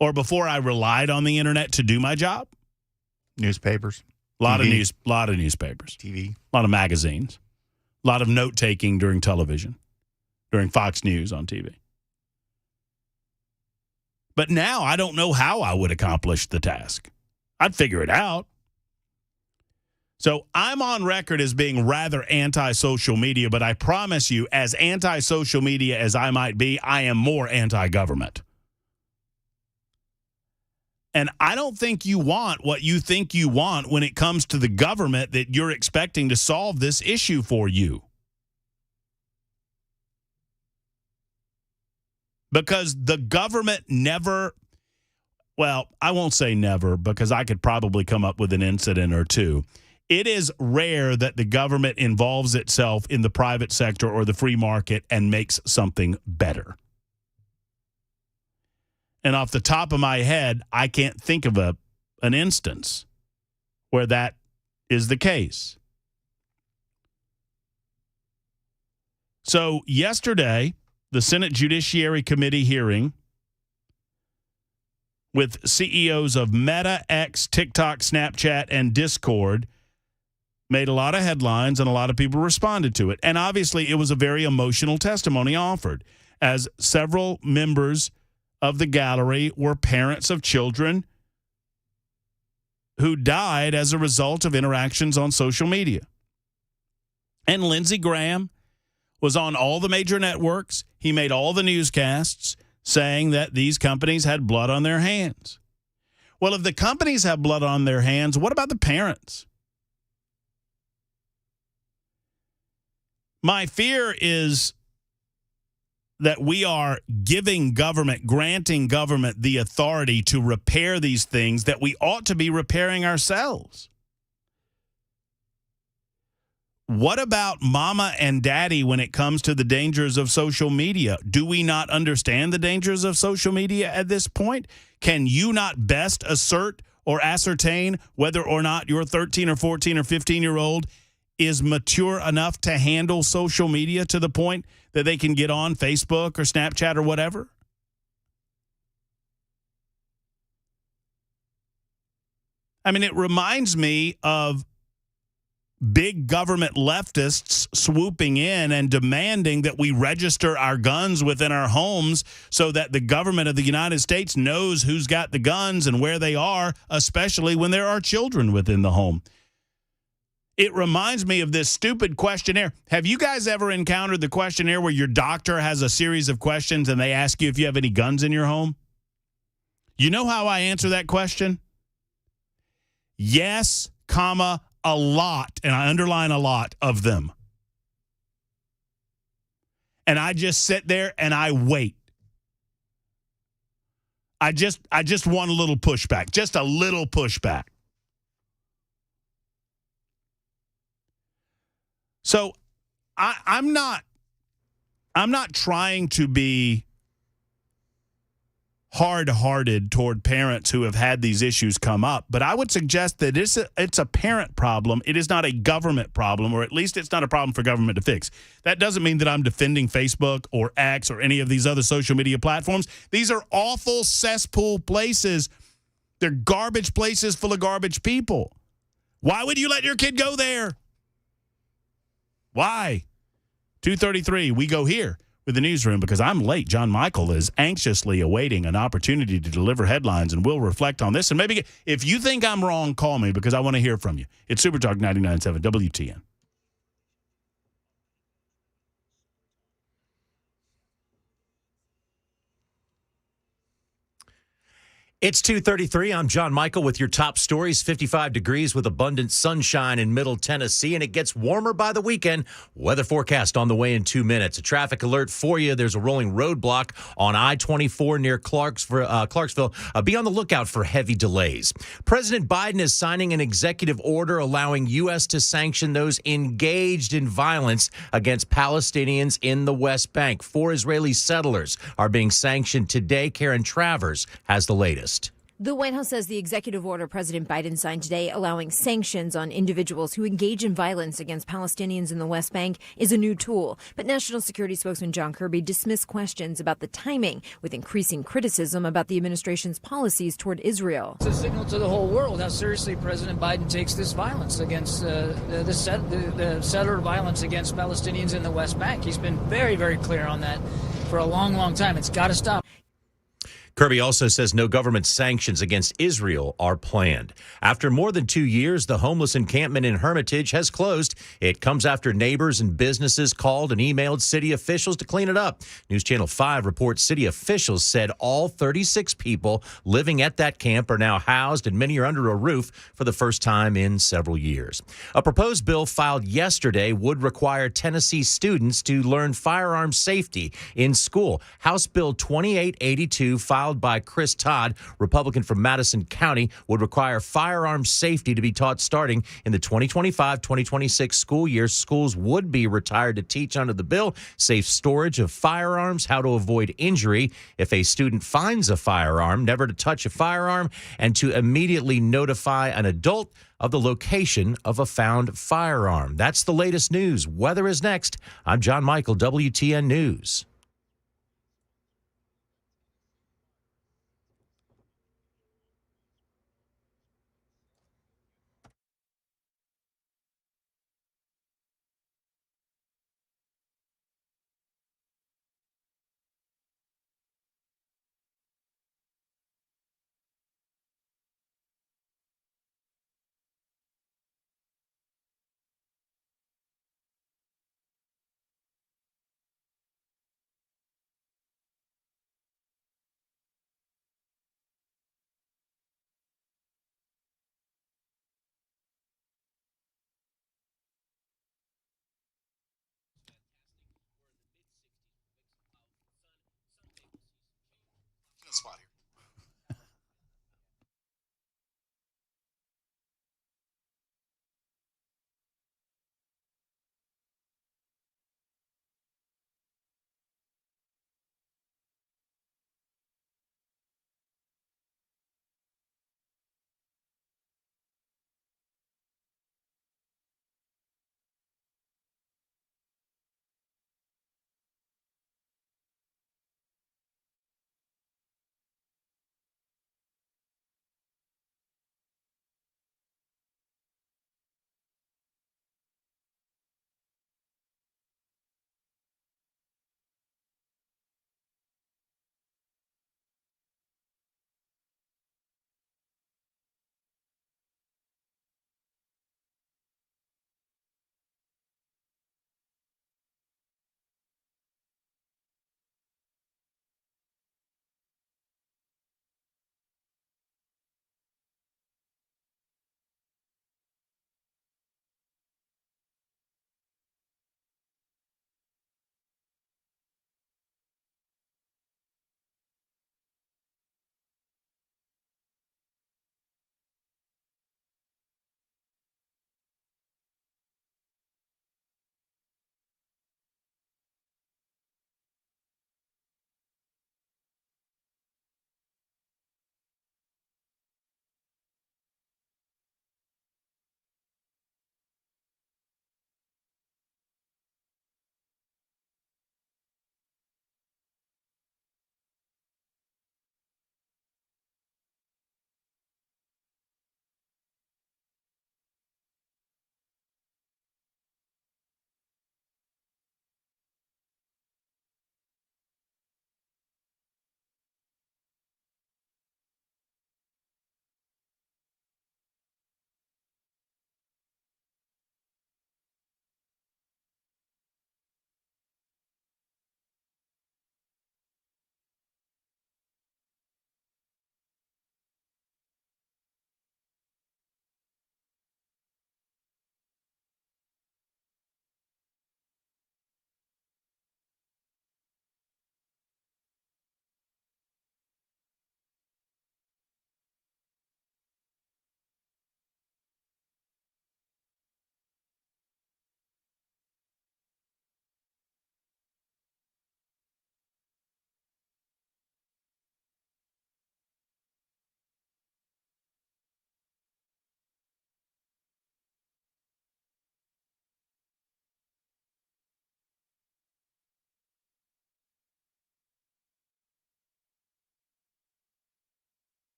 or before I relied on the internet to do my job. Newspapers. A lot of newspapers. TV. A lot of magazines. A lot of note-taking during television, during Fox News on TV. But now I don't know how I would accomplish the task. I'd figure it out. So I'm on record as being rather anti-social media, but I promise you, as anti-social media as I might be, I am more anti-government. And I don't think you want what you think you want when it comes to the government that you're expecting to solve this issue for you. Because the government never, well, I won't say never because I could probably come up with an incident or two. It is rare that the government involves itself in the private sector or the free market and makes something better. And off the top of my head, I can't think of an instance where that is the case. So yesterday, the Senate Judiciary Committee hearing with CEOs of Meta, X, TikTok, Snapchat, and Discord made a lot of headlines and a lot of people responded to it. And obviously, it was a very emotional testimony offered as several members of the gallery were parents of children who died as a result of interactions on social media. And Lindsey Graham was on all the major networks. He made all the newscasts saying that these companies had blood on their hands. Well, if the companies have blood on their hands, what about the parents? My fear is that we are granting government the authority to repair these things that we ought to be repairing ourselves. What about mama and daddy when it comes to the dangers of social media? Do we not understand the dangers of social media at this point? Can you not best assert or ascertain whether or not your 13 or 14 or 15-year-old is mature enough to handle social media to the point that they can get on Facebook or Snapchat or whatever? I mean, it reminds me of big government leftists swooping in and demanding that we register our guns within our homes so that the government of the United States knows who's got the guns and where they are, especially when there are children within the home. It reminds me of this stupid questionnaire. Have you guys ever encountered the questionnaire where your doctor has a series of questions and they ask you if you have any guns in your home? You know how I answer that question? Yes, comma, a lot, and I underline a lot of them. And I just sit there and I wait. I just want a little pushback, just a little pushback. So I'm not trying to be hard-hearted toward parents who have had these issues come up, but I would suggest that it's a parent problem. It is not a government problem, or at least it's not a problem for government to fix. That doesn't mean that I'm defending Facebook or X or any of these other social media platforms. These are awful cesspool places. They're garbage places full of garbage people. Why would you let your kid go there? Why? 2:33, we go here with the newsroom because I'm late. John Michael is anxiously awaiting an opportunity to deliver headlines, and we'll reflect on this. And maybe if you think I'm wrong, call me because I want to hear from you. It's Super Talk 99.7 WTN. It's 2:33. I'm John Michael with your top stories. 55 degrees with abundant sunshine in Middle Tennessee, and it gets warmer by the weekend. Weather forecast on the way in 2 minutes. A traffic alert for you. There's a rolling roadblock on I-24 near Clarksville. Be on the lookout for heavy delays. President Biden is signing an executive order allowing U.S. to sanction those engaged in violence against Palestinians in the West Bank. 4 Israeli settlers are being sanctioned today. Karen Travers has the latest. The White House says the executive order President Biden signed today allowing sanctions on individuals who engage in violence against Palestinians in the West Bank is a new tool. But National Security spokesman John Kirby dismissed questions about the timing, with increasing criticism about the administration's policies toward Israel. It's a signal to the whole world how seriously President Biden takes this violence against the settler violence against Palestinians in the West Bank. He's been very, very clear on that for a long, long time. It's got to stop. Kirby also says no government sanctions against Israel are planned. After more than 2 years, the homeless encampment in Hermitage has closed. It comes after neighbors and businesses called and emailed city officials to clean it up. News Channel 5 reports city officials said all 36 people living at that camp are now housed and many are under a roof for the first time in several years. A proposed bill filed yesterday would require Tennessee students to learn firearm safety in school. House Bill 2882 filed by Chris Todd, Republican from Madison County, would require firearm safety to be taught starting in the 2025-2026 school year. Schools would be required to teach under the bill safe storage of firearms, how to avoid injury if a student finds a firearm, never to touch a firearm, and to immediately notify an adult of the location of a found firearm. That's the latest news. Weather is next. I'm John Michael, WTN News. Spot here.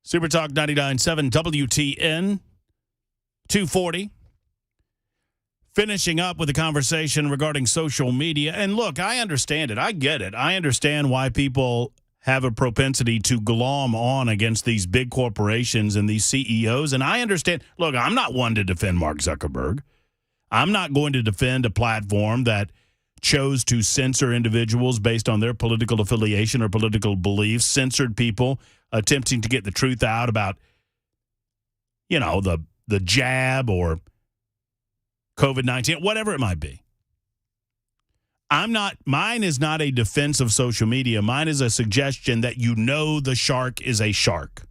Super Talk 99.7 WTN 240. Finishing up with a conversation regarding social media. And look, I understand it. I get it. I understand why people have a propensity to glom on against these big corporations and these CEOs. And I understand. Look, I'm not one to defend Mark Zuckerberg. I'm not going to defend a platform that chose to censor individuals based on their political affiliation or political beliefs, censored people attempting to get the truth out about, the jab or COVID-19, whatever it might be. Mine is not a defense of social media. Mine is a suggestion that the shark is a shark.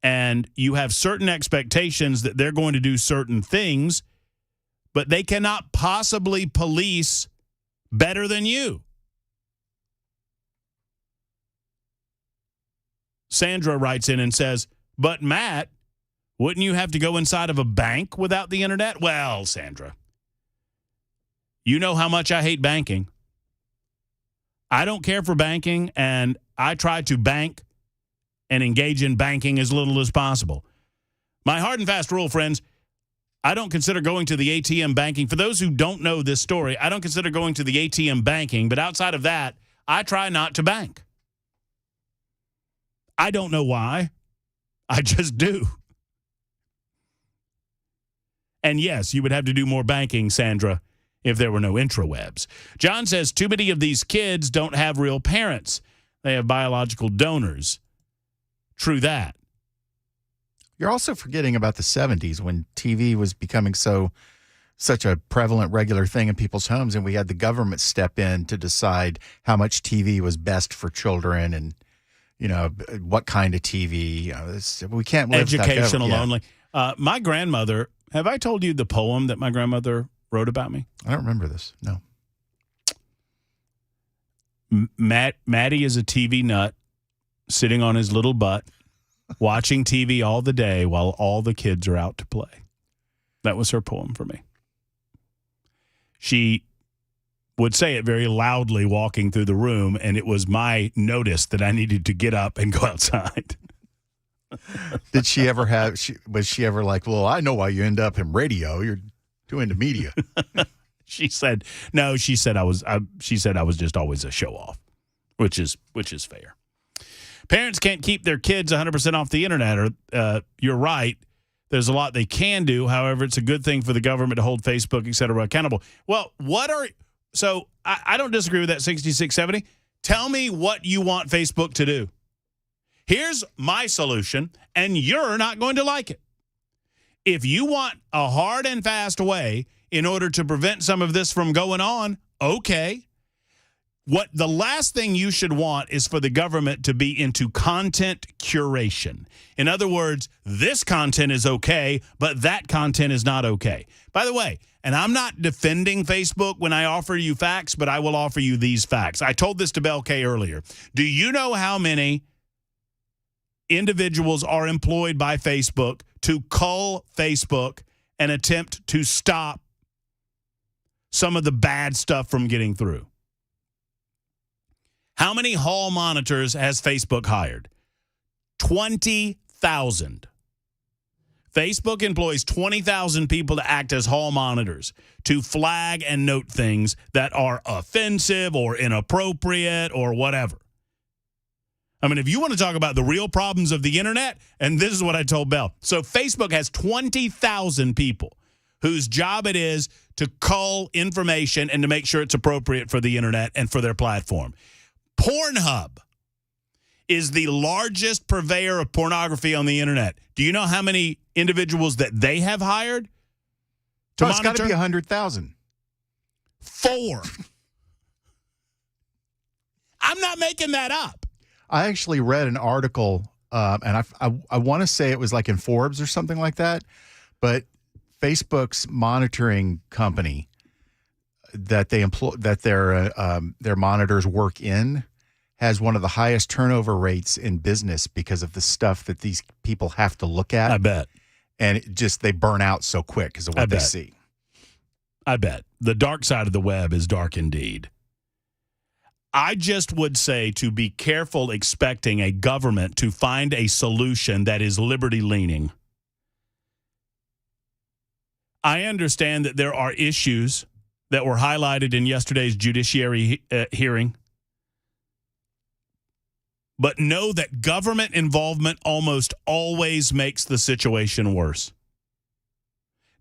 And you have certain expectations that they're going to do certain things, but they cannot possibly police better than you. Sandra writes in and says, but Matt, wouldn't you have to go inside of a bank without the internet? Well, Sandra, you know how much I hate banking. I don't care for banking, and I try to bank and engage in banking as little as possible. My hard and fast rule, friends, I don't consider going to the ATM banking. For those who don't know this story, I don't consider going to the ATM banking, but outside of that, I try not to bank. I don't know why. I just do. And yes, you would have to do more banking, Sandra, if there were no intrawebs. John says too many of these kids don't have real parents. They have biological donors. True that. You're also forgetting about the 70s when TV was becoming such a prevalent, regular thing in people's homes, and we had the government step in to decide how much TV was best for children and, what kind of TV. We can't live educational only. My grandmother, have I told you the poem that my grandmother wrote about me? I don't remember this. No. Matty is a TV nut sitting on his little butt, watching TV all the day while all the kids are out to play. That was her poem for me. She would say it very loudly walking through the room, and it was my notice that I needed to get up and go outside. Did she ever was she ever like, well, I know why you end up in radio. You're too into media. She said, no, she said I was just always a show off, which is fair. Parents can't keep their kids 100% off the internet, or you're right. There's a lot they can do. However, it's a good thing for the government to hold Facebook, et cetera, accountable. Well, I don't disagree with that 6670. Tell me what you want Facebook to do. Here's my solution, and you're not going to like it. If you want a hard and fast way in order to prevent some of this from going on, okay. What the last thing you should want is for the government to be into content curation. In other words, this content is okay, but that content is not okay. By the way, and I'm not defending Facebook when I offer you facts, but I will offer you these facts. I told this to Bel K earlier. Do you know how many individuals are employed by Facebook to cull Facebook and attempt to stop some of the bad stuff from getting through? How many hall monitors has Facebook hired? 20,000. Facebook employs 20,000 people to act as hall monitors to flag and note things that are offensive or inappropriate or whatever. I mean, if you want to talk about the real problems of the internet, and this is what I told Bell. So Facebook has 20,000 people whose job it is to cull information and to make sure it's appropriate for the internet and for their platform. Pornhub is the largest purveyor of pornography on the internet. Do you know how many individuals that they have hired to monitor? It's got to be 100,000. 4. I'm not making that up. I actually read an article, and I want to say it was like in Forbes or something like that, but Facebook's monitoring company that they employ, that their monitors work in, has one of the highest turnover rates in business because of the stuff that these people have to look at. I bet. And they burn out so quick because of what they see. I bet. The dark side of the web is dark indeed. I just would say to be careful expecting a government to find a solution that is liberty-leaning. I understand that there are issues that were highlighted in yesterday's judiciary hearing, but know that government involvement almost always makes the situation worse.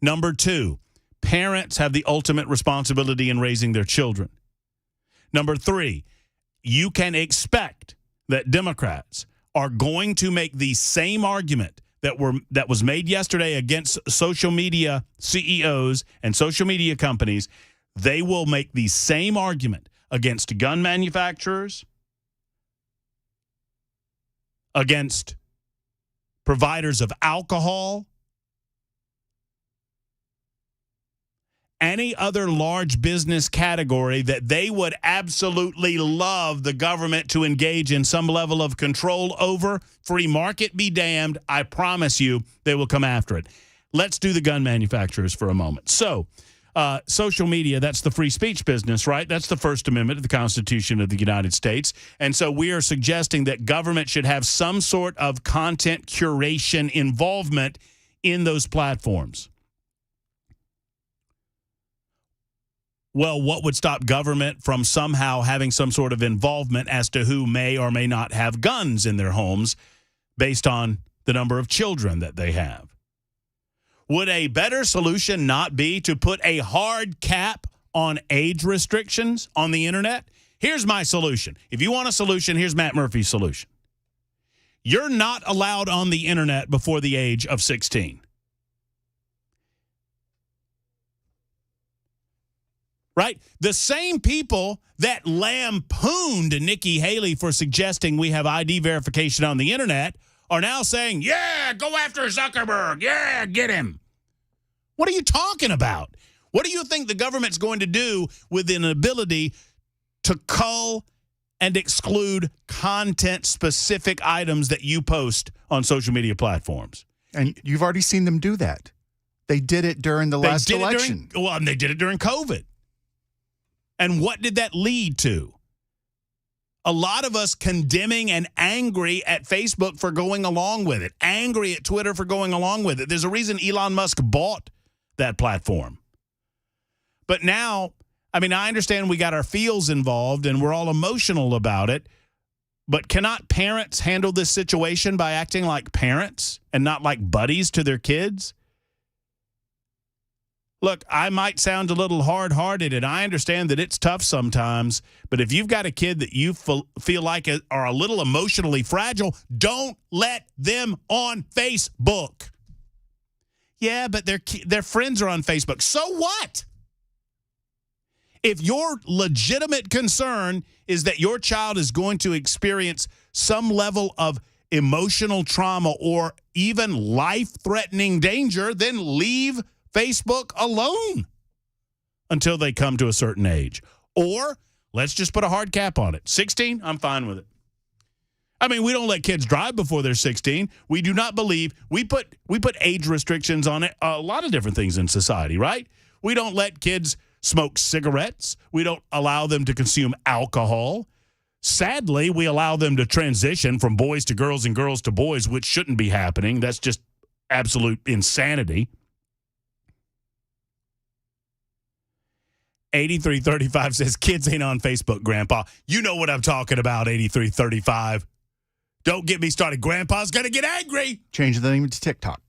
Number 2, parents have the ultimate responsibility in raising their children. Number 3, you can expect that Democrats are going to make the same argument that was made yesterday against social media CEOs and social media companies. They will make the same argument against gun manufacturers, against providers of alcohol, any other large business category that they would absolutely love the government to engage in some level of control over. Free market be damned. I promise you they will come after it. Let's do the gun manufacturers for a moment. So, social media, that's the free speech business, right? That's the First Amendment of the Constitution of the United States. And so we are suggesting that government should have some sort of content curation involvement in those platforms. Well, what would stop government from somehow having some sort of involvement as to who may or may not have guns in their homes based on the number of children that they have? Would a better solution not be to put a hard cap on age restrictions on the internet? Here's my solution. If you want a solution, here's Matt Murphy's solution. You're not allowed on the internet before the age of 16. Right? The same people that lampooned Nikki Haley for suggesting we have ID verification on the internet are now saying, yeah, go after Zuckerberg. Yeah, get him. What are you talking about? What do you think the government's going to do with an ability to cull and exclude content-specific items that you post on social media platforms? And you've already seen them do that. They did it during the last election. And they did it during COVID. And what did that lead to? A lot of us condemning and angry at Facebook for going along with it, angry at Twitter for going along with it. There's a reason Elon Musk bought that platform. But now, I mean, I understand we got our feels involved and we're all emotional about it, but cannot parents handle this situation by acting like parents and not like buddies to their kids? Look, I might sound a little hard-hearted, and I understand that it's tough sometimes, but if you've got a kid that you feel like are a little emotionally fragile, don't let them on Facebook. Yeah, but their friends are on Facebook. So what? If your legitimate concern is that your child is going to experience some level of emotional trauma or even life-threatening danger, then leave Facebook alone until they come to a certain age. Or let's just put a hard cap on it. 16, I'm fine with it. I mean, we don't let kids drive before they're 16. We do not believe we put age restrictions on it, a lot of different things in society, right? We don't let kids smoke cigarettes. We don't allow them to consume alcohol. Sadly, we allow them to transition from boys to girls and girls to boys, which shouldn't be happening. That's just absolute insanity. 8335 says, kids ain't on Facebook, Grandpa. You know what I'm talking about, 8335. Don't get me started. Grandpa's going to get angry. Change the name to TikTok.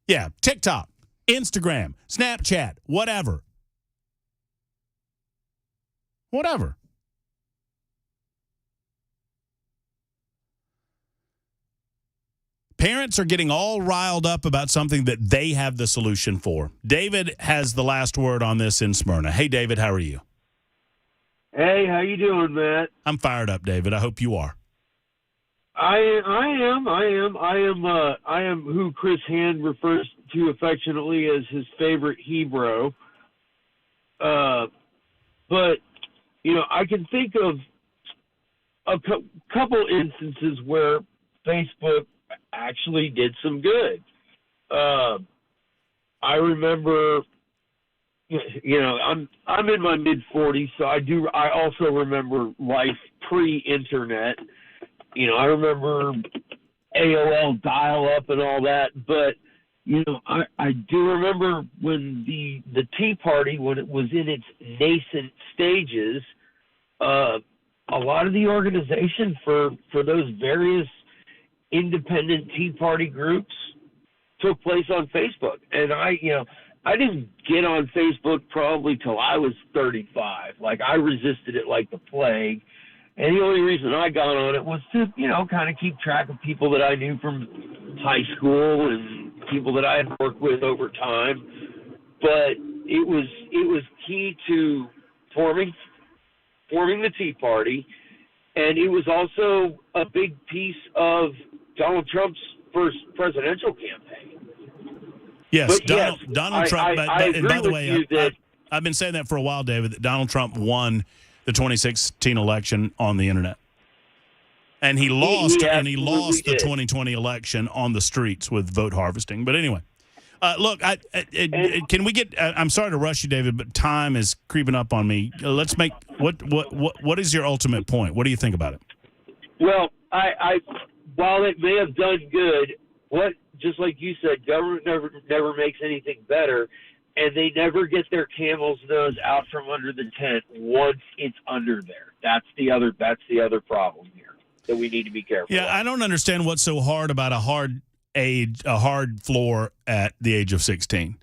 Yeah, TikTok, Instagram, Snapchat, whatever. Whatever. Parents are getting all riled up about something that they have the solution for. David has the last word on this in Smyrna. Hey, David, how are you? Hey, how you doing, Matt? I'm fired up, David. I hope you are. I am who Chris Hand refers to affectionately as his favorite Hebrew. But, you know, I can think of a couple instances where Facebook actually did some good. I remember you know, I'm in my mid-40s, so I also remember life pre-internet. You know, I remember AOL dial-up and all that, but you know, I do remember when the Tea Party, when it was in its nascent stages, a lot of the organization for those various independent Tea Party groups took place on Facebook. And I didn't get on Facebook probably till I was 35. Like, I resisted it like the plague. And the only reason I got on it was to, you know, kind of keep track of people that I knew from high school and people that I had worked with over time. But it was key to forming the Tea Party, and it was also a big piece of Donald Trump's first presidential campaign. Yes, But Donald Trump. I and by the way, that I've been saying that for a while, David, that Donald Trump won the 2016 election on the internet. And he lost the 2020 election on the streets with vote harvesting. But anyway, look, can we get? I'm sorry to rush you, David, but time is creeping up on me. Let's make what is your ultimate point? What do you think about it? Well, I while it may have done good, just like you said, government never makes anything better, and they never get their camel's nose out from under the tent once it's under there. That's the other problem here that we need to be careful. Yeah, I don't understand what's so hard about a hard floor at the age of 16.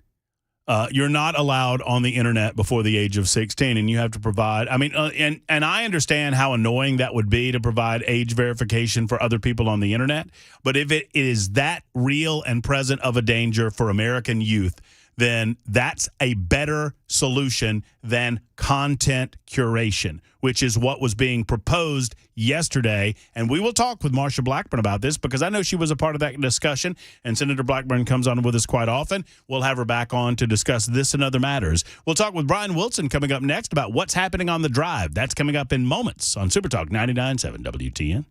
You're not allowed on the internet before the age of 16, and you have to provide. I mean, and I understand how annoying that would be to provide age verification for other people on the internet. But if it is that real and present of a danger for American youth, then that's a better solution than content curation, which is what was being proposed yesterday. And we will talk with Marsha Blackburn about this because I know she was a part of that discussion, and Senator Blackburn comes on with us quite often. We'll have her back on to discuss this and other matters. We'll talk with Brian Wilson coming up next about what's happening on the drive. That's coming up in moments on Super Talk 99.7 WTN.